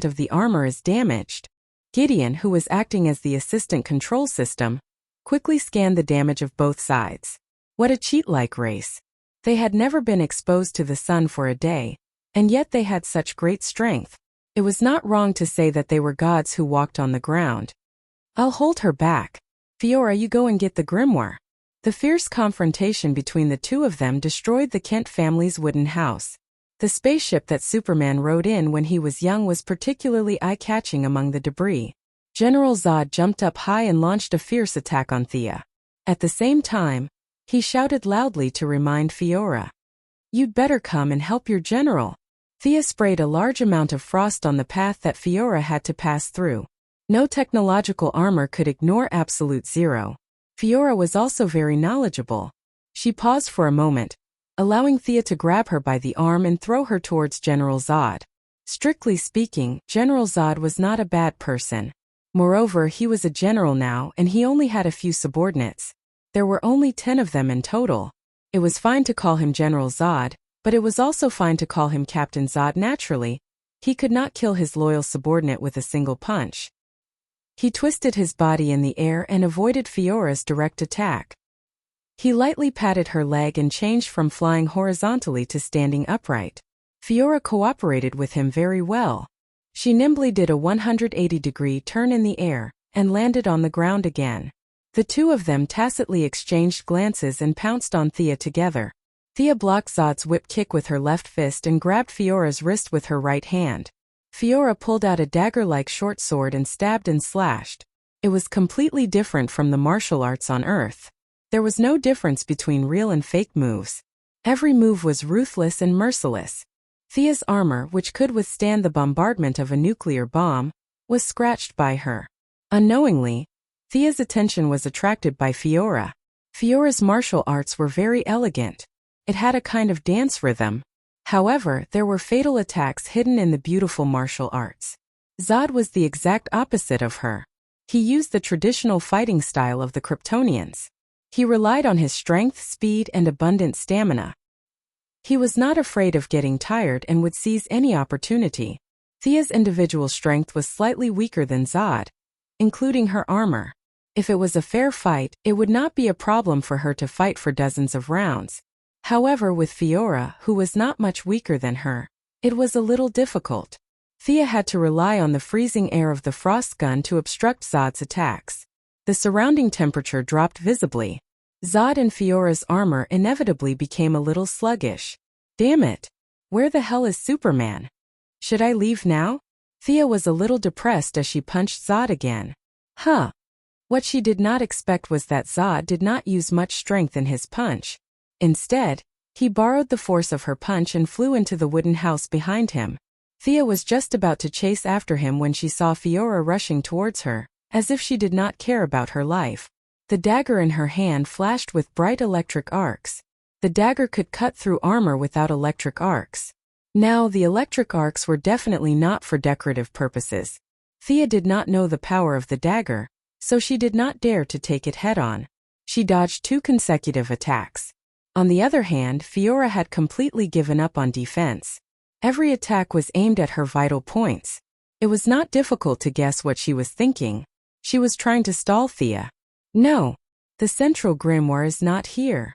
of the armor is damaged. Gideon, who was acting as the assistant control system, quickly scanned the damage of both sides. What a cheat-like race. They had never been exposed to the sun for a day, and yet they had such great strength. It was not wrong to say that they were gods who walked on the ground. I'll hold her back. Fiora, you go and get the grimoire. The fierce confrontation between the two of them destroyed the Kent family's wooden house. The spaceship that Superman rode in when he was young was particularly eye-catching among the debris. General Zod jumped up high and launched a fierce attack on Thea. At the same time, he shouted loudly to remind Fiora. You'd better come and help your general. Thea sprayed a large amount of frost on the path that Fiora had to pass through. No technological armor could ignore absolute zero. Fiora was also very knowledgeable. She paused for a moment, allowing Thea to grab her by the arm and throw her towards General Zod. Strictly speaking, General Zod was not a bad person. Moreover, he was a general now and he only had a few subordinates. There were only 10 of them in total. It was fine to call him General Zod, but it was also fine to call him Captain Zod naturally. He could not kill his loyal subordinate with a single punch. He twisted his body in the air and avoided Fiora's direct attack. He lightly patted her leg and changed from flying horizontally to standing upright. Fiora cooperated with him very well. She nimbly did a 180-degree turn in the air and landed on the ground again. The two of them tacitly exchanged glances and pounced on Thea together. Thea blocked Zod's whip kick with her left fist and grabbed Fiora's wrist with her right hand. Fiora pulled out a dagger-like short sword and stabbed and slashed. It was completely different from the martial arts on Earth. There was no difference between real and fake moves. Every move was ruthless and merciless. Thea's armor, which could withstand the bombardment of a nuclear bomb, was scratched by her. Unknowingly, Thea's attention was attracted by Fiora. Fiora's martial arts were very elegant. It had a kind of dance rhythm. However, there were fatal attacks hidden in the beautiful martial arts. Zod was the exact opposite of her. He used the traditional fighting style of the Kryptonians. He relied on his strength, speed, and abundant stamina. He was not afraid of getting tired and would seize any opportunity. Thea's individual strength was slightly weaker than Zod, including her armor. If it was a fair fight, it would not be a problem for her to fight for dozens of rounds. However, with Fiora, who was not much weaker than her, it was a little difficult. Thea had to rely on the freezing air of the frost gun to obstruct Zod's attacks. The surrounding temperature dropped visibly. Zod and Fiora's armor inevitably became a little sluggish. Damn it! Where the hell is Superman? Should I leave now? Thea was a little depressed as she punched Zod again. What she did not expect was that Zod did not use much strength in his punch. Instead, he borrowed the force of her punch and flew into the wooden house behind him. Thea was just about to chase after him when she saw Fiora rushing towards her, as if she did not care about her life. The dagger in her hand flashed with bright electric arcs. The dagger could cut through armor without electric arcs. Now, the electric arcs were definitely not for decorative purposes. Thea did not know the power of the dagger, so she did not dare to take it head-on. She dodged 2 consecutive attacks. On the other hand, Fiora had completely given up on defense. Every attack was aimed at her vital points. It was not difficult to guess what she was thinking. She was trying to stall Thea. No, the central grimoire is not here.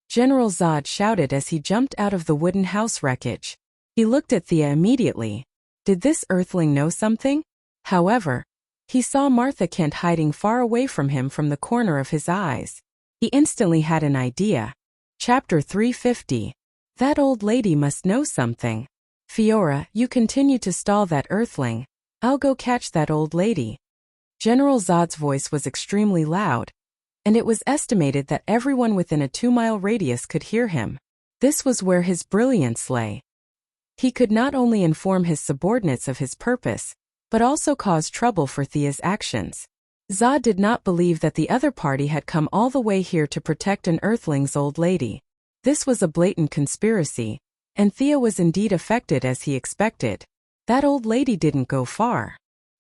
General Zod shouted as he jumped out of the wooden house wreckage. He looked at Thea immediately. Did this earthling know something? However, he saw Martha Kent hiding far away from him from the corner of his eyes. He instantly had an idea. Chapter 350. That old lady must know something. Fiora, you continue to stall that earthling. I'll go catch that old lady. General Zod's voice was extremely loud, and it was estimated that everyone within a 2-mile radius could hear him. This was where his brilliance lay. He could not only inform his subordinates of his purpose, but also cause trouble for Thea's actions. Zod did not believe that the other party had come all the way here to protect an earthling's old lady. This was a blatant conspiracy, and Thea was indeed affected as he expected. That old lady didn't go far.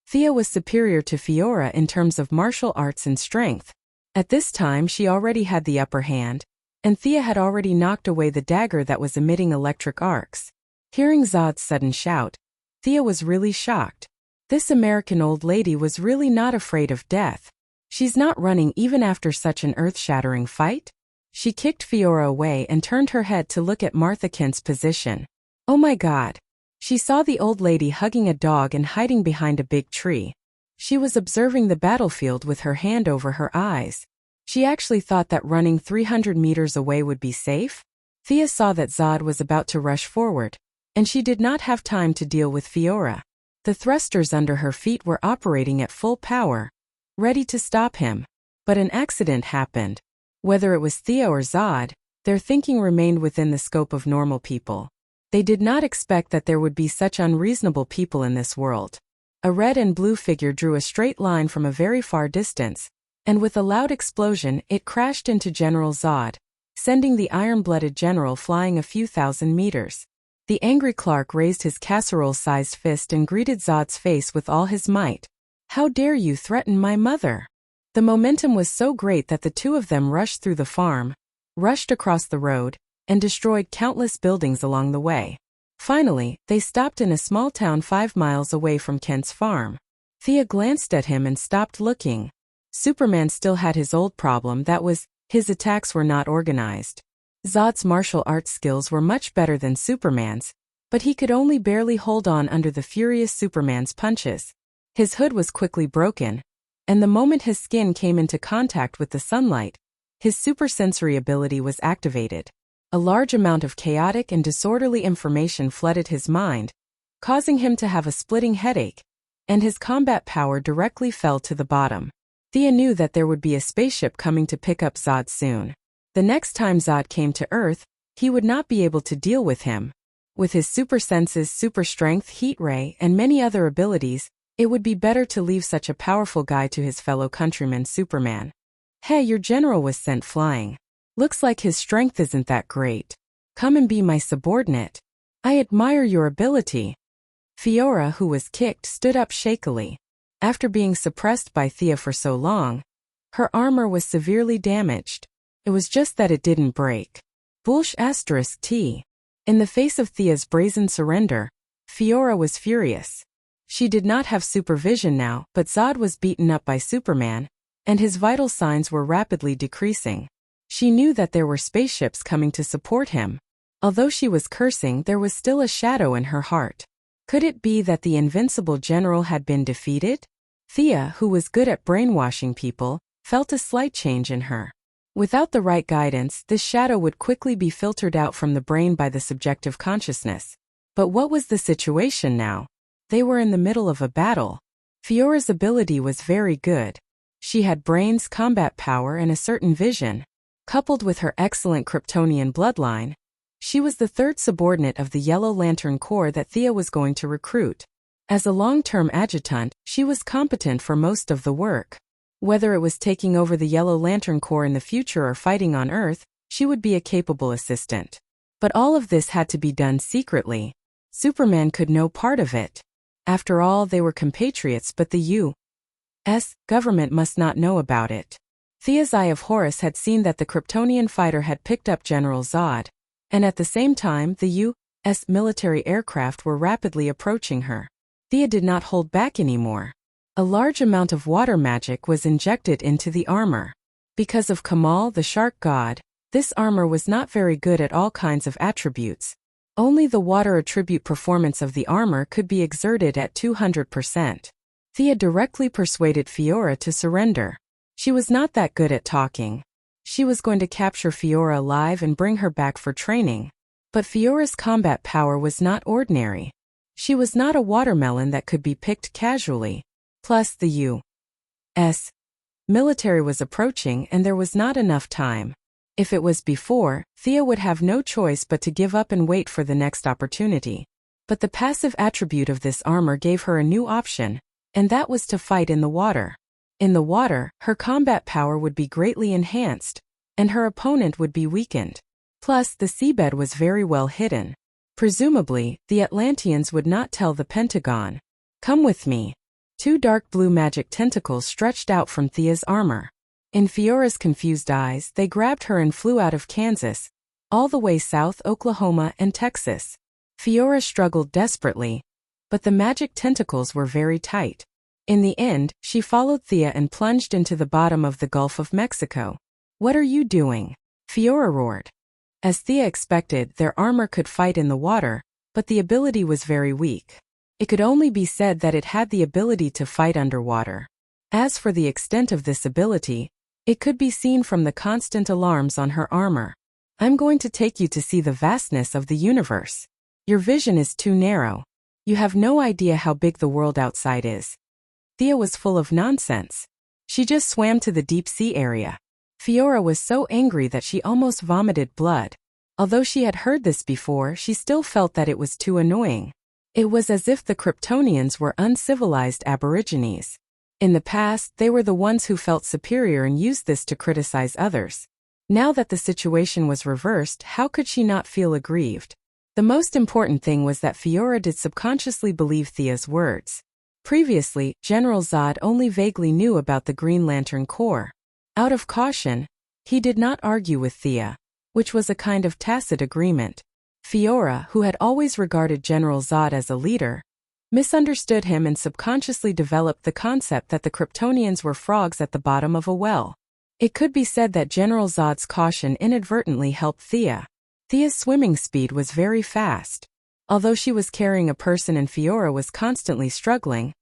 Thea was superior to Fiora in terms of martial arts and strength. At this time she already had the upper hand, and Thea had already knocked away the dagger that was emitting electric arcs. Hearing Zod's sudden shout, Thea was really shocked. This American old lady was really not afraid of death. She's not running even after such an earth-shattering fight? She kicked Fiora away and turned her head to look at Martha Kent's position. Oh my God! She saw the old lady hugging a dog and hiding behind a big tree. She was observing the battlefield with her hand over her eyes. She actually thought that running 300 meters away would be safe. Thea saw that Zod was about to rush forward, and she did not have time to deal with Fiora. The thrusters under her feet were operating at full power, ready to stop him. But an accident happened. Whether it was Thea or Zod, their thinking remained within the scope of normal people. They did not expect that there would be such unreasonable people in this world. A red and blue figure drew a straight line from a very far distance, and with a loud explosion it crashed into General Zod, sending the iron-blooded general flying a few thousand meters. The angry Clark raised his casserole-sized fist and greeted Zod's face with all his might. How dare you threaten my mother? The momentum was so great that the two of them rushed through the farm, rushed across the road, and destroyed countless buildings along the way. Finally, they stopped in a small town 5 miles away from Kent's farm. Thea glanced at him and stopped looking. Superman still had his old problem, that was, his attacks were not organized. Zod's martial arts skills were much better than Superman's, but he could only barely hold on under the furious Superman's punches. His hood was quickly broken, and the moment his skin came into contact with the sunlight, his supersensory ability was activated. A large amount of chaotic and disorderly information flooded his mind, causing him to have a splitting headache, and his combat power directly fell to the bottom. Thea knew that there would be a spaceship coming to pick up Zod soon. The next time Zod came to Earth, he would not be able to deal with him. With his super senses, super strength, heat ray, and many other abilities, it would be better to leave such a powerful guy to his fellow countryman Superman. Hey, your general was sent flying. Looks like his strength isn't that great. Come and be my subordinate. I admire your ability. Fiora, who was kicked, stood up shakily. After being suppressed by Thea for so long, her armor was severely damaged. It was just that it didn't break. Bullsh *T. In the face of Thea's brazen surrender, Fiora was furious. She did not have supervision now, but Zod was beaten up by Superman, and his vital signs were rapidly decreasing. She knew that there were spaceships coming to support him. Although she was cursing, there was still a shadow in her heart. Could it be that the invincible general had been defeated? Thea, who was good at brainwashing people, felt a slight change in her. Without the right guidance, this shadow would quickly be filtered out from the brain by the subjective consciousness. But what was the situation now? They were in the middle of a battle. Fiora's ability was very good. She had brains, combat power, and a certain vision. Coupled with her excellent Kryptonian bloodline, she was the third subordinate of the Yellow Lantern Corps that Thea was going to recruit. As a long-term adjutant, she was competent for most of the work. Whether it was taking over the Yellow Lantern Corps in the future or fighting on Earth, she would be a capable assistant. But all of this had to be done secretly. Superman could know part of it. After all, they were compatriots, but the U.S. government must not know about it. Thea's Eye of Horus had seen that the Kryptonian fighter had picked up General Zod, and at the same time, the U.S. military aircraft were rapidly approaching her. Thea did not hold back anymore. A large amount of water magic was injected into the armor. Because of Kamal, the shark god, this armor was not very good at all kinds of attributes. Only the water attribute performance of the armor could be exerted at 200%. Thea directly persuaded Fiora to surrender. She was not that good at talking. She was going to capture Fiora alive and bring her back for training. But Fiora's combat power was not ordinary. She was not a watermelon that could be picked casually. Plus, the U.S. military was approaching and there was not enough time. If it was before, Thea would have no choice but to give up and wait for the next opportunity. But the passive attribute of this armor gave her a new option, and that was to fight in the water. In the water, her combat power would be greatly enhanced, and her opponent would be weakened. Plus, the seabed was very well hidden. Presumably, the Atlanteans would not tell the Pentagon. Come with me. Two dark blue magic tentacles stretched out from Thea's armor. In Fiora's confused eyes, they grabbed her and flew out of Kansas, all the way south Oklahoma and Texas. Fiora struggled desperately, but the magic tentacles were very tight. In the end, she followed Thea and plunged into the bottom of the Gulf of Mexico. What are you doing? Fiora roared. As Thea expected, their armor could fight in the water, but the ability was very weak. It could only be said that it had the ability to fight underwater. As for the extent of this ability, it could be seen from the constant alarms on her armor. I'm going to take you to see the vastness of the universe. Your vision is too narrow. You have no idea how big the world outside is. Thea was full of nonsense. She just swam to the deep sea area. Fiora was so angry that she almost vomited blood. Although she had heard this before, she still felt that it was too annoying. It was as if the Kryptonians were uncivilized aborigines. In the past, they were the ones who felt superior and used this to criticize others. Now that the situation was reversed, how could she not feel aggrieved? The most important thing was that Fiora did subconsciously believe Thea's words. Previously, General Zod only vaguely knew about the Green Lantern Corps. Out of caution, he did not argue with Thea, which was a kind of tacit agreement. Fiora, who had always regarded General Zod as a leader, misunderstood him and subconsciously developed the concept that the Kryptonians were frogs at the bottom of a well. It could be said that General Zod's caution inadvertently helped Thea. Thea's swimming speed was very fast. Although she was carrying a person and Fiora was constantly struggling,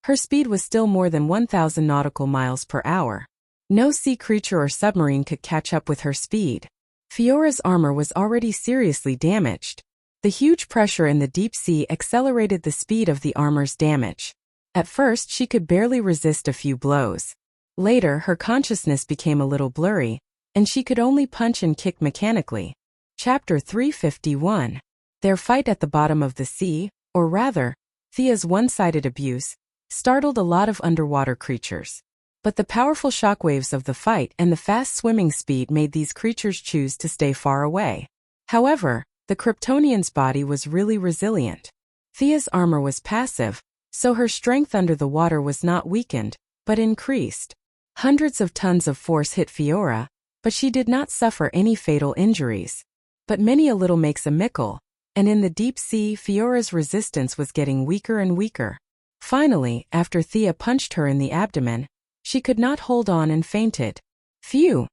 her speed was still more than 1,000 nautical miles per hour. No sea creature or submarine could catch up with her speed. Fiora's armor was already seriously damaged. The huge pressure in the deep sea accelerated the speed of the armor's damage. At first, she could barely resist a few blows. Later, her consciousness became a little blurry, and she could only punch and kick mechanically. Chapter 351. Their fight at the bottom of the sea, or rather, Thea's one-sided abuse, startled a lot of underwater creatures. But the powerful shockwaves of the fight and the fast swimming speed made these creatures choose to stay far away. However, the Kryptonian's body was really resilient. Thea's armor was passive, so her strength under the water was not weakened, but increased. Hundreds of tons of force hit Fiora, but she did not suffer any fatal injuries. But many a little makes a mickle, and in the deep sea Fiora's resistance was getting weaker and weaker. Finally, after Thea punched her in the abdomen, she could not hold on and fainted. Phew!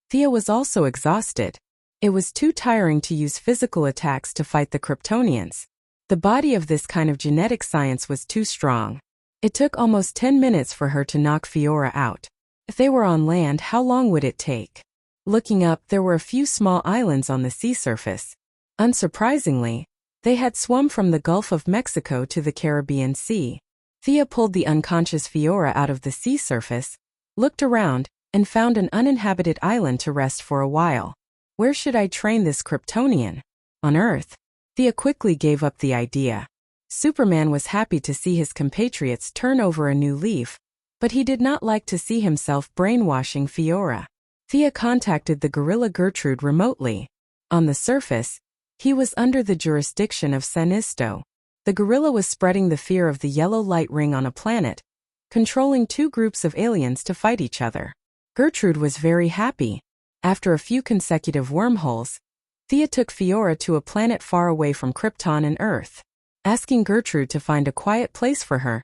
Thea was also exhausted. It was too tiring to use physical attacks to fight the Kryptonians. The body of this kind of genetic science was too strong. It took almost 10 minutes for her to knock Fiora out. If they were on land, how long would it take? Looking up, there were a few small islands on the sea surface. Unsurprisingly, they had swum from the Gulf of Mexico to the Caribbean Sea. Thea pulled the unconscious Fiora out of the sea surface, looked around, and found an uninhabited island to rest for a while. Where should I train this Kryptonian? On Earth? Thea quickly gave up the idea. Superman was happy to see his compatriots turn over a new leaf, but he did not like to see himself brainwashing Fiora. Thea contacted the gorilla Gertrude remotely. On the surface, he was under the jurisdiction of Sinisto. The gorilla was spreading the fear of the yellow light ring on a planet, controlling two groups of aliens to fight each other. Gertrude was very happy. After a few consecutive wormholes, Thea took Fiora to a planet far away from Krypton and Earth. Asking Gertrude to find a quiet place for her,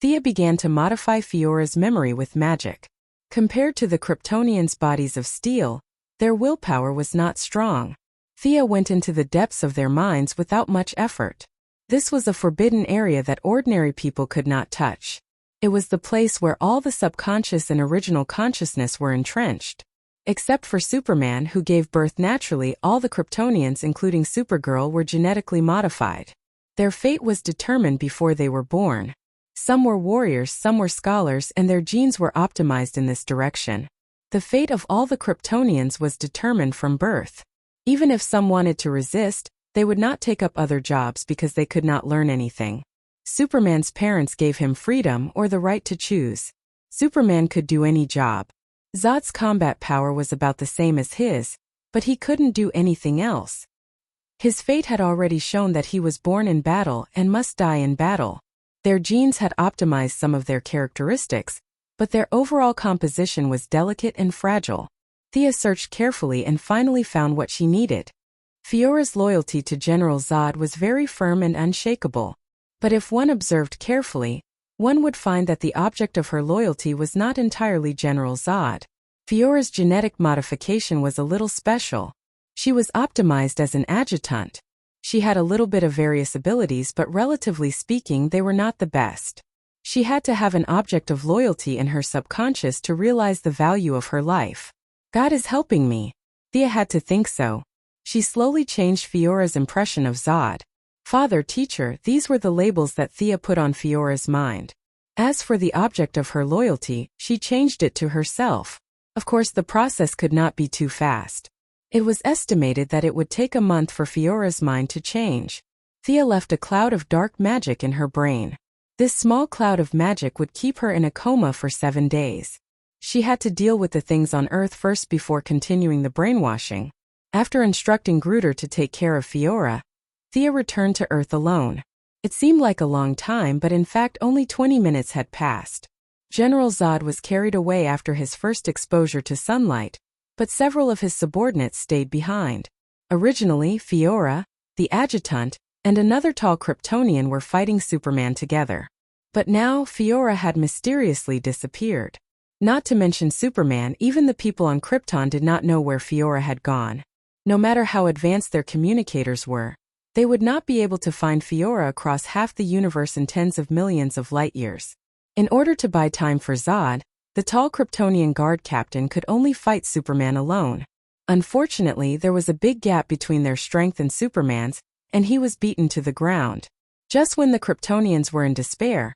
Thea began to modify Fiora's memory with magic. Compared to the Kryptonians' bodies of steel, their willpower was not strong. Thea went into the depths of their minds without much effort. This was a forbidden area that ordinary people could not touch. It was the place where all the subconscious and original consciousness were entrenched. Except for Superman, who gave birth naturally, all the Kryptonians, including Supergirl, were genetically modified. Their fate was determined before they were born. Some were warriors, some were scholars, and their genes were optimized in this direction. The fate of all the Kryptonians was determined from birth. Even if some wanted to resist, they would not take up other jobs because they could not learn anything. Superman's parents gave him freedom or the right to choose. Superman could do any job. Zod's combat power was about the same as his, but he couldn't do anything else. His fate had already shown that he was born in battle and must die in battle. Their genes had optimized some of their characteristics, but their overall composition was delicate and fragile. Thea searched carefully and finally found what she needed. Fiora's loyalty to General Zod was very firm and unshakable. But if one observed carefully, one would find that the object of her loyalty was not entirely General Zod. Fiora's genetic modification was a little special. She was optimized as an adjutant. She had a little bit of various abilities, but relatively speaking, they were not the best. She had to have an object of loyalty in her subconscious to realize the value of her life. God is helping me. Thea had to think so. She slowly changed Fiora's impression of Zod. Father, teacher, these were the labels that Thea put on Fiora's mind. As for the object of her loyalty, she changed it to herself. Of course, the process could not be too fast. It was estimated that it would take a month for Fiora's mind to change. Thea left a cloud of dark magic in her brain. This small cloud of magic would keep her in a coma for 7 days. She had to deal with the things on Earth first before continuing the brainwashing. After instructing Gruder to take care of Fiora, Thea returned to Earth alone. It seemed like a long time, but in fact only 20 minutes had passed. General Zod was carried away after his first exposure to sunlight, but several of his subordinates stayed behind. Originally, Fiora, the adjutant, and another tall Kryptonian were fighting Superman together. But now Fiora had mysteriously disappeared. Not to mention Superman, even the people on Krypton did not know where Fiora had gone. No matter how advanced their communicators were, they would not be able to find Fiora across half the universe in tens of millions of light years. In order to buy time for Zod, the tall Kryptonian guard captain could only fight Superman alone. Unfortunately, there was a big gap between their strength and Superman's, and he was beaten to the ground. Just when the Kryptonians were in despair,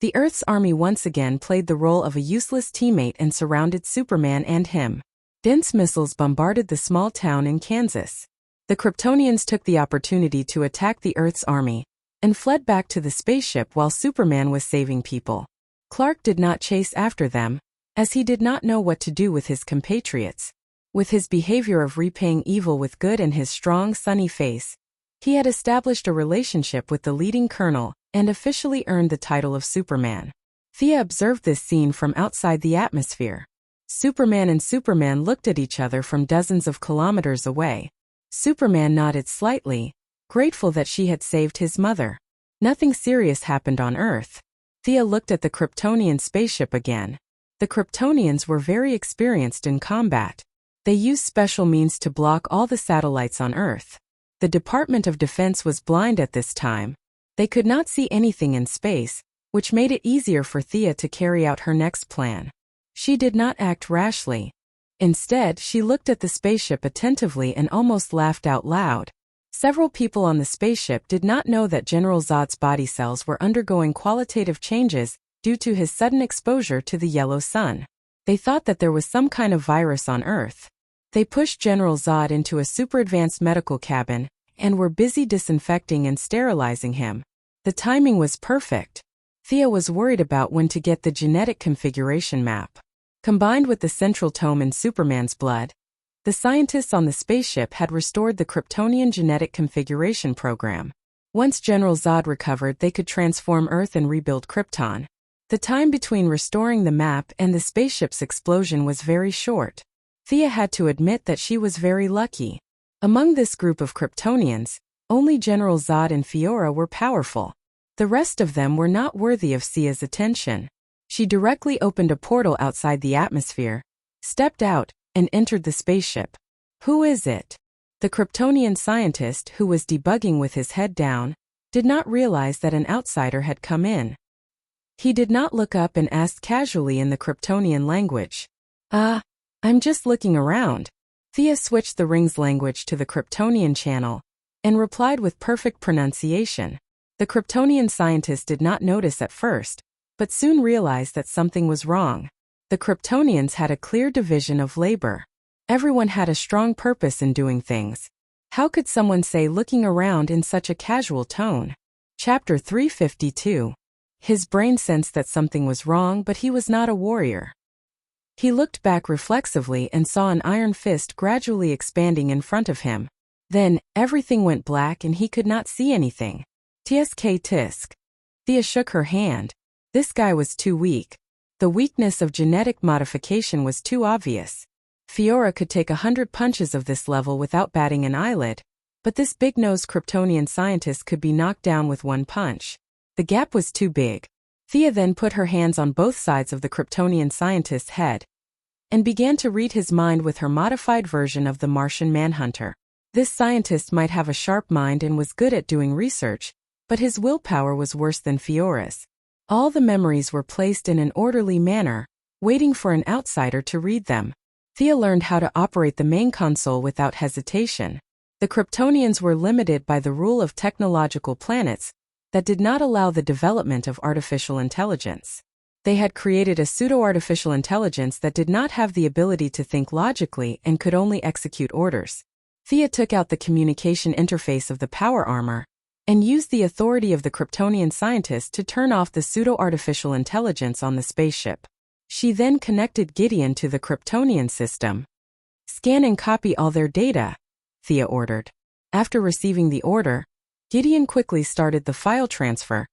the Earth's army once again played the role of a useless teammate and surrounded Superman and him. Dense missiles bombarded the small town in Kansas. The Kryptonians took the opportunity to attack the Earth's army and fled back to the spaceship while Superman was saving people. Clark did not chase after them, as he did not know what to do with his compatriots. With his behavior of repaying evil with good and his strong, sunny face, he had established a relationship with the leading colonel and officially earned the title of Superman. Thea observed this scene from outside the atmosphere. Superman and Superman looked at each other from dozens of kilometers away. Superman nodded slightly, grateful that she had saved his mother. Nothing serious happened on Earth. Thea looked at the Kryptonian spaceship again. The Kryptonians were very experienced in combat. They used special means to block all the satellites on Earth. The Department of Defense was blind at this time. They could not see anything in space, which made it easier for Thea to carry out her next plan. She did not act rashly. Instead, she looked at the spaceship attentively and almost laughed out loud. Several people on the spaceship did not know that General Zod's body cells were undergoing qualitative changes due to his sudden exposure to the yellow sun. They thought that there was some kind of virus on Earth. They pushed General Zod into a super-advanced medical cabin and were busy disinfecting and sterilizing him. The timing was perfect. Thea was worried about when to get the genetic configuration map. Combined with the central tome in Superman's blood, the scientists on the spaceship had restored the Kryptonian genetic configuration program. Once General Zod recovered, they could transform Earth and rebuild Krypton. The time between restoring the map and the spaceship's explosion was very short. Thea had to admit that she was very lucky. Among this group of Kryptonians, only General Zod and Fiora were powerful. The rest of them were not worthy of Thea's attention. She directly opened a portal outside the atmosphere, stepped out, and entered the spaceship. Who is it? The Kryptonian scientist, who was debugging with his head down, did not realize that an outsider had come in. He did not look up and asked casually in the Kryptonian language. I'm just looking around. Thea switched the ring's language to the Kryptonian channel and replied with perfect pronunciation. The Kryptonian scientist did not notice at first, but soon realized that something was wrong. The Kryptonians had a clear division of labor. Everyone had a strong purpose in doing things. How could someone say looking around in such a casual tone? Chapter 352. His brain sensed that something was wrong, but he was not a warrior. He looked back reflexively and saw an iron fist gradually expanding in front of him. Then, everything went black and he could not see anything. Tsk tisk. Thea shook her hand. This guy was too weak. The weakness of genetic modification was too obvious. Fiora could take 100 punches of this level without batting an eyelid, but this big-nosed Kryptonian scientist could be knocked down with one punch. The gap was too big. Thea then put her hands on both sides of the Kryptonian scientist's head and began to read his mind with her modified version of the Martian Manhunter. This scientist might have a sharp mind and was good at doing research, but his willpower was worse than Fiora's. All the memories were placed in an orderly manner, waiting for an outsider to read them. Thea learned how to operate the main console without hesitation. The Kryptonians were limited by the rule of technological planets that did not allow the development of artificial intelligence. They had created a pseudo-artificial intelligence that did not have the ability to think logically and could only execute orders. Thea took out the communication interface of the power armor and used the authority of the Kryptonian scientist to turn off the pseudo-artificial intelligence on the spaceship. She then connected Gideon to the Kryptonian system. "Scan and copy all their data," Thea ordered. After receiving the order, Gideon quickly started the file transfer,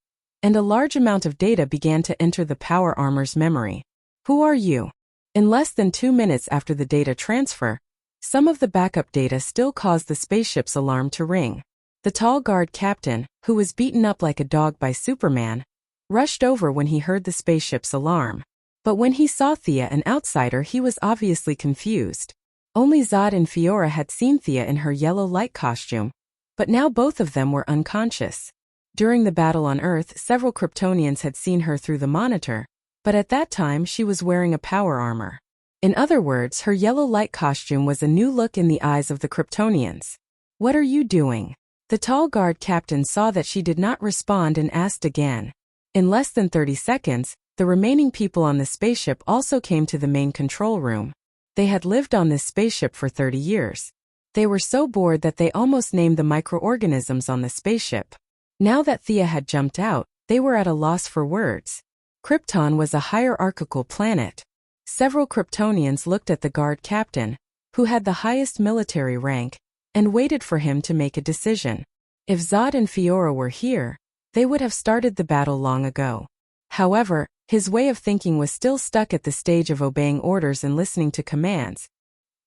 and a large amount of data began to enter the power armor's memory. "Who are you?" In less than 2 minutes after the data transfer, some of the backup data still caused the spaceship's alarm to ring. The tall guard captain, who was beaten up like a dog by Superman, rushed over when he heard the spaceship's alarm. But when he saw Thea, an outsider, he was obviously confused. Only Zod and Fiora had seen Thea in her yellow light costume, but now both of them were unconscious. During the battle on Earth, several Kryptonians had seen her through the monitor, but at that time she was wearing a power armor. In other words, her yellow light costume was a new look in the eyes of the Kryptonians. "What are you doing?" The tall guard captain saw that she did not respond and asked again. In less than 30 seconds, the remaining people on the spaceship also came to the main control room. They had lived on this spaceship for 30 years. They were so bored that they almost named the microorganisms on the spaceship. Now that Thea had jumped out, they were at a loss for words. Krypton was a hierarchical planet. Several Kryptonians looked at the guard captain, who had the highest military rank, and waited for him to make a decision. If Zod and Fiora were here, they would have started the battle long ago. However, his way of thinking was still stuck at the stage of obeying orders and listening to commands.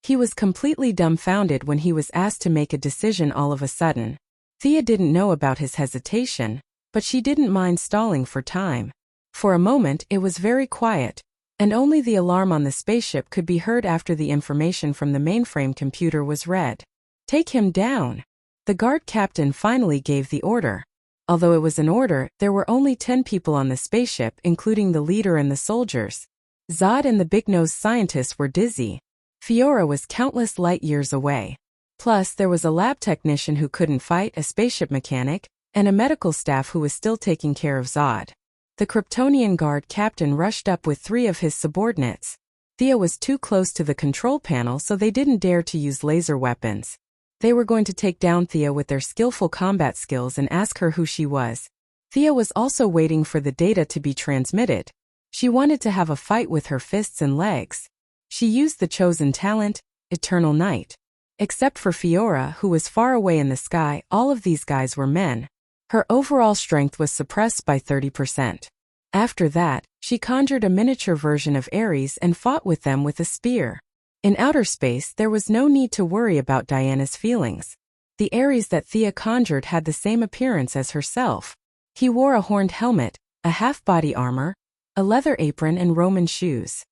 He was completely dumbfounded when he was asked to make a decision all of a sudden. Thea didn't know about his hesitation, but she didn't mind stalling for time. For a moment it was very quiet, and only the alarm on the spaceship could be heard after the information from the mainframe computer was read. Take him down. The guard captain finally gave the order. Although it was an order, there were only 10 people on the spaceship, including the leader and the soldiers. Zod and the big-nosed scientists were dizzy. Fiora was countless light years away. Plus, there was a lab technician who couldn't fight, a spaceship mechanic, and a medical staff who was still taking care of Zod. The Kryptonian guard captain rushed up with 3 of his subordinates. Thea was too close to the control panel, so they didn't dare to use laser weapons. They were going to take down Thea with their skillful combat skills and ask her who she was. Thea was also waiting for the data to be transmitted. She wanted to have a fight with her fists and legs. She used the chosen talent, Eternal Night. Except for Fiora, who was far away in the sky, all of these guys were men. Her overall strength was suppressed by 30%. After that, she conjured a miniature version of Ares and fought with them with a spear. In outer space, there was no need to worry about Diana's feelings. The Ares that Thea conjured had the same appearance as herself. He wore a horned helmet, a half-body armor, a leather apron and Roman shoes.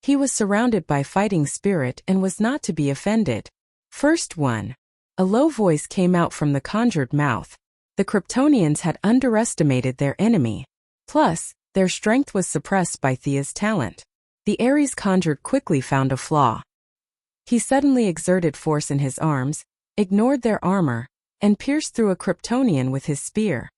He was surrounded by fighting spirit and was not to be offended. First one. A low voice came out from the conjured mouth. The Kryptonians had underestimated their enemy. Plus, their strength was suppressed by Thea's talent. The Ares conjured quickly found a flaw. He suddenly exerted force in his arms, ignored their armor, and pierced through a Kryptonian with his spear.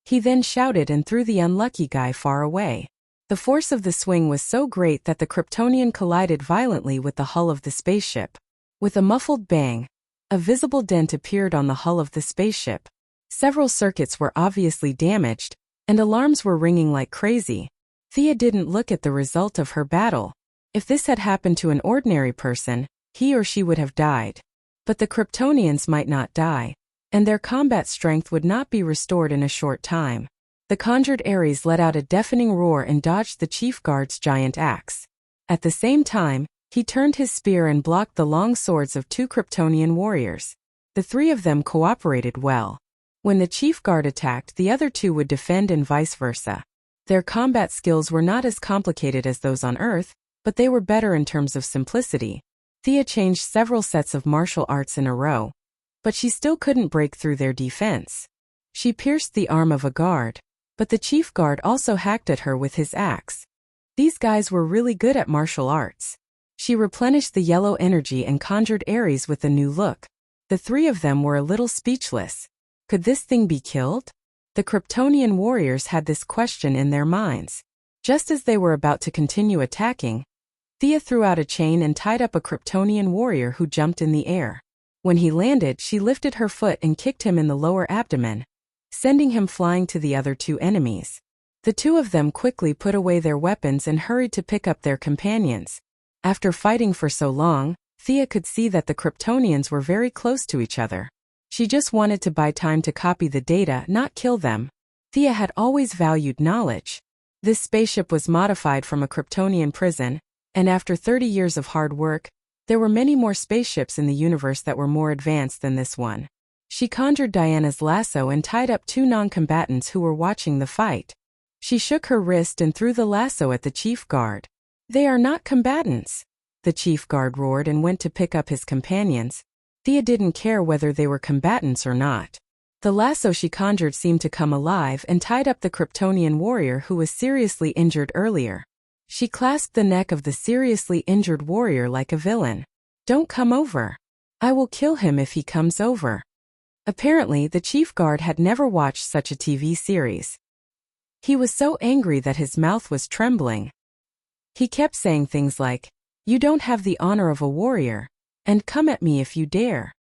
He then shouted and threw the unlucky guy far away. The force of the swing was so great that the Kryptonian collided violently with the hull of the spaceship. With a muffled bang, a visible dent appeared on the hull of the spaceship. Several circuits were obviously damaged, and alarms were ringing like crazy. Thea didn't look at the result of her battle. If this had happened to an ordinary person, he or she would have died. But the Kryptonians might not die, and their combat strength would not be restored in a short time. The conjured Ares let out a deafening roar and dodged the chief guard's giant axe. At the same time, he turned his spear and blocked the long swords of 2 Kryptonian warriors. The 3 of them cooperated well. When the chief guard attacked, the other 2 would defend and vice versa. Their combat skills were not as complicated as those on Earth, but they were better in terms of simplicity. Thea changed several sets of martial arts in a row, but she still couldn't break through their defense. She pierced the arm of a guard, but the chief guard also hacked at her with his axe. These guys were really good at martial arts. She replenished the yellow energy and conjured Ares with a new look. The 3 of them were a little speechless. Could this thing be killed? The Kryptonian warriors had this question in their minds. Just as they were about to continue attacking, Thea threw out a chain and tied up a Kryptonian warrior who jumped in the air. When he landed, she lifted her foot and kicked him in the lower abdomen, sending him flying to the other 2 enemies. The 2 of them quickly put away their weapons and hurried to pick up their companions. After fighting for so long, Thea could see that the Kryptonians were very close to each other. She just wanted to buy time to copy the data, not kill them. Thea had always valued knowledge. This spaceship was modified from a Kryptonian prison, and after 30 years of hard work, there were many more spaceships in the universe that were more advanced than this one. She conjured Diana's lasso and tied up 2 non-combatants who were watching the fight. She shook her wrist and threw the lasso at the chief guard. "They are not combatants," the chief guard roared and went to pick up his companions. Thea didn't care whether they were combatants or not. The lasso she conjured seemed to come alive and tied up the Kryptonian warrior who was seriously injured earlier. She clasped the neck of the seriously injured warrior like a villain. "Don't come over. I will kill him if he comes over." Apparently, the chief guard had never watched such a TV series. He was so angry that his mouth was trembling. He kept saying things like, "You don't have the honor of a warrior. And come at me if you dare.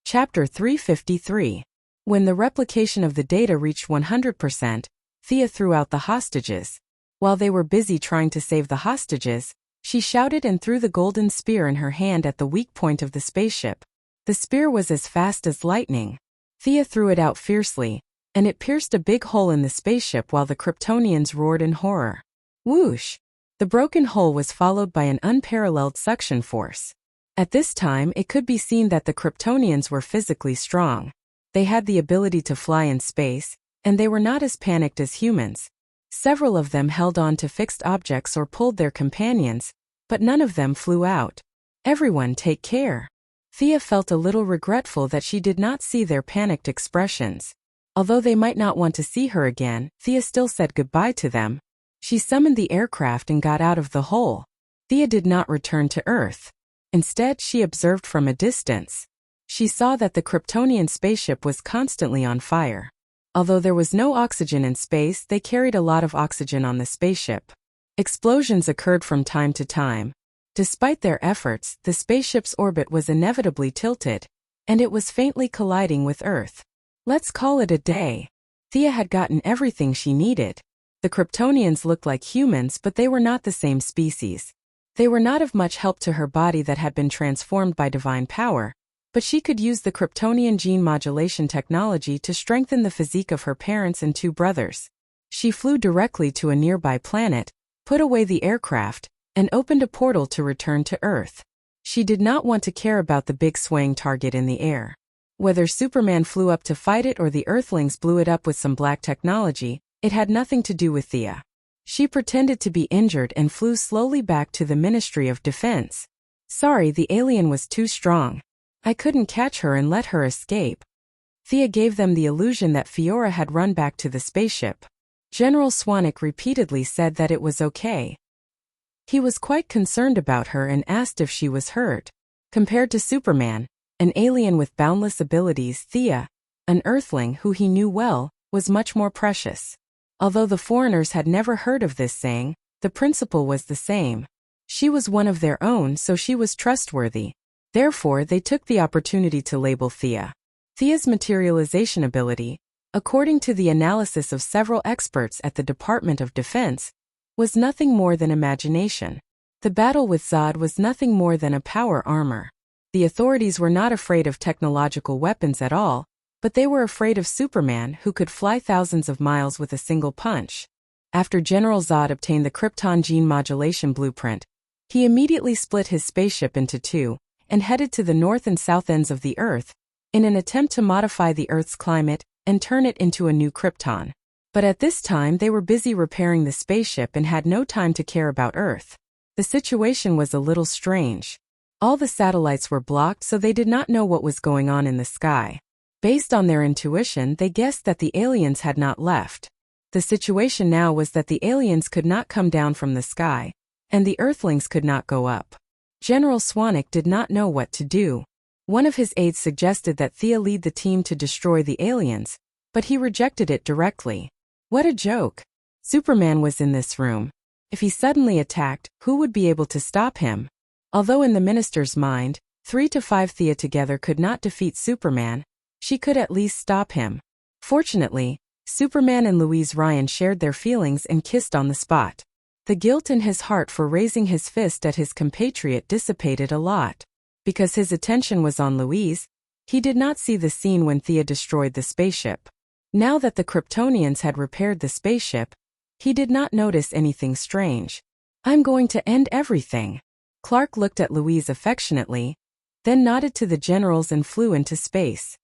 Chapter 353. When the replication of the data reached 100%, Thea threw out the hostages. While they were busy trying to save the hostages, she shouted and threw the golden spear in her hand at the weak point of the spaceship. The spear was as fast as lightning. Thea threw it out fiercely, and it pierced a big hole in the spaceship while the Kryptonians roared in horror. Whoosh! The broken hole was followed by an unparalleled suction force. At this time, it could be seen that the Kryptonians were physically strong. They had the ability to fly in space, and they were not as panicked as humans. Several of them held on to fixed objects or pulled their companions, but none of them flew out. Everyone take care. Thea felt a little regretful that she did not see their panicked expressions. Although they might not want to see her again, Thea still said goodbye to them. She summoned the aircraft and got out of the hole. Thea did not return to Earth. Instead, she observed from a distance. She saw that the Kryptonian spaceship was constantly on fire. Although there was no oxygen in space, they carried a lot of oxygen on the spaceship. Explosions occurred from time to time. Despite their efforts, the spaceship's orbit was inevitably tilted, and it was faintly colliding with Earth. Let's call it a day. Thea had gotten everything she needed. The Kryptonians looked like humans, but they were not the same species. They were not of much help to her body that had been transformed by divine power, but she could use the Kryptonian gene modulation technology to strengthen the physique of her parents and two brothers. She flew directly to a nearby planet, put away the aircraft, and opened a portal to return to Earth. She did not want to care about the big swaying target in the air. Whether Superman flew up to fight it or the Earthlings blew it up with some black technology, it had nothing to do with Thea. She pretended to be injured and flew slowly back to the Ministry of Defense. Sorry, the alien was too strong. I couldn't catch her and let her escape. Thea gave them the illusion that Fiora had run back to the spaceship. General Swanwick repeatedly said that it was okay. He was quite concerned about her and asked if she was hurt. Compared to Superman, an alien with boundless abilities, Thea, an Earthling who he knew well, was much more precious. Although the foreigners had never heard of this saying, the principle was the same. She was one of their own, so she was trustworthy. Therefore, they took the opportunity to label Thea. Thea's materialization ability, according to the analysis of several experts at the Department of Defense, was nothing more than imagination. The battle with Zod was nothing more than a power armor. The authorities were not afraid of technological weapons at all, but they were afraid of Superman, who could fly thousands of miles with a single punch. After General Zod obtained the Krypton gene modulation blueprint, he immediately split his spaceship into two, and headed to the north and south ends of the Earth, in an attempt to modify the Earth's climate and turn it into a new Krypton. But at this time they were busy repairing the spaceship and had no time to care about Earth. The situation was a little strange. All the satellites were blocked, so they did not know what was going on in the sky. Based on their intuition, they guessed that the aliens had not left. The situation now was that the aliens could not come down from the sky, and the Earthlings could not go up. General Swanwick did not know what to do. One of his aides suggested that Thea lead the team to destroy the aliens, but he rejected it directly. What a joke! Superman was in this room. If he suddenly attacked, who would be able to stop him? Although in the minister's mind, 3 to 5 Thea together could not defeat Superman, she could at least stop him. Fortunately, Superman and Louise Ryan shared their feelings and kissed on the spot. The guilt in his heart for raising his fist at his compatriot dissipated a lot. Because his attention was on Louise, he did not see the scene when Thea destroyed the spaceship. Now that the Kryptonians had repaired the spaceship, he did not notice anything strange. I'm going to end everything. Clark looked at Louise affectionately, then nodded to the generals and flew into space.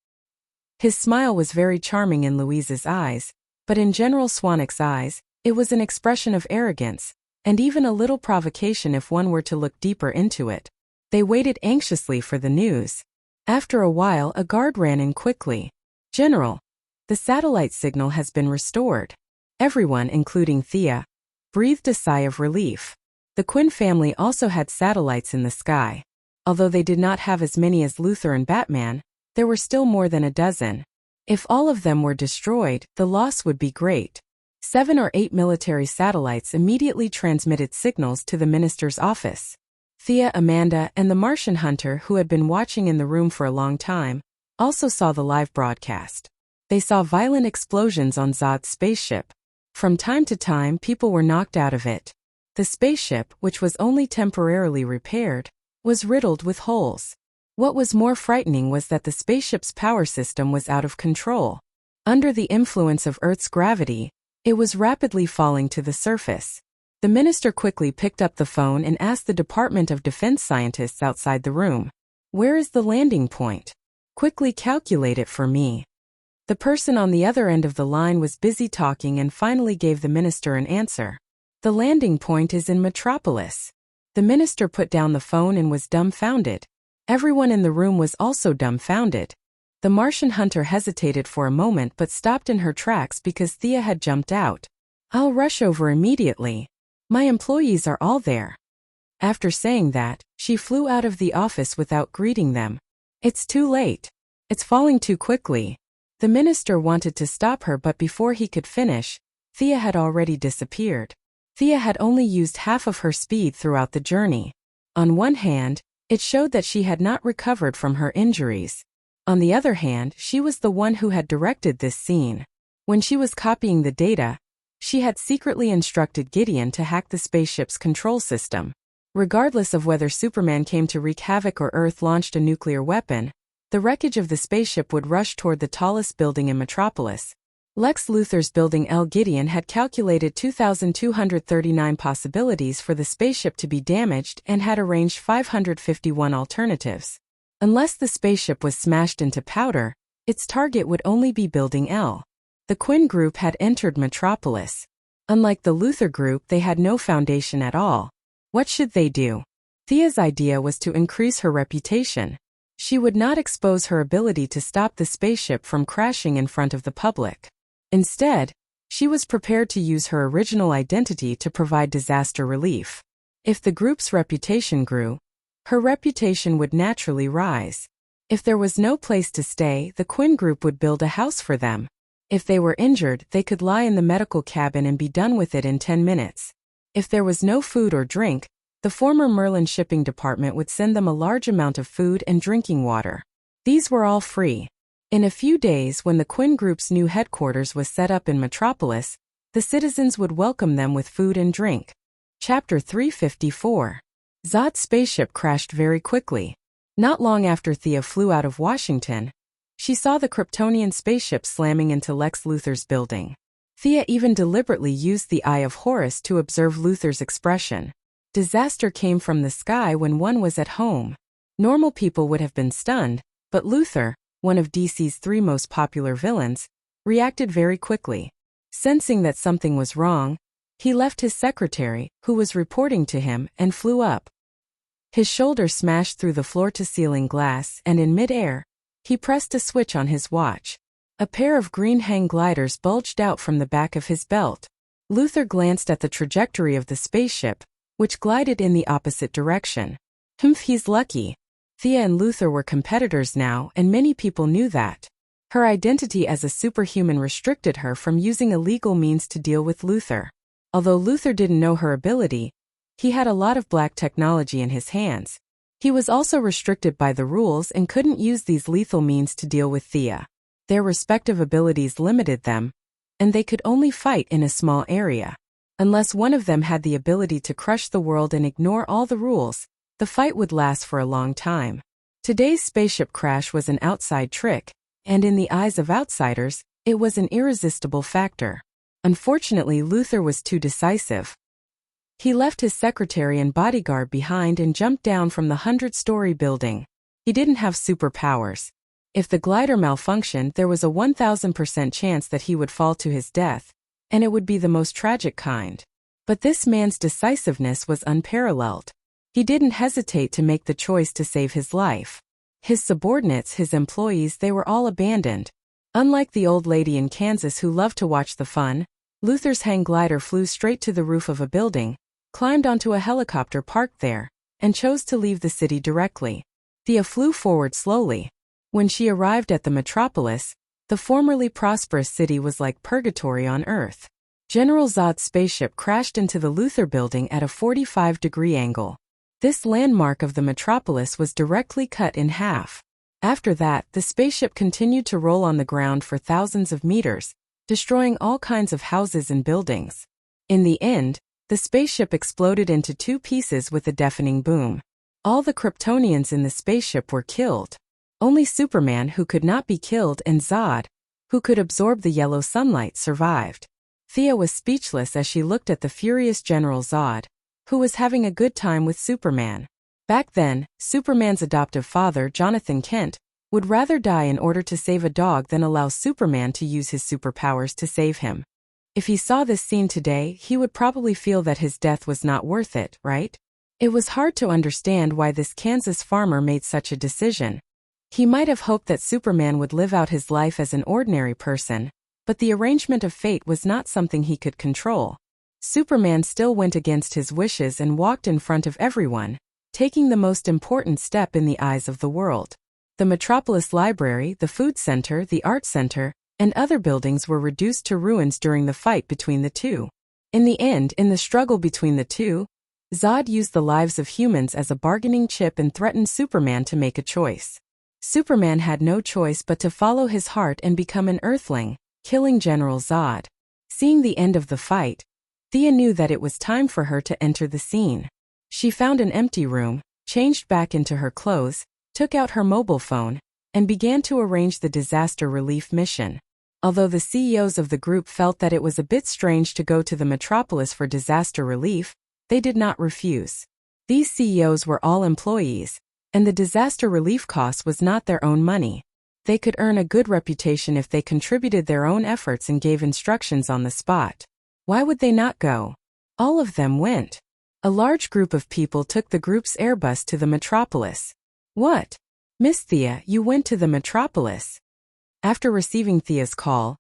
His smile was very charming in Louise's eyes, but in General Swanwick's eyes, it was an expression of arrogance, and even a little provocation if one were to look deeper into it. They waited anxiously for the news. After a while, a guard ran in quickly. General, the satellite signal has been restored. Everyone, including Thea, breathed a sigh of relief. The Quinn family also had satellites in the sky. Although they did not have as many as Luthor and Batman, there were still more than a dozen. If all of them were destroyed, the loss would be great. 7 or 8 military satellites immediately transmitted signals to the minister's office. Thea, Amanda, and the Martian hunter, who had been watching in the room for a long time, also saw the live broadcast. They saw violent explosions on Zod's spaceship. From time to time, people were knocked out of it. The spaceship, which was only temporarily repaired, was riddled with holes. What was more frightening was that the spaceship's power system was out of control. Under the influence of Earth's gravity, it was rapidly falling to the surface. The minister quickly picked up the phone and asked the Department of Defense scientists outside the room, "Where is the landing point? Quickly calculate it for me." The person on the other end of the line was busy talking and finally gave the minister an answer. "The landing point is in Metropolis." The minister put down the phone and was dumbfounded. Everyone in the room was also dumbfounded. The Martian hunter hesitated for a moment but stopped in her tracks because Thea had jumped out. "I'll rush over immediately. My employees are all there." After saying that, she flew out of the office without greeting them. "It's too late. It's falling too quickly." The minister wanted to stop her, but before he could finish, Thea had already disappeared. Thea had only used half of her speed throughout the journey. On one hand, it showed that she had not recovered from her injuries. On the other hand, she was the one who had directed this scene. When she was copying the data, she had secretly instructed Gideon to hack the spaceship's control system. Regardless of whether Superman came to wreak havoc or Earth launched a nuclear weapon, the wreckage of the spaceship would rush toward the tallest building in Metropolis. Lex Luthor's building. Gideon had calculated 2,239 possibilities for the spaceship to be damaged and had arranged 551 alternatives. Unless the spaceship was smashed into powder, its target would only be Building L. The Quinn group had entered Metropolis. Unlike the Luthor group, they had no foundation at all. What should they do? Thea's idea was to increase her reputation. She would not expose her ability to stop the spaceship from crashing in front of the public. Instead, she was prepared to use her original identity to provide disaster relief. If the group's reputation grew, her reputation would naturally rise. If there was no place to stay, the Quinn group would build a house for them. If they were injured, they could lie in the medical cabin and be done with it in 10 minutes. If there was no food or drink, the former Merlin shipping department would send them a large amount of food and drinking water. These were all free. In a few days, when the Quinn Group's new headquarters was set up in Metropolis, the citizens would welcome them with food and drink. Chapter 354. Zod's spaceship crashed very quickly. Not long after Thea flew out of Washington, she saw the Kryptonian spaceship slamming into Lex Luthor's building. Thea even deliberately used the Eye of Horus to observe Luthor's expression. Disaster came from the sky when one was at home. Normal people would have been stunned, but Luthor, one of DC's 3 most popular villains, reacted very quickly. Sensing that something was wrong, he left his secretary, who was reporting to him, and flew up. His shoulder smashed through the floor-to-ceiling glass, and in mid-air, he pressed a switch on his watch. A pair of green hang gliders bulged out from the back of his belt. Luthor glanced at the trajectory of the spaceship, which glided in the opposite direction. He's lucky. Thea and Luthor were competitors now, and many people knew that. Her identity as a superhuman restricted her from using illegal means to deal with Luthor. Although Luthor didn't know her ability, he had a lot of black technology in his hands. He was also restricted by the rules and couldn't use these lethal means to deal with Thea. Their respective abilities limited them, and they could only fight in a small area. Unless one of them had the ability to crush the world and ignore all the rules, the fight would last for a long time. Today's spaceship crash was an outside trick, and in the eyes of outsiders, it was an irresistible factor. Unfortunately, Luthor was too decisive. He left his secretary and bodyguard behind and jumped down from the 100-story building. He didn't have superpowers. If the glider malfunctioned, there was a 1,000% chance that he would fall to his death, and it would be the most tragic kind. But this man's decisiveness was unparalleled. He didn't hesitate to make the choice to save his life. His subordinates, his employees, they were all abandoned. Unlike the old lady in Kansas who loved to watch the fun, Luthor's hang glider flew straight to the roof of a building, climbed onto a helicopter parked there, and chose to leave the city directly. Thea flew forward slowly. When she arrived at the Metropolis, the formerly prosperous city was like purgatory on Earth. General Zod's spaceship crashed into the Luthor building at a 45-degree angle. This landmark of the metropolis was directly cut in half. After that, the spaceship continued to roll on the ground for thousands of meters, destroying all kinds of houses and buildings. In the end, the spaceship exploded into two pieces with a deafening boom. All the Kryptonians in the spaceship were killed. Only Superman, who could not be killed, and Zod, who could absorb the yellow sunlight, survived. Thea was speechless as she looked at the furious General Zod, who was having a good time with Superman. Back then, Superman's adoptive father, Jonathan Kent, would rather die in order to save a dog than allow Superman to use his superpowers to save him. If he saw this scene today, he would probably feel that his death was not worth it, right? It was hard to understand why this Kansas farmer made such a decision. He might have hoped that Superman would live out his life as an ordinary person, but the arrangement of fate was not something he could control. Superman still went against his wishes and walked in front of everyone, taking the most important step in the eyes of the world. The Metropolis Library, the Food Center, the Art Center, and other buildings were reduced to ruins during the fight between the two. In the end, in the struggle between the two, Zod used the lives of humans as a bargaining chip and threatened Superman to make a choice. Superman had no choice but to follow his heart and become an Earthling, killing General Zod. Seeing the end of the fight, Thea knew that it was time for her to enter the scene. She found an empty room, changed back into her clothes, took out her mobile phone, and began to arrange the disaster relief mission. Although the CEOs of the group felt that it was a bit strange to go to the metropolis for disaster relief, they did not refuse. These CEOs were all employees, and the disaster relief cost was not their own money. They could earn a good reputation if they contributed their own efforts and gave instructions on the spot. Why would they not go? All of them went. A large group of people took the group's Airbus to the metropolis. What? Miss Thea, you went to the metropolis? After receiving Thea's call,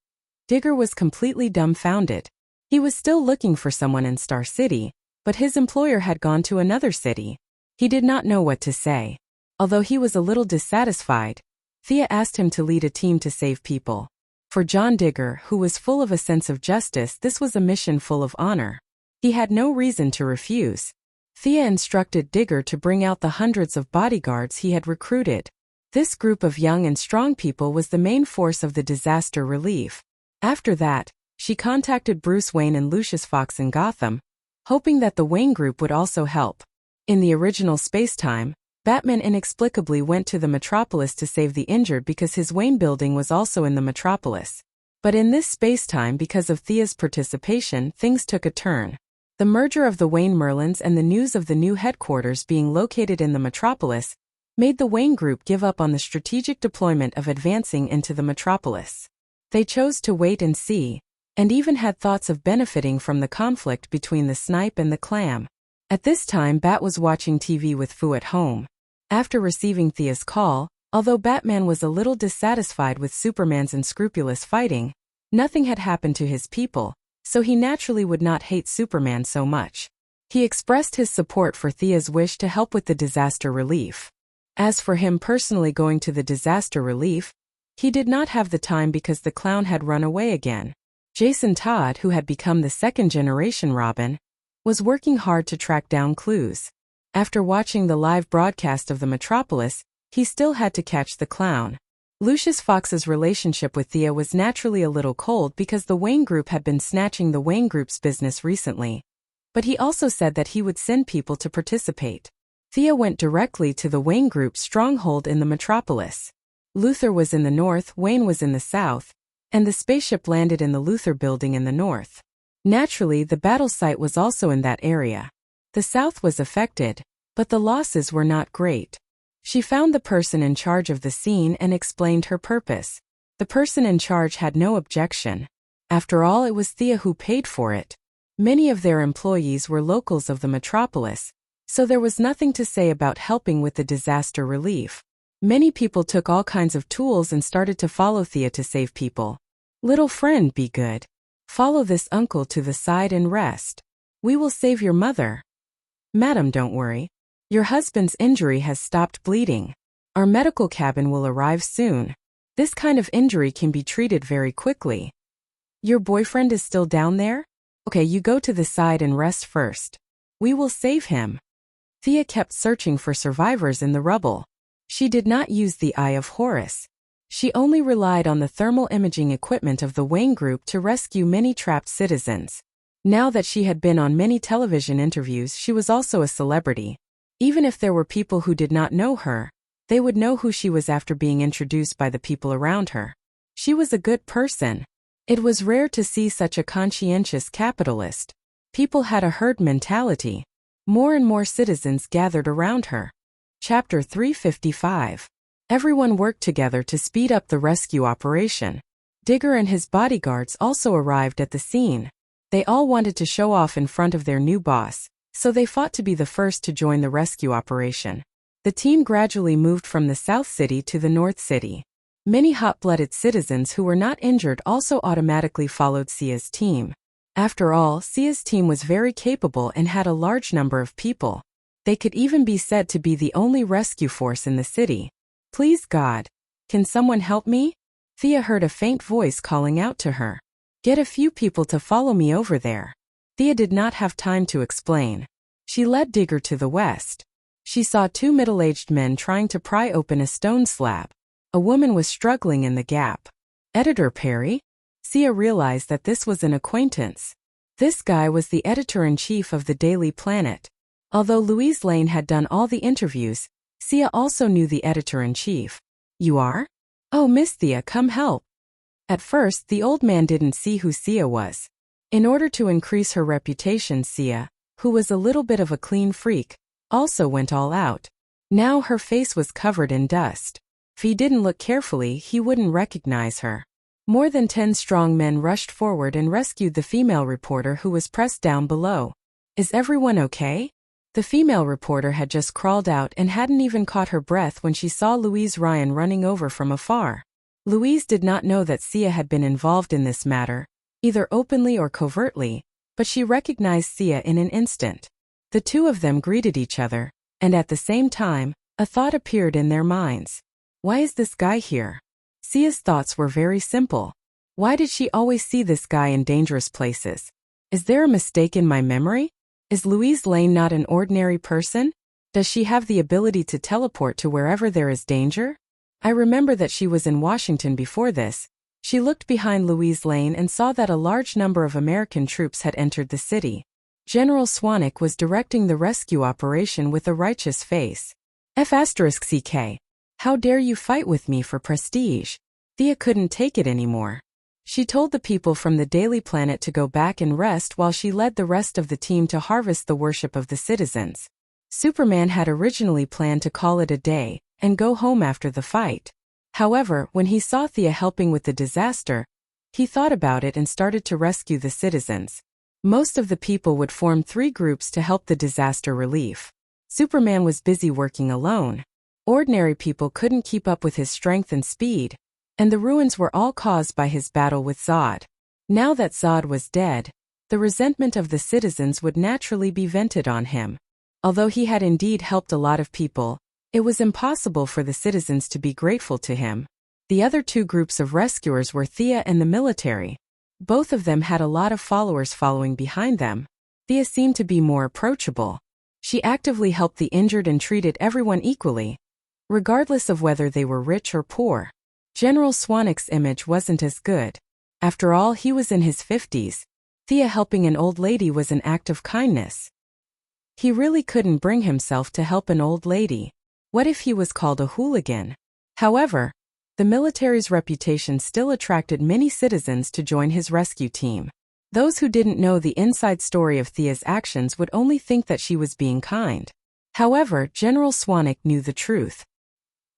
Digger was completely dumbfounded. He was still looking for someone in Star City, but his employer had gone to another city. He did not know what to say. Although he was a little dissatisfied, Thea asked him to lead a team to save people. For John Digger, who was full of a sense of justice, this was a mission full of honor. He had no reason to refuse. Thea instructed Digger to bring out the hundreds of bodyguards he had recruited. This group of young and strong people was the main force of the disaster relief. After that, she contacted Bruce Wayne and Lucius Fox in Gotham, hoping that the Wayne Group would also help. In the original space-time, Batman inexplicably went to the metropolis to save the injured because his Wayne building was also in the metropolis. But in this space-time, because of Thea's participation, things took a turn. The merger of the Wayne Merlins and the news of the new headquarters being located in the metropolis made the Wayne Group give up on the strategic deployment of advancing into the metropolis. They chose to wait and see, and even had thoughts of benefiting from the conflict between the Snipe and the Clam. At this time, Bat was watching TV with Fu at home. After receiving Thea's call, although Batman was a little dissatisfied with Superman's unscrupulous fighting, nothing had happened to his people, so he naturally would not hate Superman so much. He expressed his support for Thea's wish to help with the disaster relief. As for him personally going to the disaster relief, he did not have the time because the clown had run away again. Jason Todd, who had become the second-generation Robin, was working hard to track down clues. After watching the live broadcast of the metropolis, he still had to catch the clown. Lucius Fox's relationship with Thea was naturally a little cold because the Wayne Group had been snatching the Wayne Group's business recently. But he also said that he would send people to participate. Thea went directly to the Wayne Group's stronghold in the metropolis. Luthor was in the north, Wayne was in the south, and the spaceship landed in the Luthor building in the north. Naturally, the battle site was also in that area. The south was affected, but the losses were not great. She found the person in charge of the scene and explained her purpose. The person in charge had no objection. After all, it was Thea who paid for it. Many of their employees were locals of the metropolis, so there was nothing to say about helping with the disaster relief. Many people took all kinds of tools and started to follow Thea to save people. Little friend, be good. Follow this uncle to the side and rest. We will save your mother. Madam, don't worry. Your husband's injury has stopped bleeding. Our medical cabin will arrive soon. This kind of injury can be treated very quickly. Your boyfriend is still down there? Okay, you go to the side and rest first. We will save him. Thea kept searching for survivors in the rubble. She did not use the Eye of Horus. She only relied on the thermal imaging equipment of the Wayne Group to rescue many trapped citizens. Now that she had been on many television interviews, she was also a celebrity. Even if there were people who did not know her, they would know who she was after being introduced by the people around her. She was a good person. It was rare to see such a conscientious capitalist. People had a herd mentality. More and more citizens gathered around her. Chapter 355. Everyone worked together to speed up the rescue operation. Digger and his bodyguards also arrived at the scene. They all wanted to show off in front of their new boss, so they fought to be the first to join the rescue operation. The team gradually moved from the South City to the North City. Many hot-blooded citizens who were not injured also automatically followed Sia's team. After all, Sia's team was very capable and had a large number of people. They could even be said to be the only rescue force in the city. "Please God, can someone help me?" Thea heard a faint voice calling out to her. "Get a few people to follow me over there." Thea did not have time to explain. She led Digger to the west. She saw two middle-aged men trying to pry open a stone slab. A woman was struggling in the gap. "Editor Perry?" Sia realized that this was an acquaintance. This guy was the editor-in-chief of the Daily Planet. Although Louise Lane had done all the interviews, Sia also knew the editor-in-chief. "You are? Oh, Miss Thea, come help." At first, the old man didn't see who Sia was. In order to increase her reputation, Sia, who was a little bit of a clean freak, also went all out. Now her face was covered in dust. If he didn't look carefully, he wouldn't recognize her. More than 10 strong men rushed forward and rescued the female reporter who was pressed down below. "Is everyone okay?" The female reporter had just crawled out and hadn't even caught her breath when she saw Louise Ryan running over from afar. Louise did not know that Sia had been involved in this matter, either openly or covertly, but she recognized Sia in an instant. The two of them greeted each other, and at the same time, a thought appeared in their minds. Why is this guy here? Sia's thoughts were very simple. Why did she always see this guy in dangerous places? Is there a mistake in my memory? Is Louise Lane not an ordinary person? Does she have the ability to teleport to wherever there is danger? I remember that she was in Washington before this. She looked behind Louise Lane and saw that a large number of American troops had entered the city. General Swanwick was directing the rescue operation with a righteous face. F***CK. How dare you fight with me for prestige? Thea couldn't take it anymore. She told the people from the Daily Planet to go back and rest while she led the rest of the team to harvest the worship of the citizens. Superman had originally planned to call it a day and go home after the fight. However, when he saw Thea helping with the disaster, he thought about it and started to rescue the citizens. Most of the people would form 3 groups to help the disaster relief. Superman was busy working alone. Ordinary people couldn't keep up with his strength and speed, and the ruins were all caused by his battle with Zod. Now that Zod was dead, the resentment of the citizens would naturally be vented on him. Although he had indeed helped a lot of people, it was impossible for the citizens to be grateful to him. The other 2 groups of rescuers were Thea and the military. Both of them had a lot of followers following behind them. Thea seemed to be more approachable. She actively helped the injured and treated everyone equally, regardless of whether they were rich or poor. General Swanwick's image wasn't as good. After all, he was in his 50s. Thea helping an old lady was an act of kindness. He really couldn't bring himself to help an old lady. What if he was called a hooligan? However, the military's reputation still attracted many citizens to join his rescue team. Those who didn't know the inside story of Thea's actions would only think that she was being kind. However, General Swanwick knew the truth.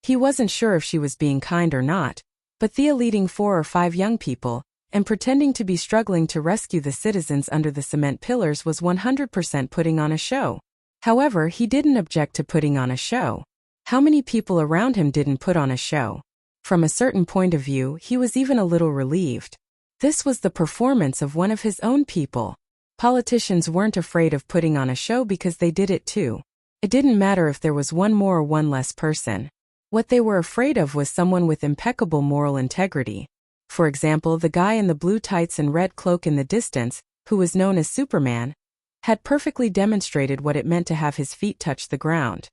He wasn't sure if she was being kind or not, but Thea leading 4 or 5 young people and pretending to be struggling to rescue the citizens under the cement pillars was 100% putting on a show. However, he didn't object to putting on a show. How many people around him didn't put on a show? From a certain point of view, he was even a little relieved. This was the performance of one of his own people. Politicians weren't afraid of putting on a show because they did it too. It didn't matter if there was one more or one less person. What they were afraid of was someone with impeccable moral integrity. For example, the guy in the blue tights and red cloak in the distance, who was known as Superman. had perfectly demonstrated what it meant to have his feet touch the ground.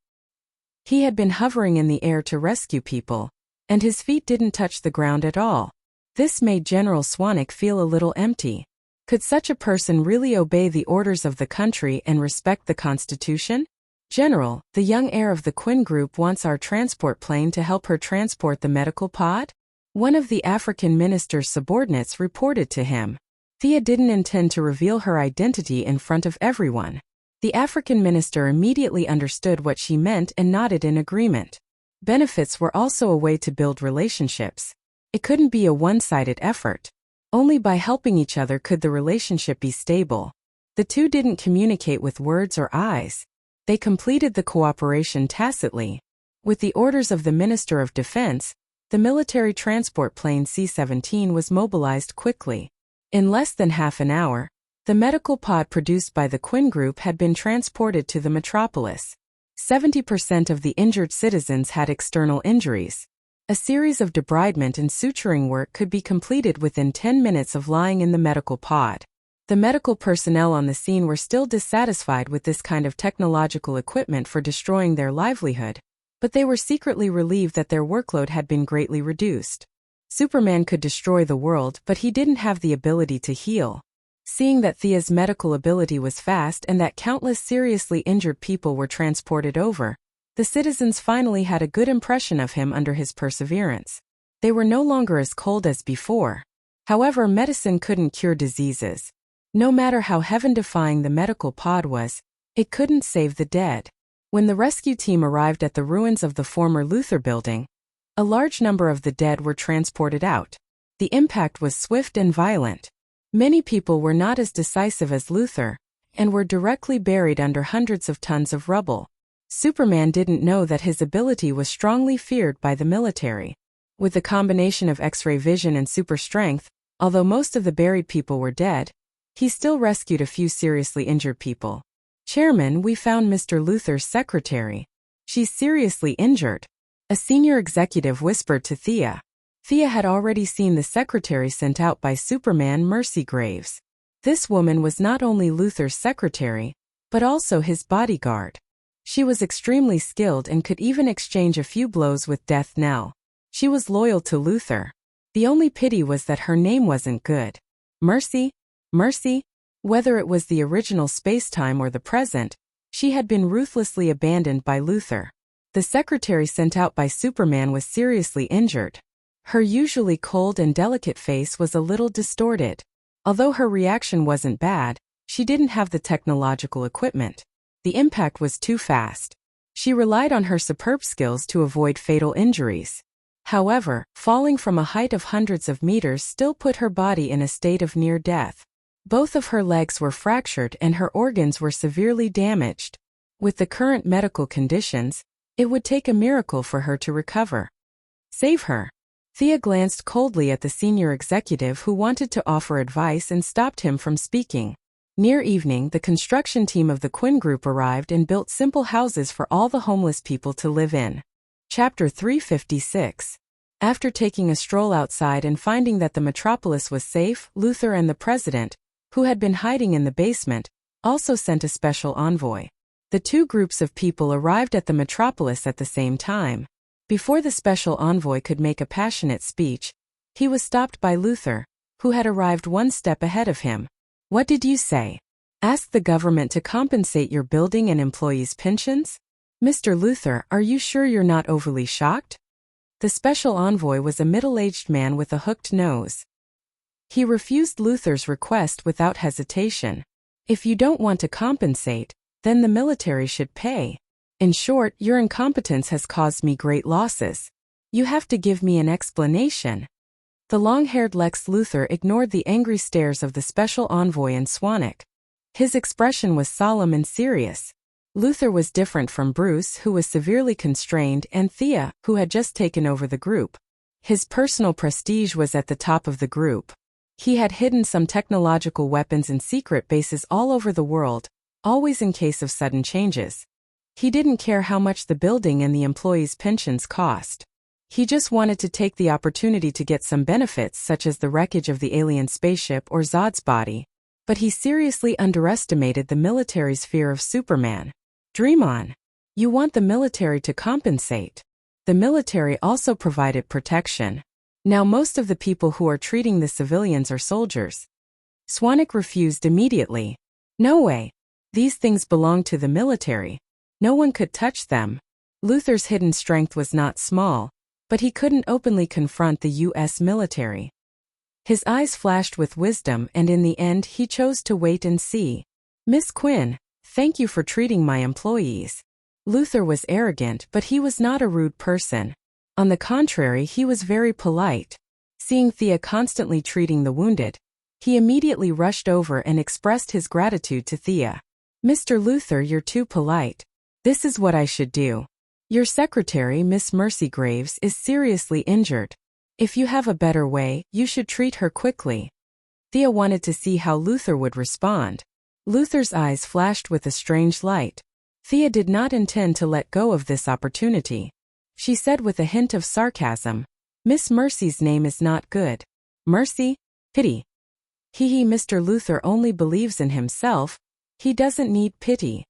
He had been hovering in the air to rescue people, and his feet didn't touch the ground at all. This made General Swanwick feel a little empty. Could such a person really obey the orders of the country and respect the Constitution? General, the young heir of the Quinn Group wants our transport plane to help her transport the medical pod? One of the African minister's subordinates reported to him. Thea didn't intend to reveal her identity in front of everyone. The African minister immediately understood what she meant and nodded in agreement. Benefits were also a way to build relationships. It couldn't be a one-sided effort. Only by helping each other could the relationship be stable. The two didn't communicate with words or eyes. They completed the cooperation tacitly. With the orders of the Minister of Defense, the military transport plane C-17 was mobilized quickly. In less than half an hour, the medical pod produced by the Quinn Group had been transported to the metropolis. 70% of the injured citizens had external injuries. A series of debridement and suturing work could be completed within 10 minutes of lying in the medical pod. The medical personnel on the scene were still dissatisfied with this kind of technological equipment for destroying their livelihood, but they were secretly relieved that their workload had been greatly reduced. Superman could destroy the world, but he didn't have the ability to heal. Seeing that Thea's medical ability was fast and that countless seriously injured people were transported over, the citizens finally had a good impression of him under his perseverance. They were no longer as cold as before. However, medicine couldn't cure diseases. No matter how heaven-defying the medical pod was, it couldn't save the dead. When the rescue team arrived at the ruins of the former Luther building, a large number of the dead were transported out. The impact was swift and violent. Many people were not as decisive as Luther, and were directly buried under hundreds of tons of rubble. Superman didn't know that his ability was strongly feared by the military. With the combination of X-ray vision and super strength, although most of the buried people were dead, he still rescued a few seriously injured people. Chairman, we found Mr. Luther's secretary. She's seriously injured. A senior executive whispered to Thea. Thea had already seen the secretary sent out by Superman, Mercy Graves. This woman was not only Luther's secretary, but also his bodyguard. She was extremely skilled and could even exchange a few blows with Death Knell. She was loyal to Luther. The only pity was that her name wasn't good. Mercy? Whether it was the original space-time or the present, she had been ruthlessly abandoned by Luther. The secretary sent out by Superman was seriously injured. Her usually cold and delicate face was a little distorted. Although her reaction wasn't bad, she didn't have the technological equipment. The impact was too fast. She relied on her superb skills to avoid fatal injuries. However, falling from a height of hundreds of meters still put her body in a state of near death. Both of her legs were fractured and her organs were severely damaged. With the current medical conditions, it would take a miracle for her to recover. Save her. Thea glanced coldly at the senior executive who wanted to offer advice and stopped him from speaking. Near evening, the construction team of the Quinn Group arrived and built simple houses for all the homeless people to live in. Chapter 356. After taking a stroll outside and finding that the metropolis was safe, Luther and the president, who had been hiding in the basement, also sent a special envoy. The two groups of people arrived at the metropolis at the same time. Before the special envoy could make a passionate speech, he was stopped by Luther, who had arrived one step ahead of him. What did you say? Ask the government to compensate your building and employees' pensions? Mr. Luther, are you sure you're not overly shocked? The special envoy was a middle-aged man with a hooked nose. He refused Luther's request without hesitation. If you don't want to compensate, then the military should pay. In short, your incompetence has caused me great losses. You have to give me an explanation. The long-haired Lex Luthor ignored the angry stares of the special envoy and Swanwick. His expression was solemn and serious. Luther was different from Bruce, who was severely constrained, and Thea, who had just taken over the group. His personal prestige was at the top of the group. He had hidden some technological weapons in secret bases all over the world, always in case of sudden changes. He didn't care how much the building and the employees' pensions cost. He just wanted to take the opportunity to get some benefits such as the wreckage of the alien spaceship or Zod's body. But he seriously underestimated the military's fear of Superman. Dream on. You want the military to compensate. The military also provided protection. Now most of the people who are treating the civilians are soldiers. Swanwick refused immediately. No way. These things belong to the military. No one could touch them. Luther's hidden strength was not small, but he couldn't openly confront the U.S. military. His eyes flashed with wisdom, and in the end he chose to wait and see. Miss Quinn, thank you for treating my employees. Luther was arrogant, but he was not a rude person. On the contrary, he was very polite. Seeing Thea constantly treating the wounded, he immediately rushed over and expressed his gratitude to Thea. Mr. Luther, you're too polite. This is what I should do. Your secretary, Miss Mercy Graves, is seriously injured. If you have a better way, you should treat her quickly. Thea wanted to see how Luther would respond. Luther's eyes flashed with a strange light. Thea did not intend to let go of this opportunity. She said with a hint of sarcasm, Miss Mercy's name is not good. Mercy? Pity. Mr. Luther only believes in himself. He doesn't need pity.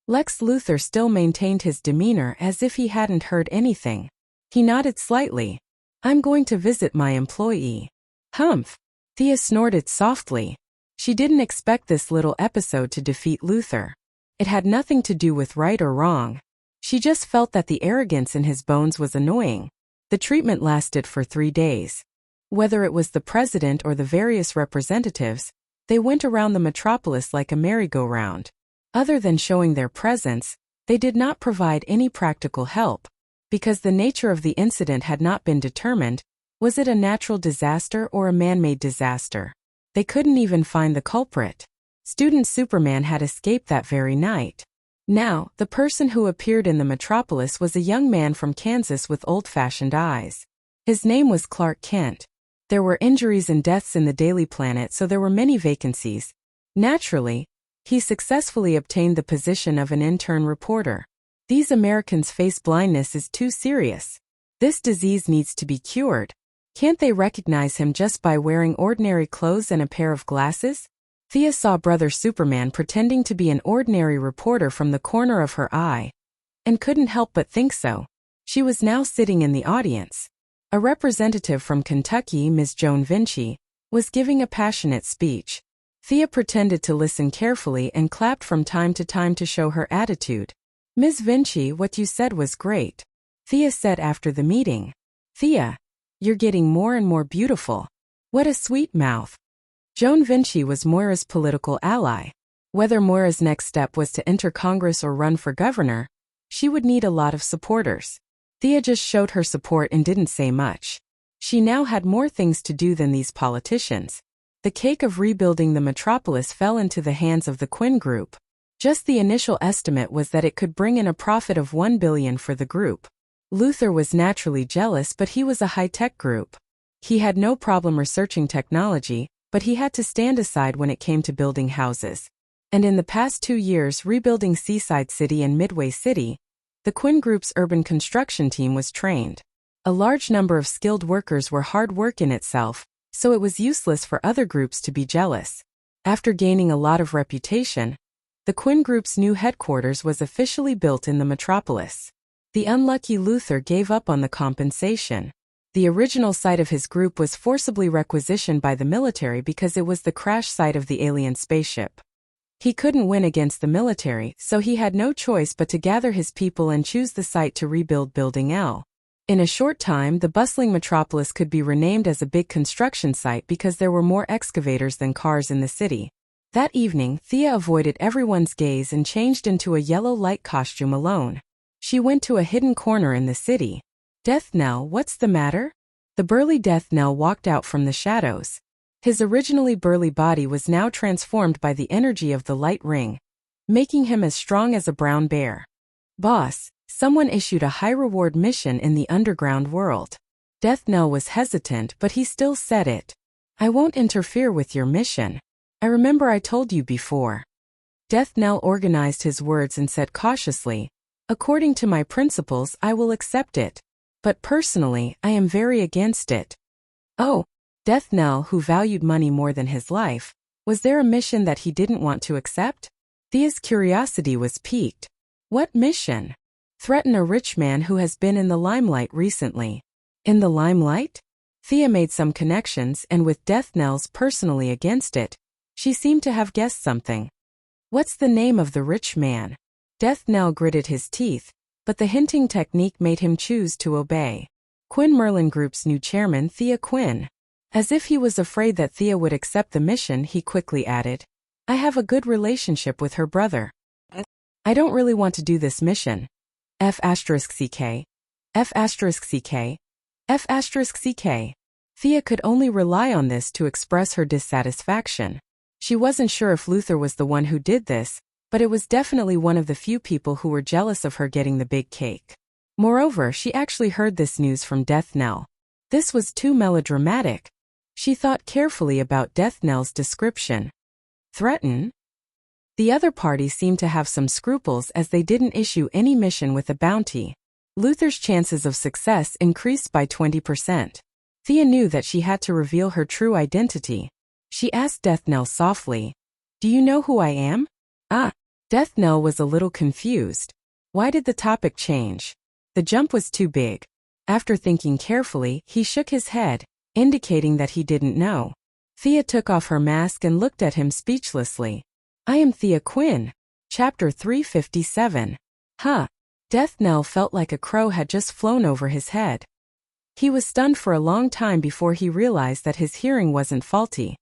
Lex Luthor still maintained his demeanor as if he hadn't heard anything. He nodded slightly. I'm going to visit my employee. Humph. Thea snorted softly. She didn't expect this little episode to defeat Luther. It had nothing to do with right or wrong. She just felt that the arrogance in his bones was annoying. The treatment lasted for 3 days. Whether it was the president or the various representatives, they went around the metropolis like a merry-go-round. Other than showing their presence, they did not provide any practical help. Because the nature of the incident had not been determined, was it a natural disaster or a man-made disaster? They couldn't even find the culprit. Student Superman had escaped that very night. Now, the person who appeared in the metropolis was a young man from Kansas with old-fashioned eyes. His name was Clark Kent. There were injuries and deaths in the Daily Planet, so there were many vacancies. Naturally, he successfully obtained the position of an intern reporter. These Americans face blindness is too serious. This disease needs to be cured. Can't they recognize him just by wearing ordinary clothes and a pair of glasses? Thea saw Brother Superman pretending to be an ordinary reporter from the corner of her eye, and couldn't help but think so. She was now sitting in the audience. A representative from Kentucky, Ms. Joan Vinci, was giving a passionate speech. Thea pretended to listen carefully and clapped from time to time to show her attitude. Ms. Vinci, what you said was great. Thea said after the meeting. Thea, you're getting more and more beautiful. What a sweet mouth. Joan Vinci was Moira's political ally. Whether Moira's next step was to enter Congress or run for governor, she would need a lot of supporters. Thea just showed her support and didn't say much. She now had more things to do than these politicians. The cake of rebuilding the metropolis fell into the hands of the Quinn Group. Just the initial estimate was that it could bring in a profit of $1 billion for the group. Luther was naturally jealous, but he was a high-tech group. He had no problem researching technology, but he had to stand aside when it came to building houses. And in the past 2 years rebuilding Seaside City and Midway City, the Quinn Group's urban construction team was trained. A large number of skilled workers were hard work in itself, so it was useless for other groups to be jealous. After gaining a lot of reputation, the Quinn Group's new headquarters was officially built in the metropolis. The unlucky Luther gave up on the compensation. The original site of his group was forcibly requisitioned by the military because it was the crash site of the alien spaceship. He couldn't win against the military, so he had no choice but to gather his people and choose the site to rebuild Building L. In a short time, the bustling metropolis could be renamed as a big construction site because there were more excavators than cars in the city. That evening, Thea avoided everyone's gaze and changed into a yellow light costume alone. She went to a hidden corner in the city. Death Knell, what's the matter? The burly Death Knell walked out from the shadows. His originally burly body was now transformed by the energy of the light ring, making him as strong as a brown bear. Boss, someone issued a high-reward mission in the underground world. Death Knell was hesitant, but he still said it. I won't interfere with your mission. I remember I told you before. Death Knell organized his words and said cautiously, according to my principles, I will accept it. But personally, I am very against it. Oh, Death Knell, who valued money more than his life, Was there a mission that he didn't want to accept? Thea's curiosity was piqued. What mission? Threaten a rich man who has been in the limelight recently. In the limelight? Thea made some connections, and with death knells personally against it, she seemed to have guessed something. What's the name of the rich man? Death Knell gritted his teeth, but the hinting technique made him choose to obey. Quinn Merlin Group's new chairman, Thea Quinn. As if he was afraid that Thea would accept the mission, he quickly added, I have a good relationship with her brother. I don't really want to do this mission. F*CK. F*CK. F*CK. Thea could only rely on this to express her dissatisfaction. She wasn't sure if Luther was the one who did this, but it was definitely one of the few people who were jealous of her getting the big cake. Moreover, she actually heard this news from Death Knell. This was too melodramatic. She thought carefully about Death Knell's description. Threaten? The other party seemed to have some scruples as they didn't issue any mission with a bounty. Luther's chances of success increased by 20%. Thea knew that she had to reveal her true identity. She asked Death Knell softly, Do you know who I am? Death Knell was a little confused. Why did the topic change? The jump was too big. After thinking carefully, he shook his head, indicating that he didn't know. Thea took off her mask and looked at him speechlessly. I am Thea Quinn. Chapter 357. Death Knell felt like a crow had just flown over his head. He was stunned for a long time before he realized that his hearing wasn't faulty.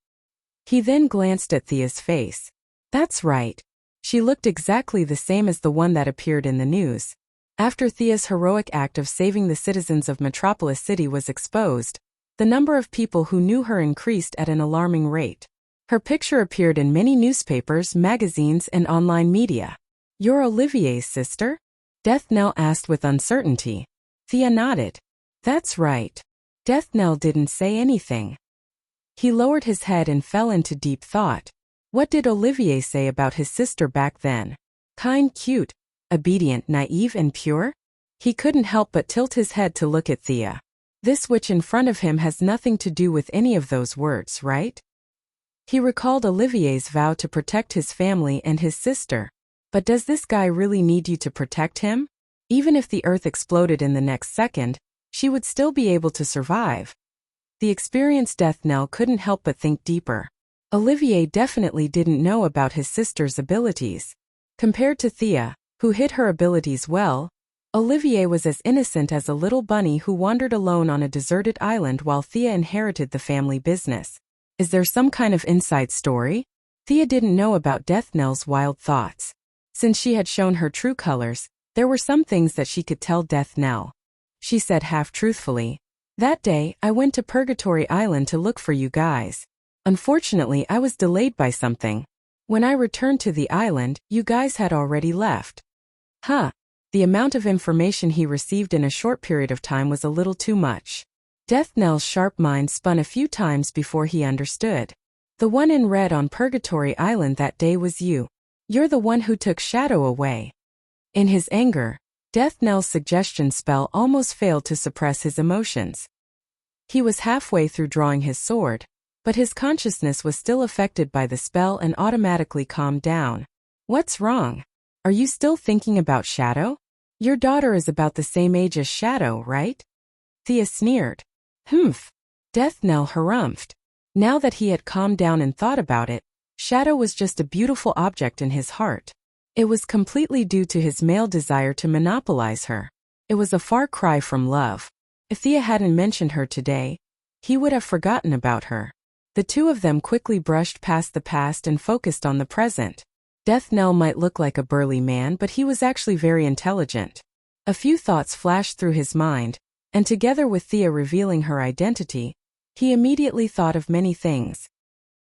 He then glanced at Thea's face. That's right. She looked exactly the same as the one that appeared in the news. After Thea's heroic act of saving the citizens of Metropolis City was exposed, the number of people who knew her increased at an alarming rate. Her picture appeared in many newspapers, magazines, and online media. You're Olivier's sister? Death Knell asked with uncertainty. Thea nodded. That's right. Death Knell didn't say anything. He lowered his head and fell into deep thought. What did Olivier say about his sister back then? Kind, cute, obedient, naive, and pure? He couldn't help but tilt his head to look at Thea. This witch in front of him has nothing to do with any of those words, right? He recalled Olivier's vow to protect his family and his sister. But does this guy really need you to protect him? Even if the earth exploded in the next second, she would still be able to survive. The experienced Death Knell couldn't help but think deeper. Olivier definitely didn't know about his sister's abilities. Compared to Thea, who hid her abilities well, Olivier was as innocent as a little bunny who wandered alone on a deserted island while Thea inherited the family business. Is there some kind of inside story? Thea didn't know about Death Knell's wild thoughts. Since she had shown her true colors, there were some things that she could tell Death Knell. She said half-truthfully, That day, I went to Purgatory Island to look for you guys. Unfortunately, I was delayed by something. When I returned to the island, you guys had already left. The amount of information he received in a short period of time was a little too much. Death Knell's sharp mind spun a few times before he understood. The one in red on Purgatory Island that day was you. You're the one who took Shadow away. In his anger, Death Knell's suggestion spell almost failed to suppress his emotions. He was halfway through drawing his sword, but his consciousness was still affected by the spell and automatically calmed down. What's wrong? Are you still thinking about Shadow? Your daughter is about the same age as Shadow, right? Thea sneered. Death Knell harumphed. Now that he had calmed down and thought about it, Shadow was just a beautiful object in his heart. It was completely due to his male desire to monopolize her. It was a far cry from love. If Thea hadn't mentioned her today, he would have forgotten about her. The two of them quickly brushed past the past and focused on the present. Death Knell might look like a burly man, but he was actually very intelligent. A few thoughts flashed through his mind, and together with Thea revealing her identity, he immediately thought of many things.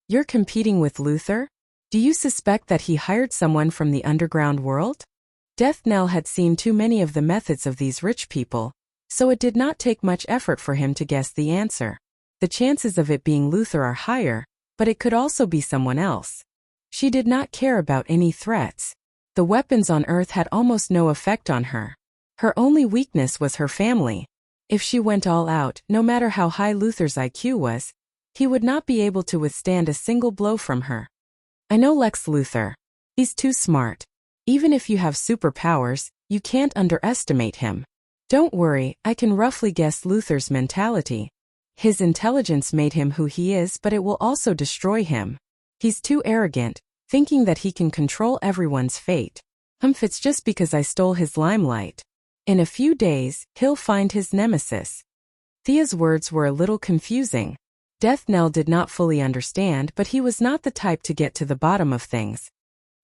You're competing with Luther? Do you suspect that he hired someone from the underground world? Death Knell had seen too many of the methods of these rich people, so it did not take much effort for him to guess the answer. The chances of it being Luther are higher, but it could also be someone else. She did not care about any threats. The weapons on Earth had almost no effect on her. Her only weakness was her family. If she went all out, no matter how high Luther's IQ was, he would not be able to withstand a single blow from her. I know Lex Luthor. He's too smart. Even if you have superpowers, you can't underestimate him. Don't worry, I can roughly guess Luthor's mentality. His intelligence made him who he is, but it will also destroy him. He's too arrogant, thinking that he can control everyone's fate. It's just because I stole his limelight. In a few days, he'll find his nemesis. Thea's words were a little confusing. Death Knell did not fully understand, but he was not the type to get to the bottom of things.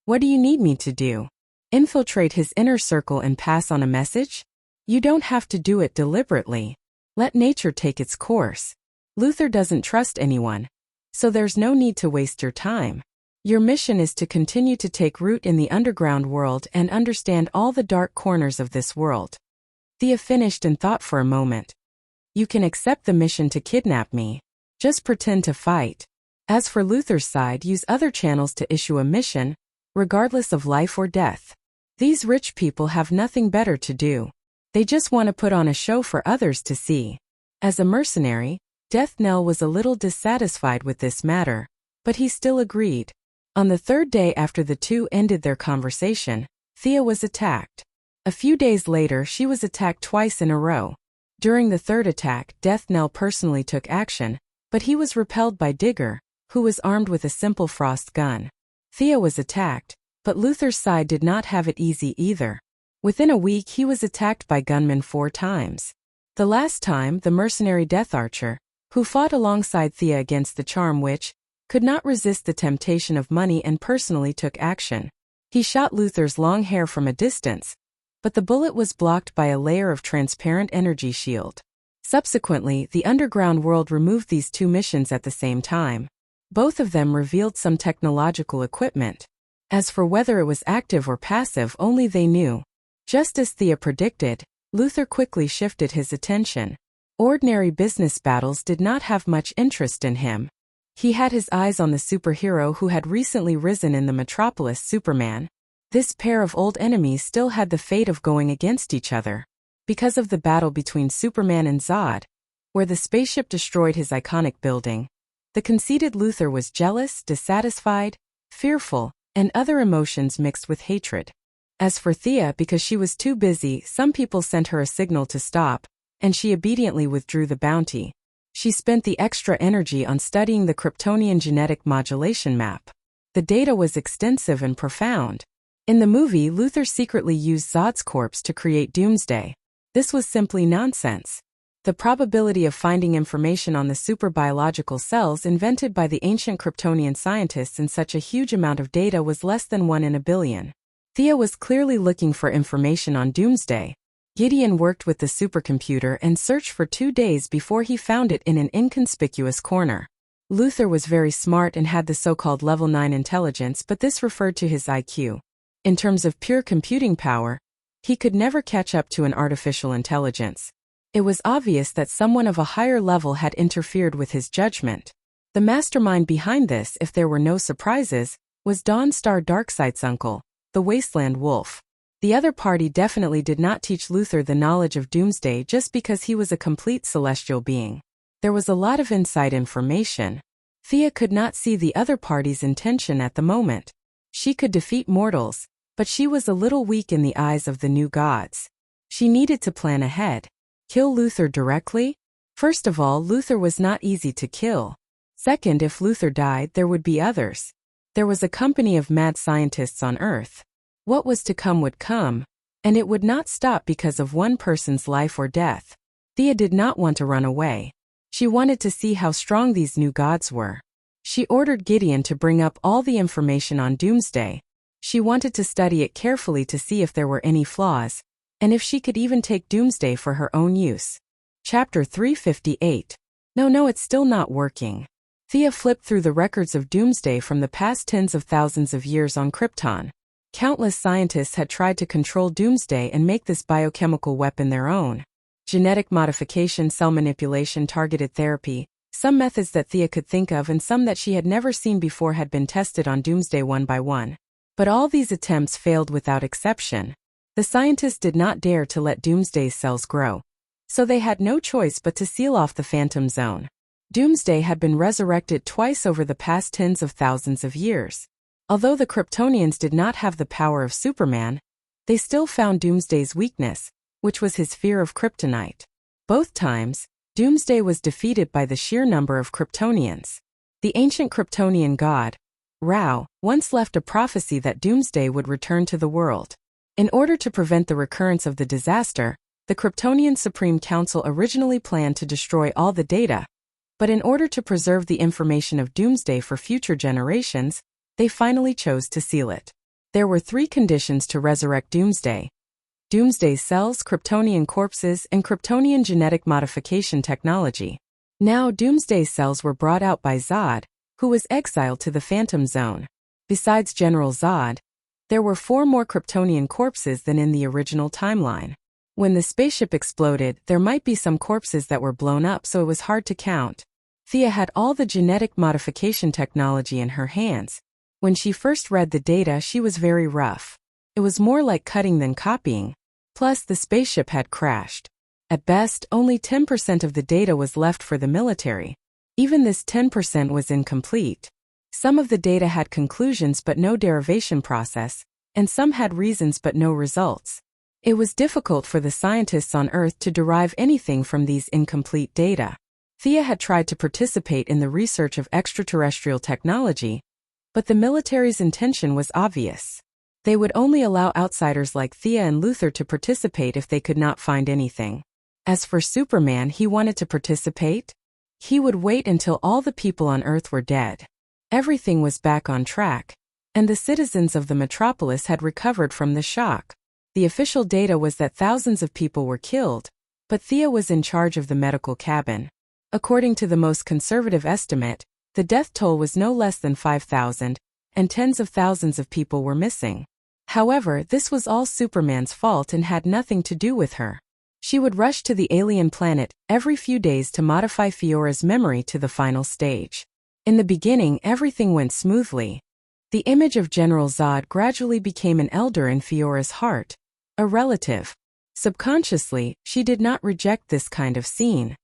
What do you need me to do? Infiltrate his inner circle and pass on a message? You don't have to do it deliberately. Let nature take its course. Luthor doesn't trust anyone, so there's no need to waste your time. Your mission is to continue to take root in the underground world and understand all the dark corners of this world. Thea finished and thought for a moment. You can accept the mission to kidnap me. Just pretend to fight. As for Luthor's side, use other channels to issue a mission, regardless of life or death. These rich people have nothing better to do. They just want to put on a show for others to see. As a mercenary, Death Knell was a little dissatisfied with this matter, but he still agreed. On the third day after the two ended their conversation, Thea was attacked. A few days later, she was attacked twice in a row. During the third attack, Death Knell personally took action, but he was repelled by Digger, who was armed with a simple frost gun. Thea was attacked, but Luthor's side did not have it easy either. Within a week, he was attacked by gunmen 4 times. The last time, the mercenary Death Archer, who fought alongside Thea against the Charm Witch, could not resist the temptation of money and personally took action. He shot Luthor's long hair from a distance, but the bullet was blocked by a layer of transparent energy shield. Subsequently, the underground world removed these 2 missions at the same time. Both of them revealed some technological equipment. As for whether it was active or passive, only they knew. Just as Thea predicted, Luthor quickly shifted his attention. Ordinary business battles did not have much interest in him. He had his eyes on the superhero who had recently risen in the metropolis, Superman. This pair of old enemies still had the fate of going against each other. Because of the battle between Superman and Zod, where the spaceship destroyed his iconic building, the conceited Luthor was jealous, dissatisfied, fearful, and other emotions mixed with hatred. As for Thea, because she was too busy, some people sent her a signal to stop, and she obediently withdrew the bounty. She spent the extra energy on studying the Kryptonian genetic modulation map. The data was extensive and profound. In the movie, Luthor secretly used Zod's corpse to create Doomsday. This was simply nonsense. The probability of finding information on the superbiological cells invented by the ancient Kryptonian scientists in such a huge amount of data was less than 1 in a billion. Thea was clearly looking for information on Doomsday. Gideon worked with the supercomputer and searched for 2 days before he found it in an inconspicuous corner. Luthor was very smart and had the so-called level 9 intelligence, but this referred to his IQ. In terms of pure computing power, he could never catch up to an artificial intelligence. It was obvious that someone of a higher level had interfered with his judgment. The mastermind behind this, if there were no surprises, was Dawnstar Darkseid's uncle, the Wasteland Wolf. The other party definitely did not teach Luthor the knowledge of Doomsday just because he was a complete celestial being. There was a lot of inside information. Thea could not see the other party's intention at the moment. She could defeat mortals, but she was a little weak in the eyes of the new gods. She needed to plan ahead. Kill Luthor directly? First of all, Luthor was not easy to kill. Second, if Luthor died, there would be others. There was a company of mad scientists on Earth. What was to come would come, and it would not stop because of one person's life or death. Thea did not want to run away. She wanted to see how strong these new gods were. She ordered Gideon to bring up all the information on Doomsday. She wanted to study it carefully to see if there were any flaws, and if she could even take Doomsday for her own use. Chapter 358. No, it's still not working. Thea flipped through the records of Doomsday from the past tens of thousands of years on Krypton. Countless scientists had tried to control Doomsday and make this biochemical weapon their own. Genetic modification, cell manipulation, targeted therapy, some methods that Thea could think of and some that she had never seen before had been tested on Doomsday one by one. But all these attempts failed without exception. The scientists did not dare to let Doomsday's cells grow, so they had no choice but to seal off the Phantom Zone. Doomsday had been resurrected twice over the past tens of thousands of years. Although the Kryptonians did not have the power of Superman, they still found Doomsday's weakness, which was his fear of kryptonite. Both times, Doomsday was defeated by the sheer number of Kryptonians. The ancient Kryptonian god, Ra, once left a prophecy that Doomsday would return to the world. In order to prevent the recurrence of the disaster, the Kryptonian Supreme Council originally planned to destroy all the data, but in order to preserve the information of Doomsday for future generations, they finally chose to seal it. There were 3 conditions to resurrect Doomsday: Doomsday cells, Kryptonian corpses, and Kryptonian genetic modification technology. Now Doomsday cells were brought out by Zod, who was exiled to the Phantom Zone. Besides General Zod, there were 4 more Kryptonian corpses than in the original timeline. When the spaceship exploded, there might be some corpses that were blown up, so it was hard to count. Thea had all the genetic modification technology in her hands. When she first read the data, she was very rough. It was more like cutting than copying. Plus, the spaceship had crashed. At best, only 10% of the data was left for the military. Even this 10% was incomplete. Some of the data had conclusions but no derivation process, and some had reasons but no results. It was difficult for the scientists on Earth to derive anything from these incomplete data. Thea had tried to participate in the research of extraterrestrial technology, but the military's intention was obvious. They would only allow outsiders like Thea and Luther to participate if they could not find anything. As for Superman, he wanted to participate. He would wait until all the people on Earth were dead. Everything was back on track, and the citizens of the metropolis had recovered from the shock. The official data was that thousands of people were killed, but Thea was in charge of the medical cabin. According to the most conservative estimate, the death toll was no less than 5,000, and tens of thousands of people were missing. However, this was all Superman's fault and had nothing to do with her. She would rush to the alien planet every few days to modify Fiora's memory to the final stage. In the beginning, everything went smoothly. The image of General Zod gradually became an elder in Fiora's heart, a relative. Subconsciously, she did not reject this kind of scene.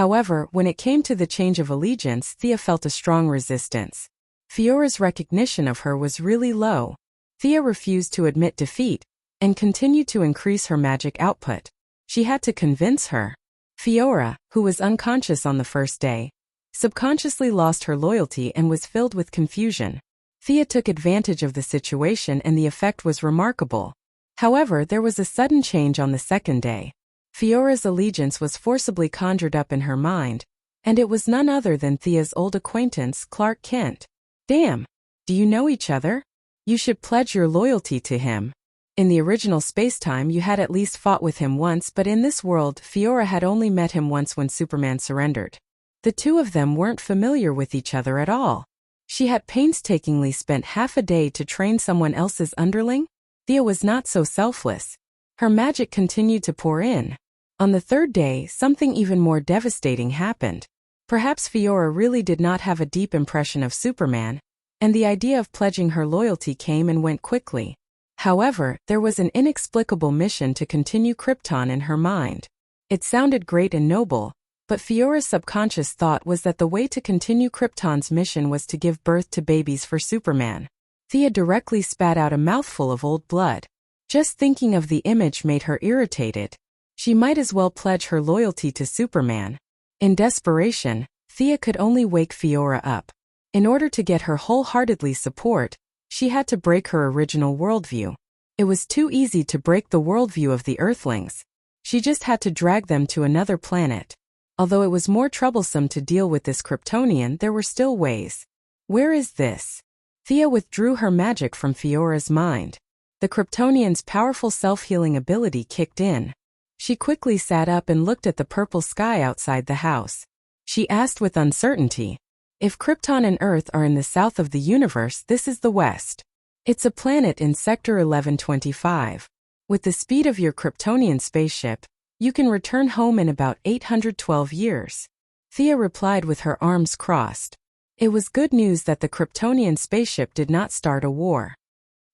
However, when it came to the change of allegiance, Thea felt a strong resistance. Fiora's recognition of her was really low. Thea refused to admit defeat and continued to increase her magic output. She had to convince her. Fiora, who was unconscious on the first day, subconsciously lost her loyalty and was filled with confusion. Thea took advantage of the situation and the effect was remarkable. However, there was a sudden change on the second day. Fiora's allegiance was forcibly conjured up in her mind, and it was none other than Thea's old acquaintance, Clark Kent. Damn! Do you know each other? You should pledge your loyalty to him. In the original spacetime, you had at least fought with him once, but in this world, Fiora had only met him once when Superman surrendered. The two of them weren't familiar with each other at all. She had painstakingly spent half a day to train someone else's underling. Thea was not so selfless. Her magic continued to pour in. On the third day, something even more devastating happened. Perhaps Fiora really did not have a deep impression of Superman, and the idea of pledging her loyalty came and went quickly. However, there was an inexplicable mission to continue Krypton in her mind. It sounded great and noble, but Fiora's subconscious thought was that the way to continue Krypton's mission was to give birth to babies for Superman. Thea directly spat out a mouthful of old blood. Just thinking of the image made her irritated. She might as well pledge her loyalty to Superman. In desperation, Thea could only wake Fiora up. In order to get her wholeheartedly support, she had to break her original worldview. It was too easy to break the worldview of the Earthlings. She just had to drag them to another planet. Although it was more troublesome to deal with this Kryptonian, there were still ways. Where is this? Thea withdrew her magic from Fiora's mind. The Kryptonian's powerful self-healing ability kicked in. She quickly sat up and looked at the purple sky outside the house. She asked with uncertainty, "If Krypton and Earth are in the south of the universe, this is the west. It's a planet in Sector 1125. With the speed of your Kryptonian spaceship, you can return home in about 812 years." Thea replied with her arms crossed. It was good news that the Kryptonian spaceship did not start a war.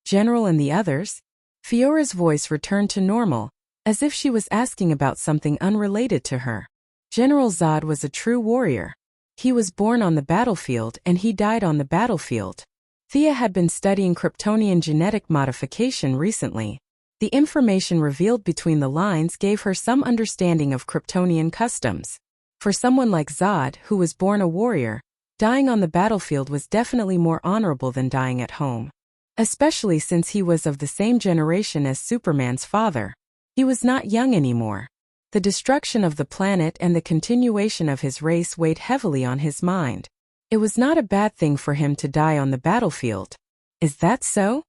"General and the others?" Fiora's voice returned to normal, as if she was asking about something unrelated to her. General Zod was a true warrior. He was born on the battlefield and he died on the battlefield. Thea had been studying Kryptonian genetic modification recently. The information revealed between the lines gave her some understanding of Kryptonian customs. For someone like Zod, who was born a warrior, dying on the battlefield was definitely more honorable than dying at home. Especially since he was of the same generation as Superman's father. He was not young anymore. The destruction of the planet and the continuation of his race weighed heavily on his mind. It was not a bad thing for him to die on the battlefield. Is that so?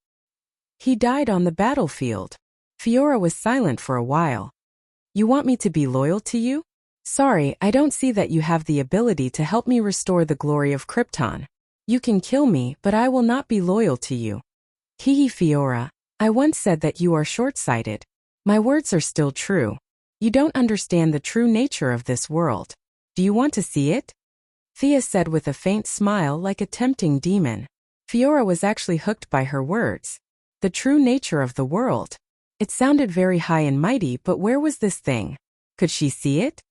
He died on the battlefield. Fiora was silent for a while. You want me to be loyal to you? Sorry, I don't see that you have the ability to help me restore the glory of Krypton. You can kill me, but I will not be loyal to you. Hehe, Fiora, I once said that you are short-sighted. My words are still true. You don't understand the true nature of this world. Do you want to see it? Thea said with a faint smile like a tempting demon. Fiora was actually hooked by her words. The true nature of the world. It sounded very high and mighty, but where was this thing? Could she see it?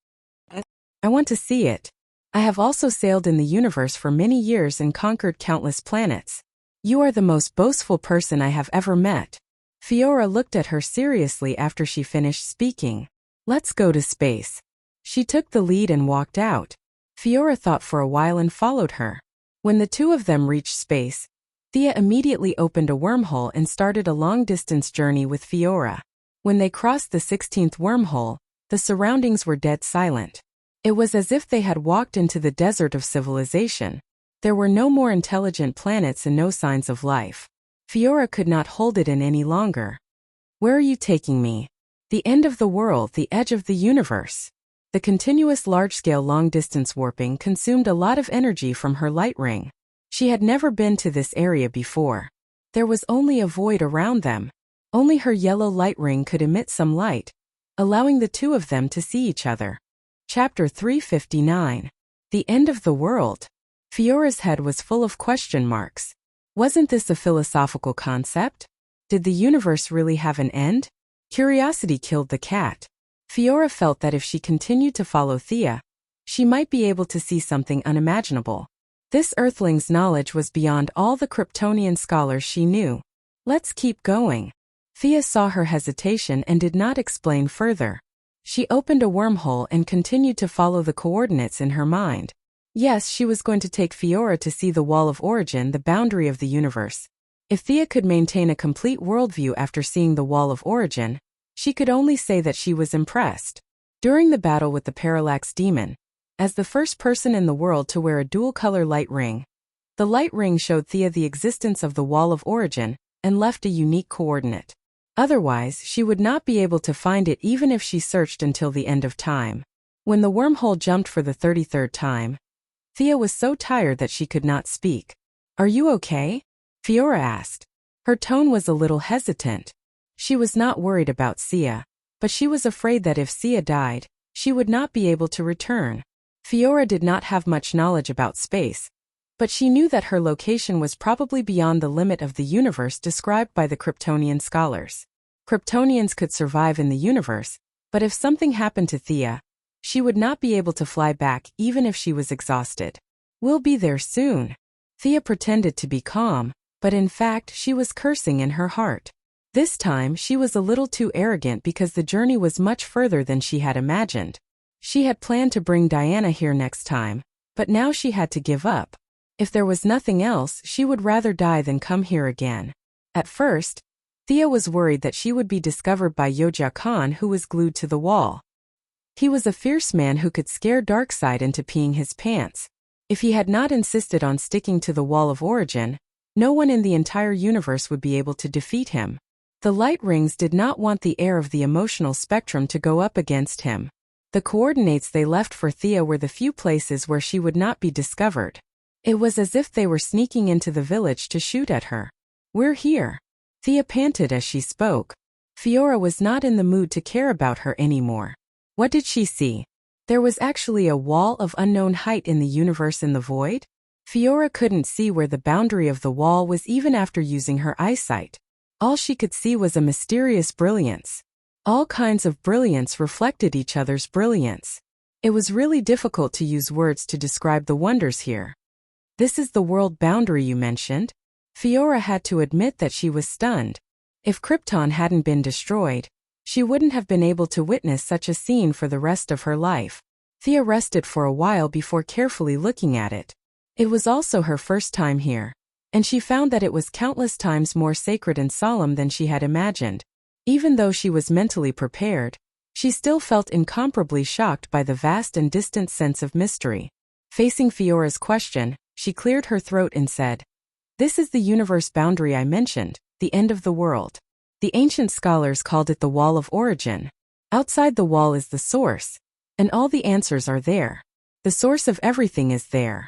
I want to see it. I have also sailed in the universe for many years and conquered countless planets. You are the most boastful person I have ever met. Fiora looked at her seriously after she finished speaking. Let's go to space. She took the lead and walked out. Fiora thought for a while and followed her. When the two of them reached space, Thea immediately opened a wormhole and started a long-distance journey with Fiora. When they crossed the 16th wormhole, the surroundings were dead silent. It was as if they had walked into the desert of civilization. There were no more intelligent planets and no signs of life. Fiora could not hold it in any longer. Where are you taking me? The end of the world, the edge of the universe. The continuous large-scale long-distance warping consumed a lot of energy from her light ring. She had never been to this area before. There was only a void around them. Only her yellow light ring could emit some light, allowing the two of them to see each other. Chapter 359. The End of the World. Fiora's head was full of question marks. Wasn't this a philosophical concept? Did the universe really have an end? Curiosity killed the cat. Fiora felt that if she continued to follow Thea, she might be able to see something unimaginable. This Earthling's knowledge was beyond all the Kryptonian scholars she knew. Let's keep going. Thea saw her hesitation and did not explain further. She opened a wormhole and continued to follow the coordinates in her mind. Yes, she was going to take Fiora to see the Wall of Origin, the boundary of the universe. If Thea could maintain a complete worldview after seeing the Wall of Origin, she could only say that she was impressed. During the battle with the Parallax Demon, as the first person in the world to wear a dual-color light ring, the light ring showed Thea the existence of the Wall of Origin and left a unique coordinate. Otherwise, she would not be able to find it even if she searched until the end of time. When the wormhole jumped for the 33rd time, Thea was so tired that she could not speak. Are you okay? Fiora asked. Her tone was a little hesitant. She was not worried about Sia, but she was afraid that if Sia died, she would not be able to return. Fiora did not have much knowledge about space, but she knew that her location was probably beyond the limit of the universe described by the Kryptonian scholars. Kryptonians could survive in the universe, but if something happened to Thea, she would not be able to fly back even if she was exhausted. We'll be there soon. Thea pretended to be calm, but in fact she was cursing in her heart. This time she was a little too arrogant because the journey was much further than she had imagined. She had planned to bring Diana here next time, but now she had to give up. If there was nothing else, she would rather die than come here again. At first, Thea was worried that she would be discovered by Yoja Khan, who was glued to the wall. He was a fierce man who could scare Darkseid into peeing his pants. If he had not insisted on sticking to the Wall of Origin, no one in the entire universe would be able to defeat him. The light rings did not want the air of the emotional spectrum to go up against him. The coordinates they left for Thea were the few places where she would not be discovered. It was as if they were sneaking into the village to shoot at her. We're here. Thea panted as she spoke. Fiora was not in the mood to care about her anymore. What did she see? There was actually a wall of unknown height in the universe in the void? Fiora couldn't see where the boundary of the wall was even after using her eyesight. All she could see was a mysterious brilliance. All kinds of brilliance reflected each other's brilliance. It was really difficult to use words to describe the wonders here. This is the world boundary you mentioned? Fiora had to admit that she was stunned. If Krypton hadn't been destroyed, she wouldn't have been able to witness such a scene for the rest of her life. Thea rested for a while before carefully looking at it. It was also her first time here, and she found that it was countless times more sacred and solemn than she had imagined. Even though she was mentally prepared, she still felt incomparably shocked by the vast and distant sense of mystery. Facing Fiora's question, she cleared her throat and said, "This is the universe boundary I mentioned, the end of the world. The ancient scholars called it the Wall of Origin. Outside the wall is the source, and all the answers are there. The source of everything is there.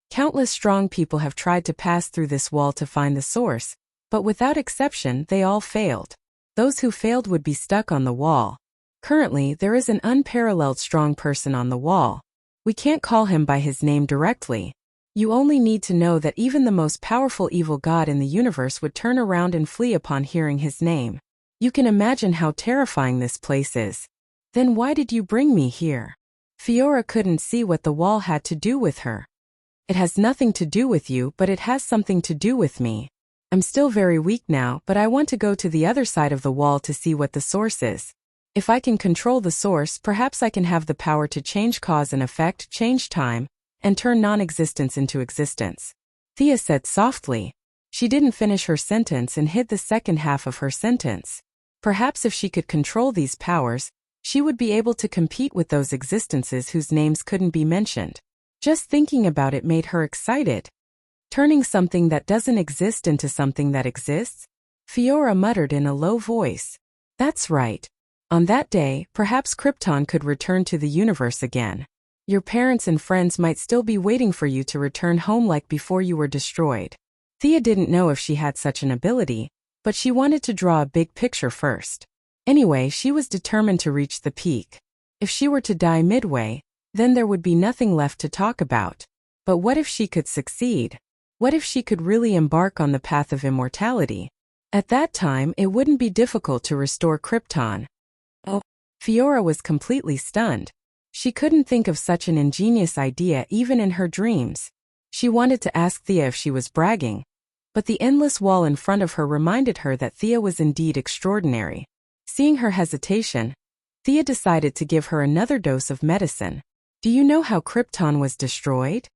Countless strong people have tried to pass through this wall to find the source, but without exception they all failed. Those who failed would be stuck on the wall. Currently, there is an unparalleled strong person on the wall. We can't call him by his name directly. You only need to know that even the most powerful evil god in the universe would turn around and flee upon hearing his name. You can imagine how terrifying this place is. Then why did you bring me here?" Fiora couldn't see what the wall had to do with her. "It has nothing to do with you, but it has something to do with me. I'm still very weak now, but I want to go to the other side of the wall to see what the source is. If I can control the source, perhaps I can have the power to change cause and effect, change time, and turn non-existence into existence," Thea said softly. She didn't finish her sentence and hid the second half of her sentence. Perhaps if she could control these powers, she would be able to compete with those existences whose names couldn't be mentioned. Just thinking about it made her excited. Turning something that doesn't exist into something that exists? Fiora muttered in a low voice. That's right. On that day, perhaps Krypton could return to the universe again. Your parents and friends might still be waiting for you to return home like before you were destroyed. Thea didn't know if she had such an ability, but she wanted to draw a big picture first. Anyway, she was determined to reach the peak. If she were to die midway, then there would be nothing left to talk about. But what if she could succeed? What if she could really embark on the path of immortality? At that time, it wouldn't be difficult to restore Krypton. Oh, Fiora was completely stunned. She couldn't think of such an ingenious idea even in her dreams. She wanted to ask Thea if she was bragging, but the endless wall in front of her reminded her that Thea was indeed extraordinary. Seeing her hesitation, Thea decided to give her another dose of medicine. "Do you know how Krypton was destroyed?"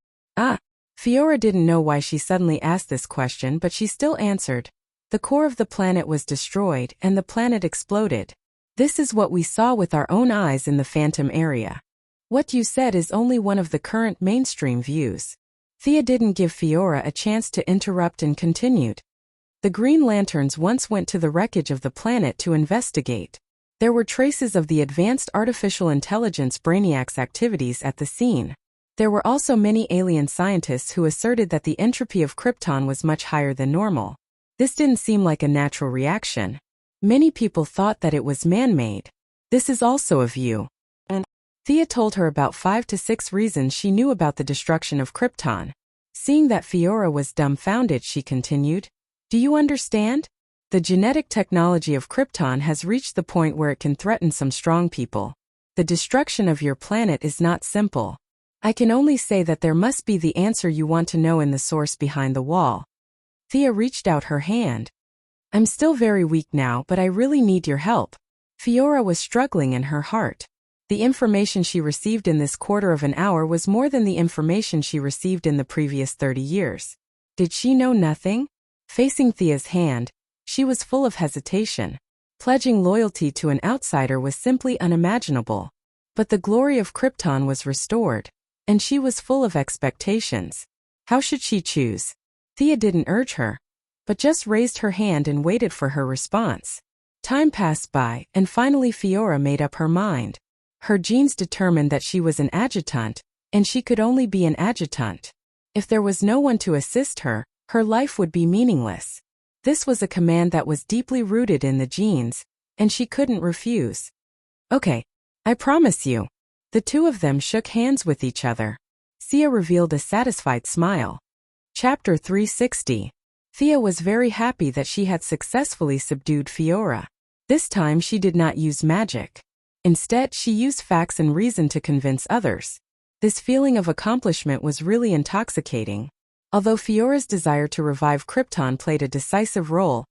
Fiora didn't know why she suddenly asked this question, but she still answered. "The core of the planet was destroyed and the planet exploded. This is what we saw with our own eyes in the Phantom area. What you said is only one of the current mainstream views." Thea didn't give Fiora a chance to interrupt and continued. "The Green Lanterns once went to the wreckage of the planet to investigate. There were traces of the advanced artificial intelligence Brainiac's activities at the scene. There were also many alien scientists who asserted that the entropy of Krypton was much higher than normal. This didn't seem like a natural reaction. Many people thought that it was man-made. This is also a view." And Thea told her about 5 to 6 reasons she knew about the destruction of Krypton. Seeing that Fiora was dumbfounded, she continued, "Do you understand? The genetic technology of Krypton has reached the point where it can threaten some strong people. The destruction of your planet is not simple. I can only say that there must be the answer you want to know in the source behind the wall." Thea reached out her hand. "I'm still very weak now, but I really need your help." Fiora was struggling in her heart. The information she received in this quarter of an hour was more than the information she received in the previous 30 years. Did she know nothing? Facing Thea's hand, she was full of hesitation. Pledging loyalty to an outsider was simply unimaginable. But the glory of Krypton was restored, and she was full of expectations. How should she choose? Thea didn't urge her, but just raised her hand and waited for her response. Time passed by, and finally Fiora made up her mind. Her genes determined that she was an adjutant, and she could only be an adjutant. If there was no one to assist her, her life would be meaningless. This was a command that was deeply rooted in the genes, and she couldn't refuse. "Okay, I promise you." The two of them shook hands with each other. Thea revealed a satisfied smile. Chapter 360. Thea was very happy that she had successfully subdued Fiora. This time she did not use magic. Instead, she used facts and reason to convince others. This feeling of accomplishment was really intoxicating. Although Fiora's desire to revive Krypton played a decisive role,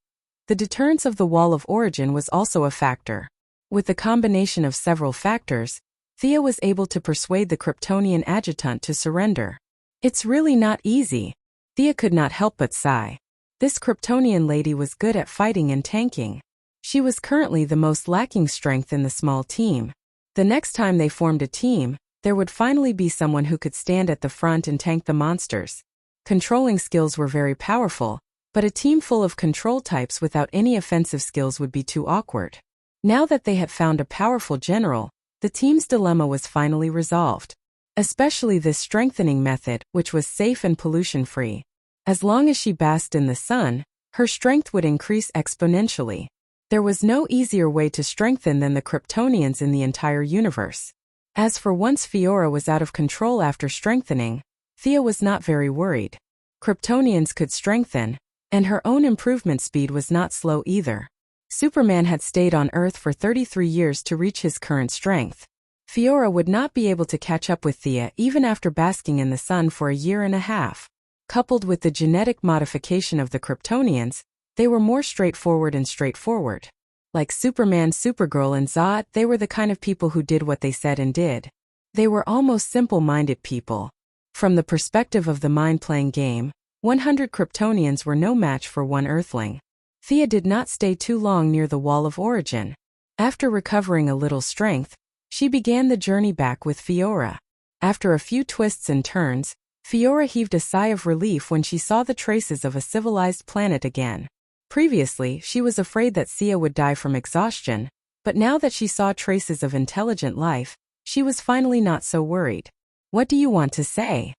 the deterrence of the Wall of Origin was also a factor. With the combination of several factors, Thea was able to persuade the Kryptonian adjutant to surrender. It's really not easy. Thea could not help but sigh. This Kryptonian lady was good at fighting and tanking. She was currently the most lacking strength in the small team. The next time they formed a team, there would finally be someone who could stand at the front and tank the monsters. Controlling skills were very powerful, but a team full of control types without any offensive skills would be too awkward. Now that they had found a powerful general, the team's dilemma was finally resolved. Especially this strengthening method, which was safe and pollution-free. As long as she basked in the sun, her strength would increase exponentially. There was no easier way to strengthen than the Kryptonians in the entire universe. As for once Fiora was out of control after strengthening, Thea was not very worried. Kryptonians could strengthen, and her own improvement speed was not slow either. Superman had stayed on Earth for 33 years to reach his current strength. Fiora would not be able to catch up with Thea even after basking in the sun for a year and a half. Coupled with the genetic modification of the Kryptonians, they were more straightforward. Like Superman, Supergirl, and Zod, they were the kind of people who did what they said and did. They were almost simple-minded people. From the perspective of the mind-playing game, 100 Kryptonians were no match for one Earthling. Thea did not stay too long near the Wall of Origin. After recovering a little strength, she began the journey back with Fiora. After a few twists and turns, Fiora heaved a sigh of relief when she saw the traces of a civilized planet again. Previously, she was afraid that Sia would die from exhaustion, but now that she saw traces of intelligent life, she was finally not so worried. What do you want to say?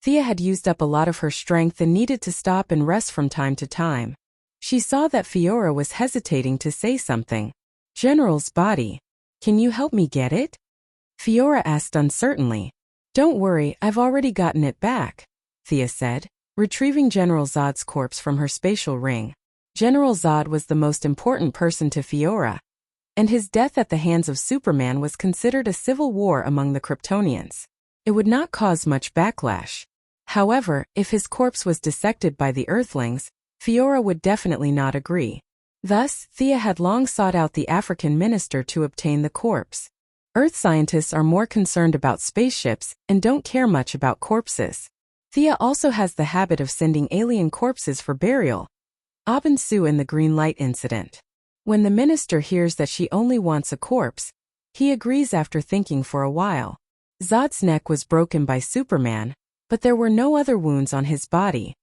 Thea had used up a lot of her strength and needed to stop and rest from time to time. She saw that Fiora was hesitating to say something. General's body. Can you help me get it? Fiora asked uncertainly. Don't worry, I've already gotten it back, Thea said, retrieving General Zod's corpse from her spatial ring. General Zod was the most important person to Fiora, and his death at the hands of Superman was considered a civil war among the Kryptonians. It would not cause much backlash. However, if his corpse was dissected by the Earthlings, Fiora would definitely not agree. Thus, Thea had long sought out the African minister to obtain the corpse. Earth scientists are more concerned about spaceships and don't care much about corpses. Thea also has the habit of sending alien corpses for burial. Abin Su in the green light incident. When the minister hears that she only wants a corpse, he agrees after thinking for a while. Zod's neck was broken by Superman, but there were no other wounds on his body.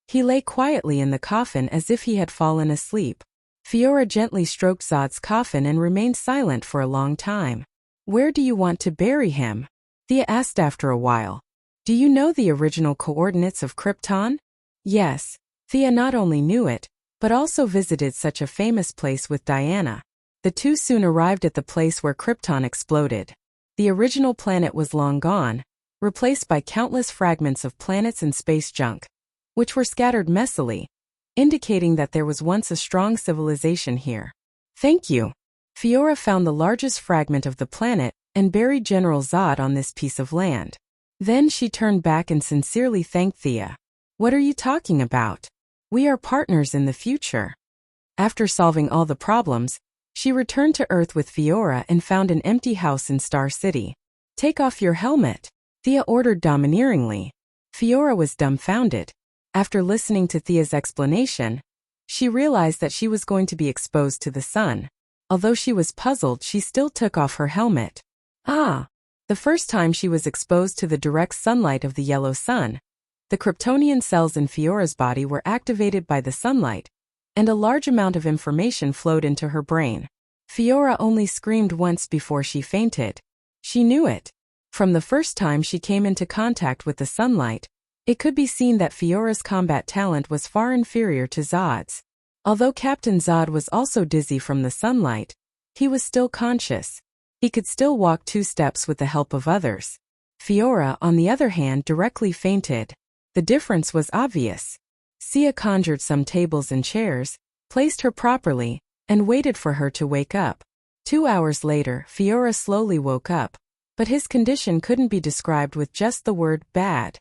He lay quietly in the coffin as if he had fallen asleep. Fiora gently stroked Zod's coffin and remained silent for a long time. Where do you want to bury him? Thea asked after a while. Do you know the original coordinates of Krypton? Yes. Thea not only knew it, but also visited such a famous place with Diana. The two soon arrived at the place where Krypton exploded. The original planet was long gone, replaced by countless fragments of planets and space junk, which were scattered messily, indicating that there was once a strong civilization here. Thank you. Fiora found the largest fragment of the planet and buried General Zod on this piece of land. Then she turned back and sincerely thanked Thea. What are you talking about? We are partners in the future. After solving all the problems, she returned to Earth with Fiora and found an empty house in Star City. Take off your helmet, Thea ordered domineeringly. Fiora was dumbfounded. After listening to Thea's explanation, she realized that she was going to be exposed to the sun. Although she was puzzled, she still took off her helmet. Ah! The first time she was exposed to the direct sunlight of the yellow sun, the Kryptonian cells in Fiora's body were activated by the sunlight, and a large amount of information flowed into her brain. Fiora only screamed once before she fainted. She knew it. From the first time she came into contact with the sunlight, it could be seen that Fiora's combat talent was far inferior to Zod's. Although Captain Zod was also dizzy from the sunlight, he was still conscious. He could still walk 2 steps with the help of others. Fiora, on the other hand, directly fainted. The difference was obvious. Sia conjured some tables and chairs, placed her properly, and waited for her to wake up. 2 hours later, Fiora slowly woke up, but his condition couldn't be described with just the word bad.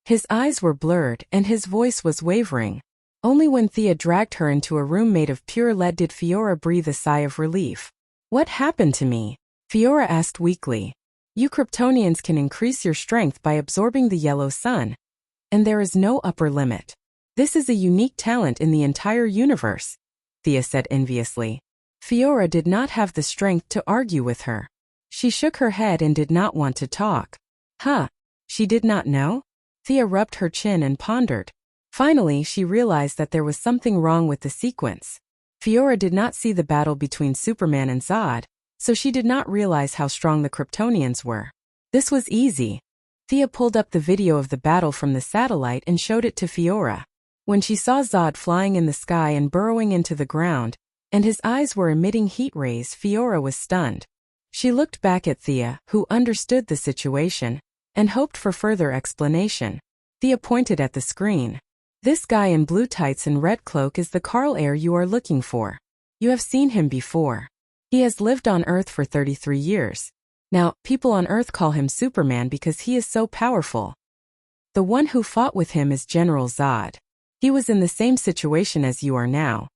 His eyes were blurred and his voice was wavering. Only when Thea dragged her into a room made of pure lead did Fiora breathe a sigh of relief. "What happened to me?" Fiora asked weakly. "You Kryptonians can increase your strength by absorbing the yellow sun. And there is no upper limit. This is a unique talent in the entire universe," Thea said enviously. Fiora did not have the strength to argue with her. She shook her head and did not want to talk. Huh? She did not know? Thea rubbed her chin and pondered. Finally, she realized that there was something wrong with the sequence. Fiora did not see the battle between Superman and Zod, so she did not realize how strong the Kryptonians were. This was easy. Thea pulled up the video of the battle from the satellite and showed it to Fiora. When she saw Zod flying in the sky and burrowing into the ground, and his eyes were emitting heat rays, Fiora was stunned. She looked back at Thea, who understood the situation, and hoped for further explanation. Thea pointed at the screen. "This guy in blue tights and red cloak is the Carl Air you are looking for. You have seen him before. He has lived on Earth for 33 years. Now, people on Earth call him Superman because he is so powerful. The one who fought with him is General Zod. He was in the same situation as you are now.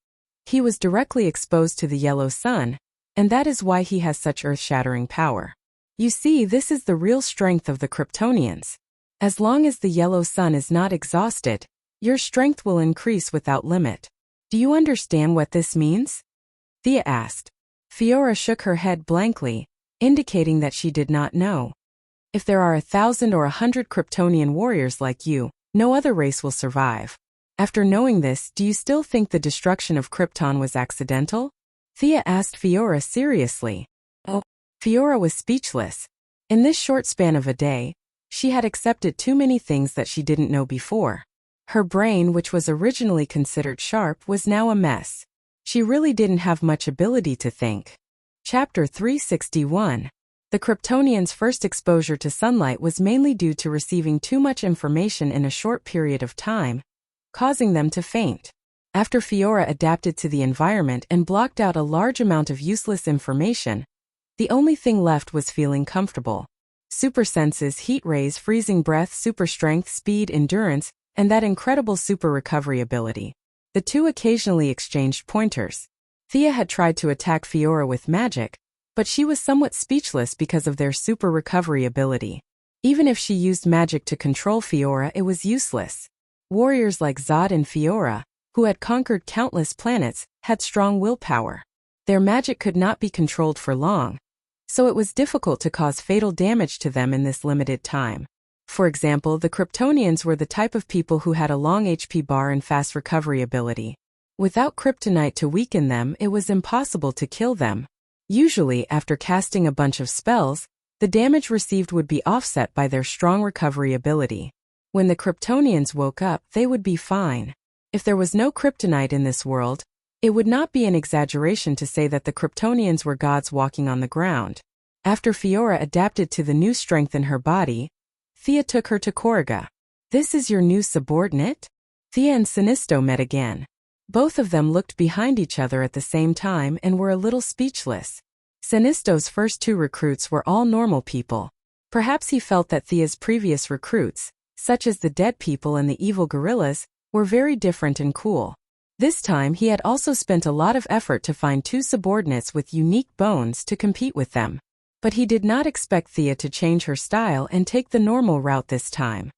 He was directly exposed to the yellow sun, and that is why he has such earth-shattering power. You see, this is the real strength of the Kryptonians. As long as the yellow sun is not exhausted, your strength will increase without limit. Do you understand what this means?" Thea asked. Fiora shook her head blankly, indicating that she did not know. "If there are 1,000 or 100 Kryptonian warriors like you, no other race will survive. After knowing this, do you still think the destruction of Krypton was accidental?" Thea asked Fiora seriously. Oh, Fiora was speechless. In this short span of a day, she had accepted too many things that she didn't know before. Her brain, which was originally considered sharp, was now a mess. She really didn't have much ability to think. Chapter 361. The Kryptonians' first exposure to sunlight was mainly due to receiving too much information in a short period of time, causing them to faint. After Fiora adapted to the environment and blocked out a large amount of useless information, the only thing left was feeling comfortable. Super senses, heat rays, freezing breath, super strength, speed, endurance, and that incredible super recovery ability. The two occasionally exchanged pointers. Thea had tried to attack Fiora with magic, but she was somewhat speechless because of their super recovery ability. Even if she used magic to control Fiora, it was useless. Warriors like Zod and Fiora, who had conquered countless planets, had strong willpower. Their magic could not be controlled for long, so it was difficult to cause fatal damage to them in this limited time. For example, the Kryptonians were the type of people who had a long HP bar and fast recovery ability. Without kryptonite to weaken them, it was impossible to kill them. Usually, after casting a bunch of spells, the damage received would be offset by their strong recovery ability. When the Kryptonians woke up, they would be fine. If there was no kryptonite in this world, it would not be an exaggeration to say that the Kryptonians were gods walking on the ground. After Fiora adapted to the new strength in her body, Thea took her to Korriga. "This is your new subordinate?" Thea and Sinisto met again. Both of them looked behind each other at the same time and were a little speechless. Sinisto's first two recruits were all normal people. Perhaps he felt that Thea's previous recruits, such as the dead people and the evil gorillas, were very different and cool. This time he had also spent a lot of effort to find two subordinates with unique bones to compete with them. But he did not expect Thea to change her style and take the normal route this time.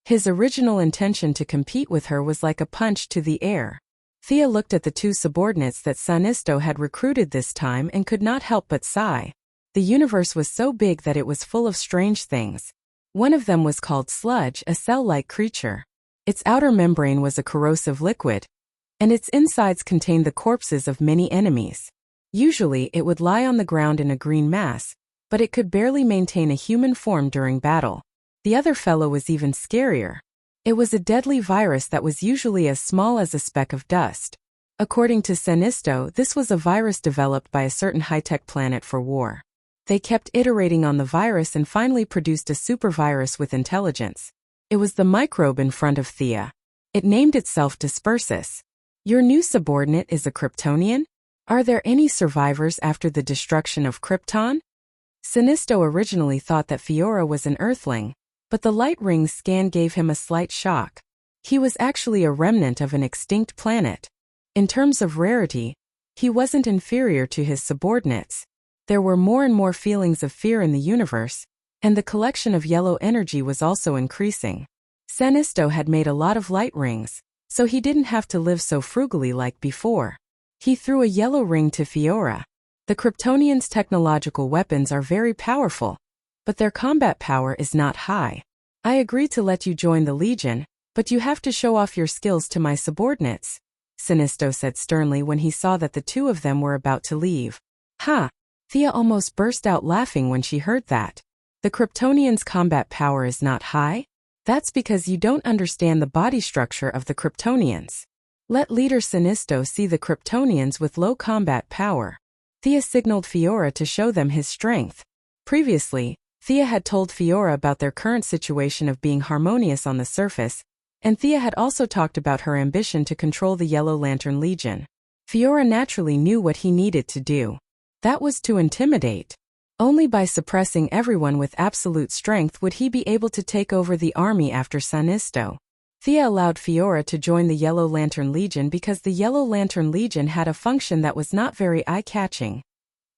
His original intention to compete with her was like a punch to the air. Thea looked at the two subordinates that Sinisto had recruited this time and could not help but sigh. The universe was so big that it was full of strange things. One of them was called sludge, a cell-like creature. Its outer membrane was a corrosive liquid, and its insides contained the corpses of many enemies. Usually, it would lie on the ground in a green mass, but it could barely maintain a human form during battle. The other fellow was even scarier. It was a deadly virus that was usually as small as a speck of dust. According to Sinisto, this was a virus developed by a certain high-tech planet for war. They kept iterating on the virus and finally produced a supervirus with intelligence. It was the microbe in front of Thea. It named itself Dispersus. "Your new subordinate is a Kryptonian? Are there any survivors after the destruction of Krypton?" Sinisto originally thought that Fiora was an Earthling, But the light ring's scan gave him a slight shock. He was actually a remnant of an extinct planet. In terms of rarity, he wasn't inferior to his subordinates. There were more and more feelings of fear in the universe, and the collection of yellow energy was also increasing. Sinisto had made a lot of light rings, so he didn't have to live so frugally like before. He threw a yellow ring to Fiora. The Kryptonians' technological weapons are very powerful, but their combat power is not high. I agree to let you join the Legion, but you have to show off your skills to my subordinates, Sinisto said sternly when he saw that the two of them were about to leave. Ha! Thea almost burst out laughing when she heard that. The Kryptonians' combat power is not high? That's because you don't understand the body structure of the Kryptonians. Let Leader Sinisto see the Kryptonians with low combat power. Thea signaled Fiora to show them his strength. Previously, Thea had told Fiora about their current situation of being harmonious on the surface, and Thea had also talked about her ambition to control the Yellow Lantern Legion. Fiora naturally knew what he needed to do. That was to intimidate. Only by suppressing everyone with absolute strength would he be able to take over the army after Sinisto. Thea allowed Fiora to join the Yellow Lantern Legion because the Yellow Lantern Legion had a function that was not very eye-catching.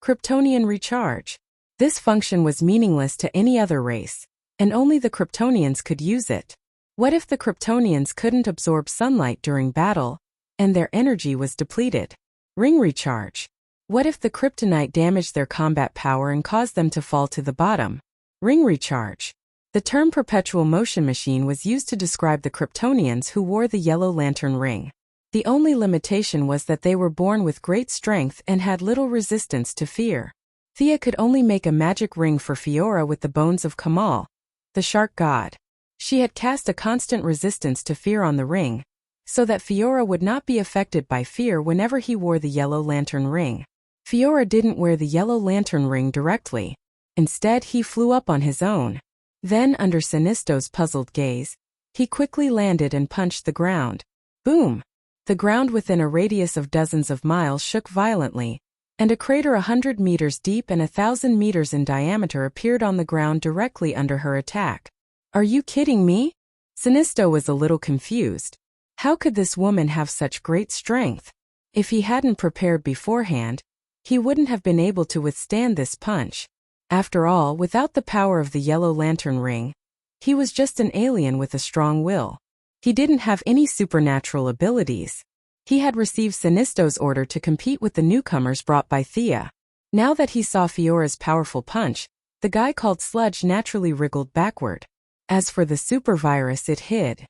Kryptonian recharge. This function was meaningless to any other race, and only the Kryptonians could use it. What if the Kryptonians couldn't absorb sunlight during battle, and their energy was depleted? Ring recharge. What if the kryptonite damaged their combat power and caused them to fall to the bottom? Ring recharge. The term perpetual motion machine was used to describe the Kryptonians who wore the Yellow Lantern ring. The only limitation was that they were born with great strength and had little resistance to fear. Thea could only make a magic ring for Fiora with the bones of Kamal, the shark god. She had cast a constant resistance to fear on the ring, so that Fiora would not be affected by fear whenever he wore the Yellow Lantern ring. Fiora didn't wear the Yellow Lantern ring directly. Instead, he flew up on his own. Then, under Sinisto's puzzled gaze, he quickly landed and punched the ground. Boom! The ground within a radius of dozens of miles shook violently, and a crater 100 meters deep and 1,000 meters in diameter appeared on the ground directly under her attack. Are you kidding me? Sinisto was a little confused. How could this woman have such great strength? If he hadn't prepared beforehand, he wouldn't have been able to withstand this punch. After all, without the power of the Yellow Lantern ring, he was just an alien with a strong will. He didn't have any supernatural abilities. He had received Sinisto's order to compete with the newcomers brought by Thea. Now that he saw Fiora's powerful punch, the guy called Sludge naturally wriggled backward. As for the super virus, it hid.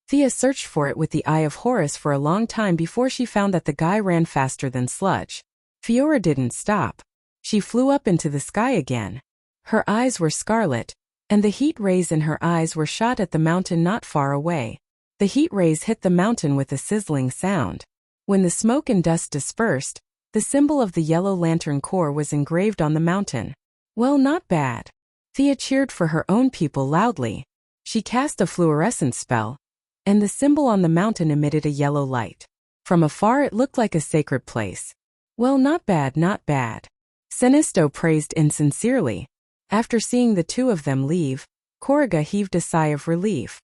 Thea searched for it with the Eye of Horus for a long time before she found that the guy ran faster than Sludge. Fiora didn't stop. She flew up into the sky again. Her eyes were scarlet, and the heat rays in her eyes were shot at the mountain not far away. The heat rays hit the mountain with a sizzling sound. When the smoke and dust dispersed, the symbol of the Yellow Lantern Corps was engraved on the mountain. Well, not bad. Thea cheered for her own people loudly. She cast a fluorescent spell, and the symbol on the mountain emitted a yellow light. From afar it looked like a sacred place. Well, not bad, not bad. Sinisto praised insincerely. After seeing the two of them leave, Korriga heaved a sigh of relief.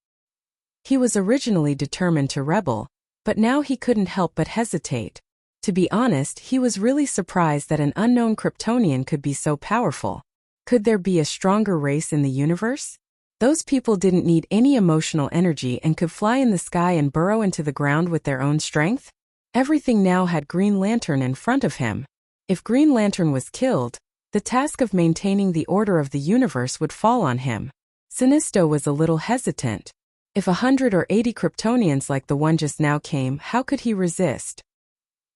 He was originally determined to rebel, but now he couldn't help but hesitate. To be honest, he was really surprised that an unknown Kryptonian could be so powerful. Could there be a stronger race in the universe? Those people didn't need any emotional energy and could fly in the sky and burrow into the ground with their own strength? Everything now had Green Lantern in front of him. If Green Lantern was killed, the task of maintaining the order of the universe would fall on him. Sinisto was a little hesitant. If 100 or 80 Kryptonians like the one just now came, how could he resist?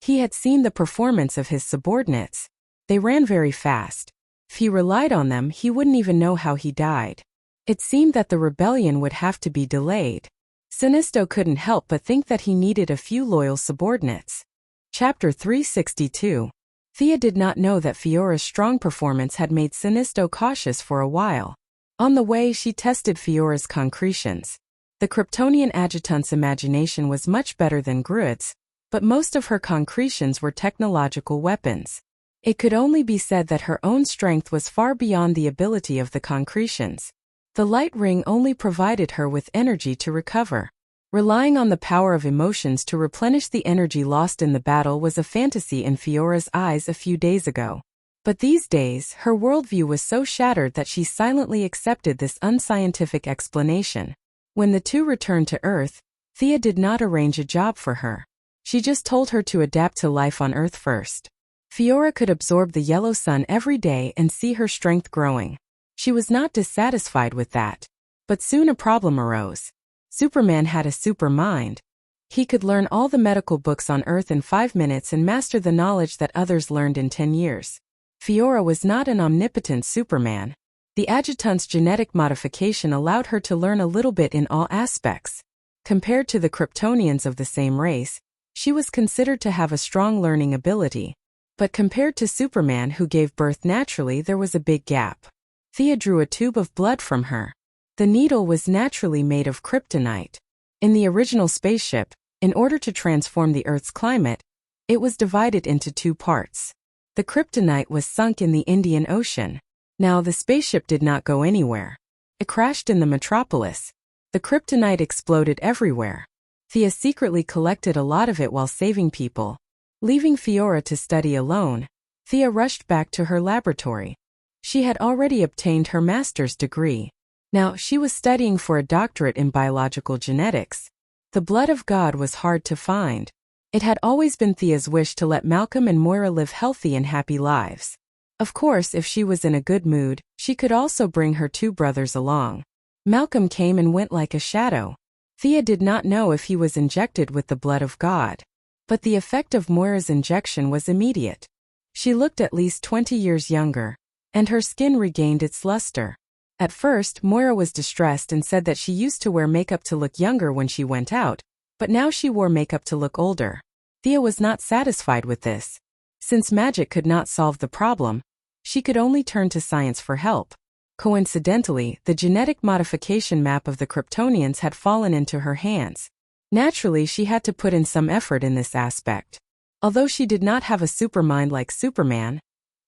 He had seen the performance of his subordinates. They ran very fast. If he relied on them, he wouldn't even know how he died. It seemed that the rebellion would have to be delayed. Sinisto couldn't help but think that he needed a few loyal subordinates. Chapter 362. Thea did not know that Fiora's strong performance had made Sinisto cautious for a while. On the way, she tested Fiora's concretions. The Kryptonian adjutant's imagination was much better than Gruit's, but most of her concretions were technological weapons. It could only be said that her own strength was far beyond the ability of the concretions. The light ring only provided her with energy to recover. Relying on the power of emotions to replenish the energy lost in the battle was a fantasy in Fiora's eyes a few days ago. But these days, her worldview was so shattered that she silently accepted this unscientific explanation. When the two returned to Earth, Thea did not arrange a job for her. She just told her to adapt to life on Earth first. Fiora could absorb the yellow sun every day and see her strength growing. She was not dissatisfied with that. But soon a problem arose. Superman had a super mind. He could learn all the medical books on Earth in 5 minutes and master the knowledge that others learned in 10 years. Fiora was not an omnipotent Superman. The adjutant's genetic modification allowed her to learn a little bit in all aspects. Compared to the Kryptonians of the same race, she was considered to have a strong learning ability. But compared to Superman, who gave birth naturally, there was a big gap. Thea drew a tube of blood from her. The needle was naturally made of kryptonite. In the original spaceship, in order to transform the Earth's climate, it was divided into 2 parts. The kryptonite was sunk in the Indian Ocean. Now the spaceship did not go anywhere. It crashed in the metropolis. The kryptonite exploded everywhere. Thea secretly collected a lot of it while saving people. Leaving Fiora to study alone, Thea rushed back to her laboratory. She had already obtained her master's degree. Now she was studying for a doctorate in biological genetics. The blood of God was hard to find. It had always been Thea's wish to let Malcolm and Moira live healthy and happy lives. Of course, if she was in a good mood, she could also bring her 2 brothers along. Malcolm came and went like a shadow. Thea did not know if he was injected with the blood of God. But the effect of Moira's injection was immediate. She looked at least 20 years younger, and her skin regained its luster. At first, Moira was distressed and said that she used to wear makeup to look younger when she went out, but now she wore makeup to look older. Thea was not satisfied with this. Since magic could not solve the problem, she could only turn to science for help. Coincidentally, the genetic modification map of the Kryptonians had fallen into her hands. Naturally, she had to put in some effort in this aspect. Although she did not have a supermind like Superman,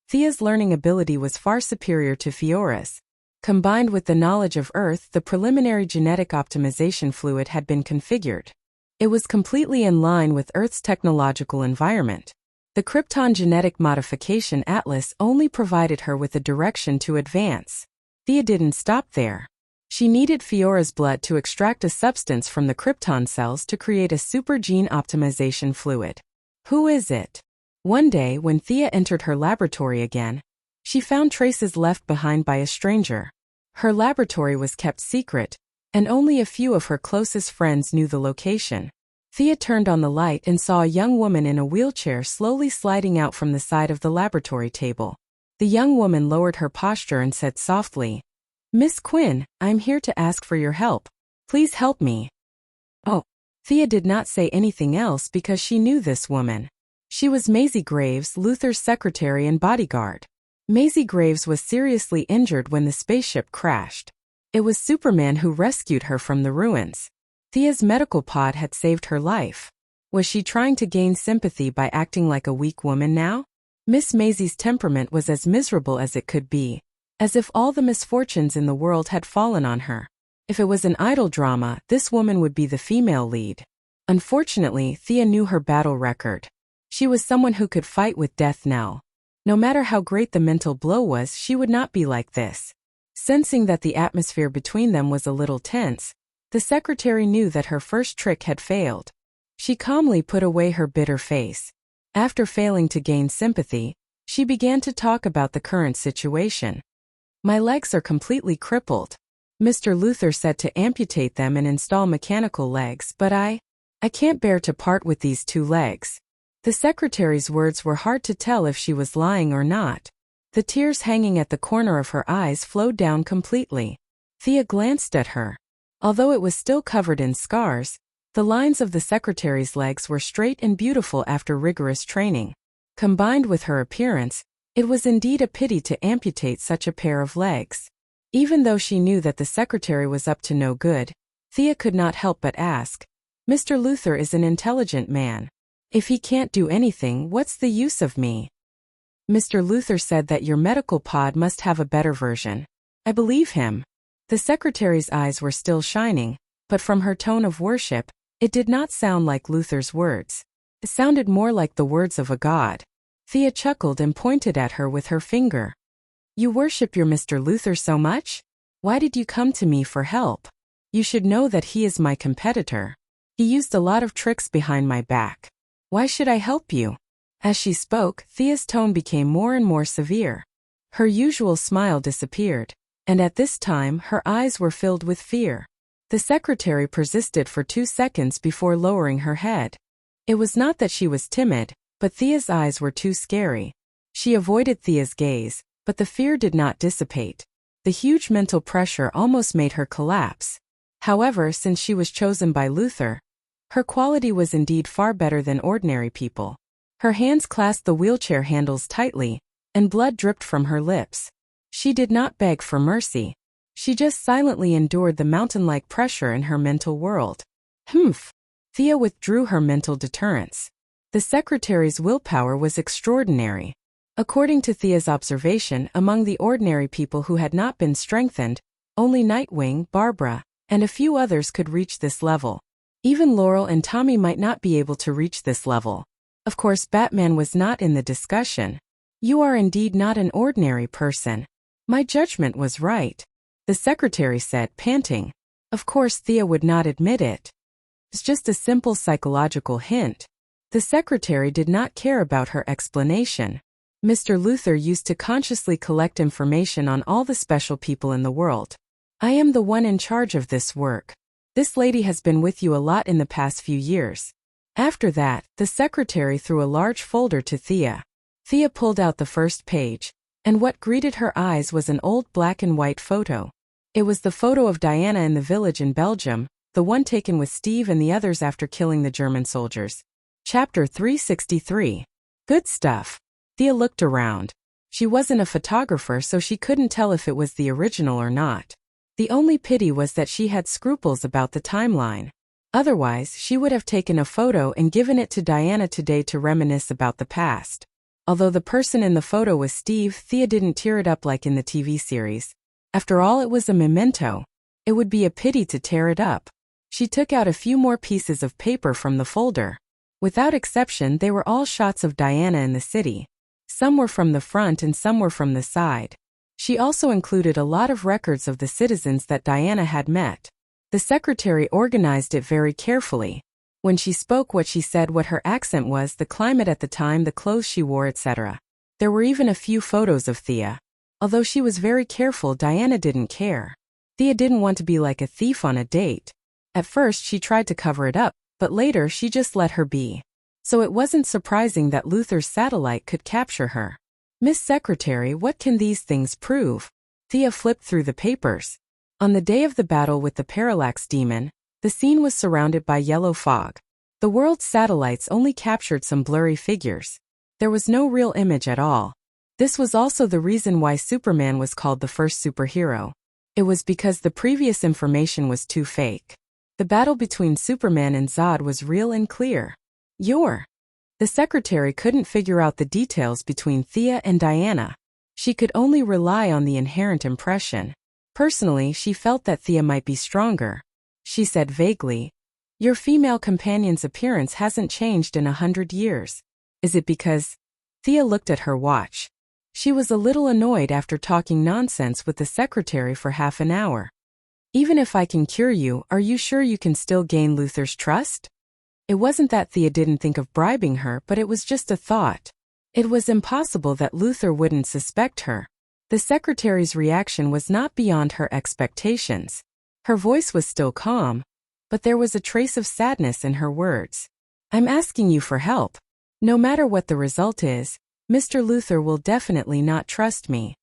Thea's learning ability was far superior to Fiora's. Combined with the knowledge of Earth, the preliminary genetic optimization fluid had been configured. It was completely in line with Earth's technological environment. The Krypton Genetic Modification Atlas only provided her with a direction to advance. Thea didn't stop there. She needed Fiora's blood to extract a substance from the Krypton cells to create a super gene optimization fluid. Who is it? One day, when Thea entered her laboratory again, she found traces left behind by a stranger. Her laboratory was kept secret, and only a few of her closest friends knew the location. Thea turned on the light and saw a young woman in a wheelchair slowly sliding out from the side of the laboratory table. The young woman lowered her posture and said softly, "Miss Quinn, I'm here to ask for your help. Please help me." Oh. Thea did not say anything else because she knew this woman. She was Maisie Graves, Luther's secretary and bodyguard. Maisie Graves was seriously injured when the spaceship crashed. It was Superman who rescued her from the ruins. Thea's medical pod had saved her life. Was she trying to gain sympathy by acting like a weak woman now? Miss Maisie's temperament was as miserable as it could be, as if all the misfortunes in the world had fallen on her. If it was an idol drama, this woman would be the female lead. Unfortunately, Thea knew her battle record. She was someone who could fight with death now. No matter how great the mental blow was, she would not be like this. Sensing that the atmosphere between them was a little tense, the secretary knew that her first trick had failed. She calmly put away her bitter face. After failing to gain sympathy, she began to talk about the current situation. "My legs are completely crippled. Mr. Luther said to amputate them and install mechanical legs, but I can't bear to part with these 2 legs." The secretary's words were hard to tell if she was lying or not. The tears hanging at the corner of her eyes flowed down completely. Thea glanced at her. Although it was still covered in scars, the lines of the secretary's legs were straight and beautiful after rigorous training. Combined with her appearance, it was indeed a pity to amputate such a pair of legs. Even though she knew that the secretary was up to no good, Thea could not help but ask, "Mr. Luther is an intelligent man. If he can't do anything, what's the use of me?" "Mr. Luther said that your medical pod must have a better version." "I believe him." The secretary's eyes were still shining, but from her tone of worship, it did not sound like Luther's words. It sounded more like the words of a god. Thea chuckled and pointed at her with her finger. You worship your Mr. Luther so much? Why did you come to me for help? You should know that he is my competitor. He used a lot of tricks behind my back. Why should I help you? As she spoke, Thea's tone became more and more severe. Her usual smile disappeared, and at this time her eyes were filled with fear. The secretary persisted for 2 seconds before lowering her head. It was not that she was timid, but Thea's eyes were too scary. She avoided Thea's gaze, but the fear did not dissipate. The huge mental pressure almost made her collapse. However, since she was chosen by Luther, her quality was indeed far better than ordinary people. Her hands clasped the wheelchair handles tightly, and blood dripped from her lips. She did not beg for mercy. She just silently endured the mountain-like pressure in her mental world. Humph! Thea withdrew her mental deterrence. The secretary's willpower was extraordinary. According to Thea's observation, among the ordinary people who had not been strengthened, only Nightwing, Barbara, and a few others could reach this level. Even Laurel and Tommy might not be able to reach this level. Of course, Batman was not in the discussion. You are indeed not an ordinary person. My judgment was right, the secretary said, panting. Of course, Thea would not admit it. It's just a simple psychological hint. The secretary did not care about her explanation. Mr. Luther used to consciously collect information on all the special people in the world. I am the one in charge of this work. This lady has been with you a lot in the past few years. After that, the secretary threw a large folder to Thea. Thea pulled out the first page, and what greeted her eyes was an old black and white photo. It was the photo of Diana in the village in Belgium, the one taken with Steve and the others after killing the German soldiers. Chapter 363. Good stuff. Thea looked around. She wasn't a photographer, so she couldn't tell if it was the original or not. The only pity was that she had scruples about the timeline. Otherwise, she would have taken a photo and given it to Diana today to reminisce about the past. Although the person in the photo was Steve, Thea didn't tear it up like in the TV series. After all, it was a memento. It would be a pity to tear it up. She took out a few more pieces of paper from the folder. Without exception, they were all shots of Diana in the city. Some were from the front and some were from the side. She also included a lot of records of the citizens that Diana had met. The secretary organized it very carefully. When she spoke, what she said, what her accent was, the climate at the time, the clothes she wore, etc. There were even a few photos of Thea. Although she was very careful, Diana didn't care. Thea didn't want to be like a thief on a date. At first she tried to cover it up, but later she just let her be. So it wasn't surprising that Luther's satellite could capture her. Miss Secretary, what can these things prove? Thea flipped through the papers. On the day of the battle with the Parallax Demon, the scene was surrounded by yellow fog. The world's satellites only captured some blurry figures. There was no real image at all. This was also the reason why Superman was called the first superhero. It was because the previous information was too fake. The battle between Superman and Zod was real and clear. The secretary couldn't figure out the details between Thea and Diana. She could only rely on the inherent impression. Personally, she felt that Thea might be stronger. She said vaguely, "Your female companion's appearance hasn't changed in 100 years. Is it because?" Thea looked at her watch. She was a little annoyed after talking nonsense with the secretary for half an hour. "Even if I can cure you, are you sure you can still gain Luther's trust?" It wasn't that Thea didn't think of bribing her, but it was just a thought. It was impossible that Luther wouldn't suspect her. The secretary's reaction was not beyond her expectations. Her voice was still calm, but there was a trace of sadness in her words. "I'm asking you for help. No matter what the result is, Mr. Luther will definitely not trust me."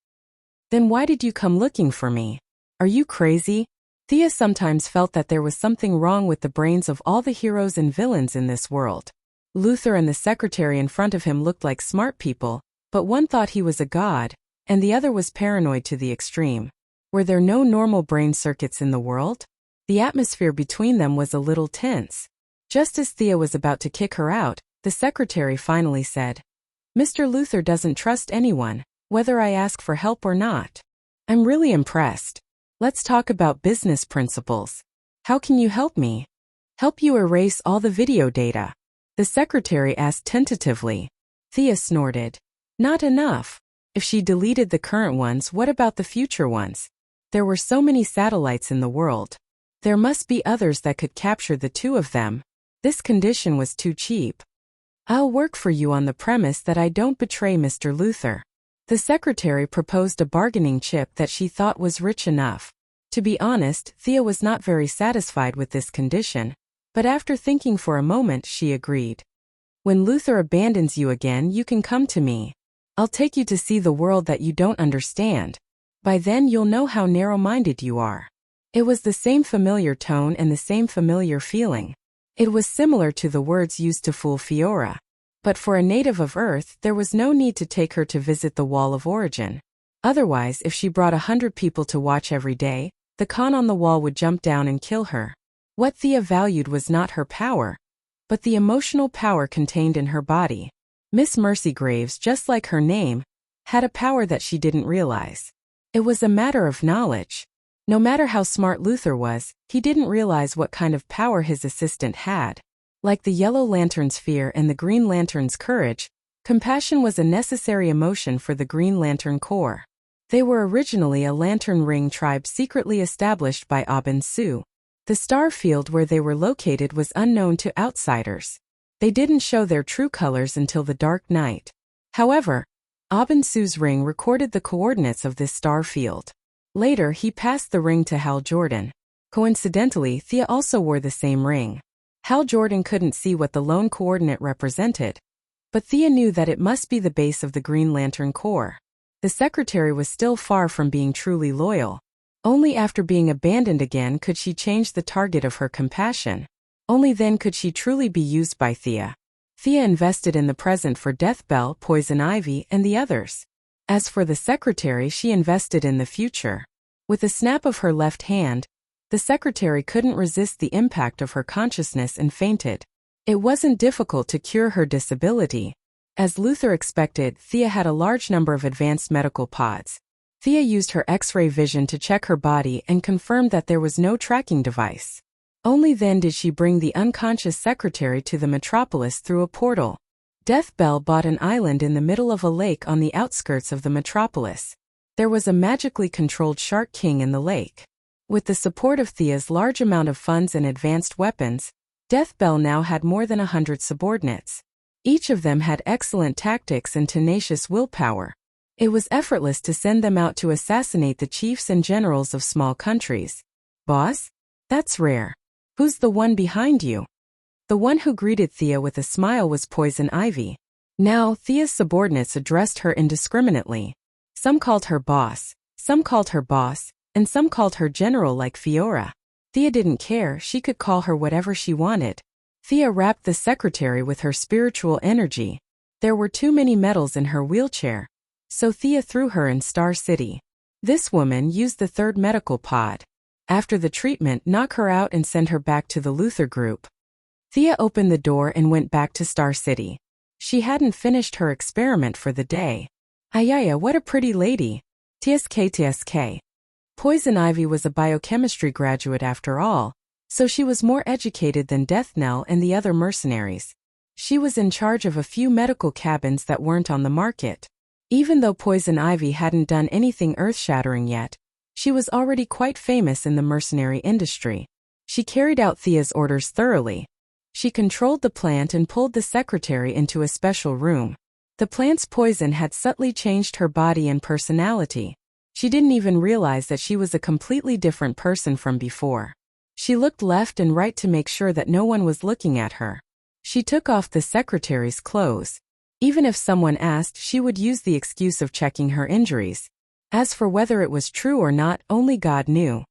"Then why did you come looking for me? Are you crazy?" Thea sometimes felt that there was something wrong with the brains of all the heroes and villains in this world. Luther and the secretary in front of him looked like smart people, but one thought he was a god, and the other was paranoid to the extreme. Were there no normal brain circuits in the world? The atmosphere between them was a little tense. Just as Thea was about to kick her out, the secretary finally said, "Mr. Luther doesn't trust anyone, whether I ask for help or not." "I'm really impressed. Let's talk about business principles. How can you help me? Help you erase all the video data? The secretary asked tentatively. Thea snorted. Not enough. If she deleted the current ones, what about the future ones? There were so many satellites in the world. There must be others that could capture the two of them. This condition was too cheap. I'll work for you on the premise that I don't betray Mr. Luther. The secretary proposed a bargaining chip that she thought was rich enough. To be honest, Thea was not very satisfied with this condition, but after thinking for a moment, she agreed. When Luther abandons you again, you can come to me. I'll take you to see the world that you don't understand. By then you'll know how narrow-minded you are. It was the same familiar tone and the same familiar feeling. It was similar to the words used to fool Fiora. But for a native of Earth, there was no need to take her to visit the Wall of Origin. Otherwise, if she brought 100 people to watch every day, the Khan on the wall would jump down and kill her. What Thea valued was not her power, but the emotional power contained in her body. Miss Mercy Graves, just like her name, had a power that she didn't realize. It was a matter of knowledge. No matter how smart Luther was, he didn't realize what kind of power his assistant had. Like the Yellow Lantern's fear and the Green Lantern's courage, compassion was a necessary emotion for the Green Lantern Corps. They were originally a Lantern Ring tribe secretly established by Abin Su. The star field where they were located was unknown to outsiders. They didn't show their true colors until the dark night. However, Abin Su's ring recorded the coordinates of this star field. Later, he passed the ring to Hal Jordan. Coincidentally, Thea also wore the same ring. Hal Jordan couldn't see what the lone coordinate represented, but Thea knew that it must be the base of the Green Lantern Corps. The secretary was still far from being truly loyal. Only after being abandoned again could she change the target of her compassion. Only then could she truly be used by Thea. Thea invested in the present for Deathbell, Poison Ivy, and the others. As for the secretary, she invested in the future. With a snap of her left hand, the secretary couldn't resist the impact of her consciousness and fainted. It wasn't difficult to cure her disability. As Luther expected, Thea had a large number of advanced medical pods. Thea used her X-ray vision to check her body and confirmed that there was no tracking device. Only then did she bring the unconscious secretary to the metropolis through a portal. Deathbell bought an island in the middle of a lake on the outskirts of the metropolis. There was a magically controlled Shark King in the lake. With the support of Thea's large amount of funds and advanced weapons, Deathbell now had more than 100 subordinates. Each of them had excellent tactics and tenacious willpower. It was effortless to send them out to assassinate the chiefs and generals of small countries. Boss? That's rare. Who's the one behind you? The one who greeted Thea with a smile was Poison Ivy. Now, Thea's subordinates addressed her indiscriminately. Some called her boss, and some called her general like Fiora. Thea didn't care, she could call her whatever she wanted. Thea wrapped the secretary with her spiritual energy. There were too many metals in her wheelchair, so Thea threw her in Star City. This woman used the third medical pod. After the treatment, knock her out and send her back to the Luther group. Thea opened the door and went back to Star City. She hadn't finished her experiment for the day. Ayaya, what a pretty lady. TSK. Poison Ivy was a biochemistry graduate after all, so she was more educated than Deathnell and the other mercenaries. She was in charge of a few medical cabins that weren't on the market. Even though Poison Ivy hadn't done anything earth-shattering yet, she was already quite famous in the mercenary industry. She carried out Thea's orders thoroughly. She controlled the plant and pulled the secretary into a special room. The plant's poison had subtly changed her body and personality. She didn't even realize that she was a completely different person from before. She looked left and right to make sure that no one was looking at her. She took off the secretary's clothes. Even if someone asked, she would use the excuse of checking her injuries. As for whether it was true or not, only God knew.